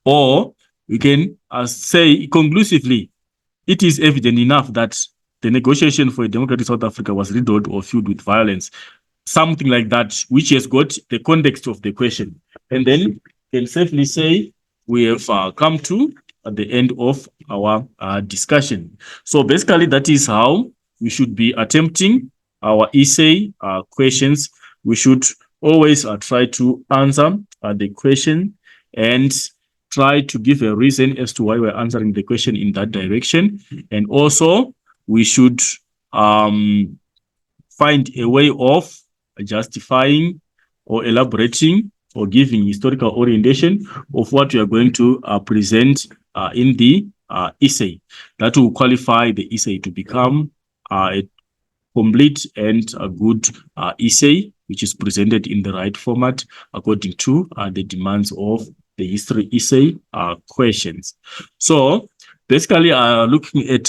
Or we can say conclusively, it is evident enough that the negotiation for a democratic South Africa was riddled or filled with violence, something like that, which has got the context of the question. And then can safely say we have come to at the end of our discussion. So basically, that is how we should be attempting our essay questions. We should always try to answer the question and try to give a reason as to why we're answering the question in that direction. And also, we should find a way of justifying or elaborating or giving historical orientation of what we are going to present in the essay. That will qualify the essay to become a complete and a good essay, which is presented in the right format according to the demands of the history essay questions. So basically, looking at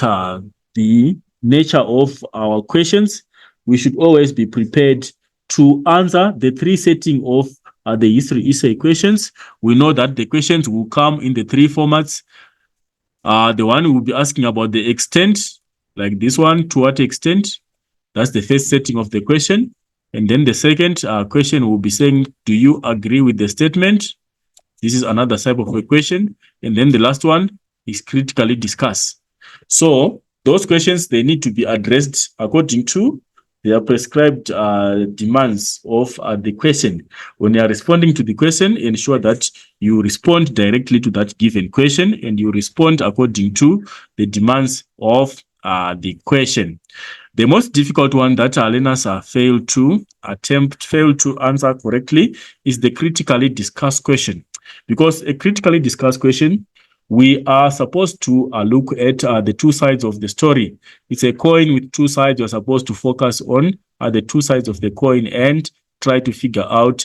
the nature of our questions, we should always be prepared to answer the three setting of the history essay questions. We know that the questions will come in the three formats. The one we will be asking about the extent, like this one, to what extent? That's the first setting of the question. And then the second question will be saying, do you agree with the statement? This is another type of a question. And then the last one is critically discuss. So those questions, they need to be addressed according to their prescribed demands of the question. When you are responding to the question, ensure that you respond directly to that given question and you respond according to the demands of the question. The most difficult one that learners fail to answer correctly is the critically discussed question. Because a critically discussed question, we are supposed to look at the two sides of the story. It's a coin with two sides. You're supposed to focus on the two sides of the coin and try to figure out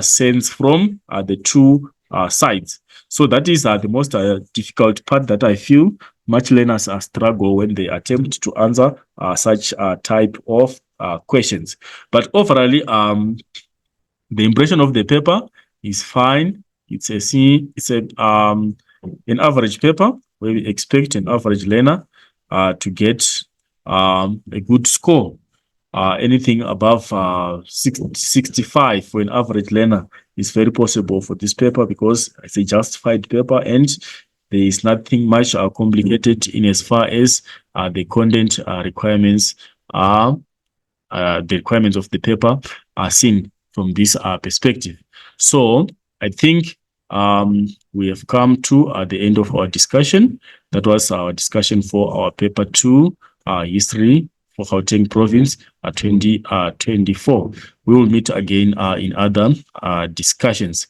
sense from the two sides. So that is the most difficult part that I feel much learners struggle when they attempt to answer such type of questions. But overall, the impression of the paper is fine. It's a C. It's a an average paper where we expect an average learner to get a good score. Anything above 65 for an average learner is very possible for this paper because it's a justified paper and there is nothing much complicated in as far as the content requirements are the requirements of the paper are seen from this perspective. So I think we have come to the end of our discussion. That was our discussion for our paper 2, history for Gauteng province 2024. We will meet again in other discussions.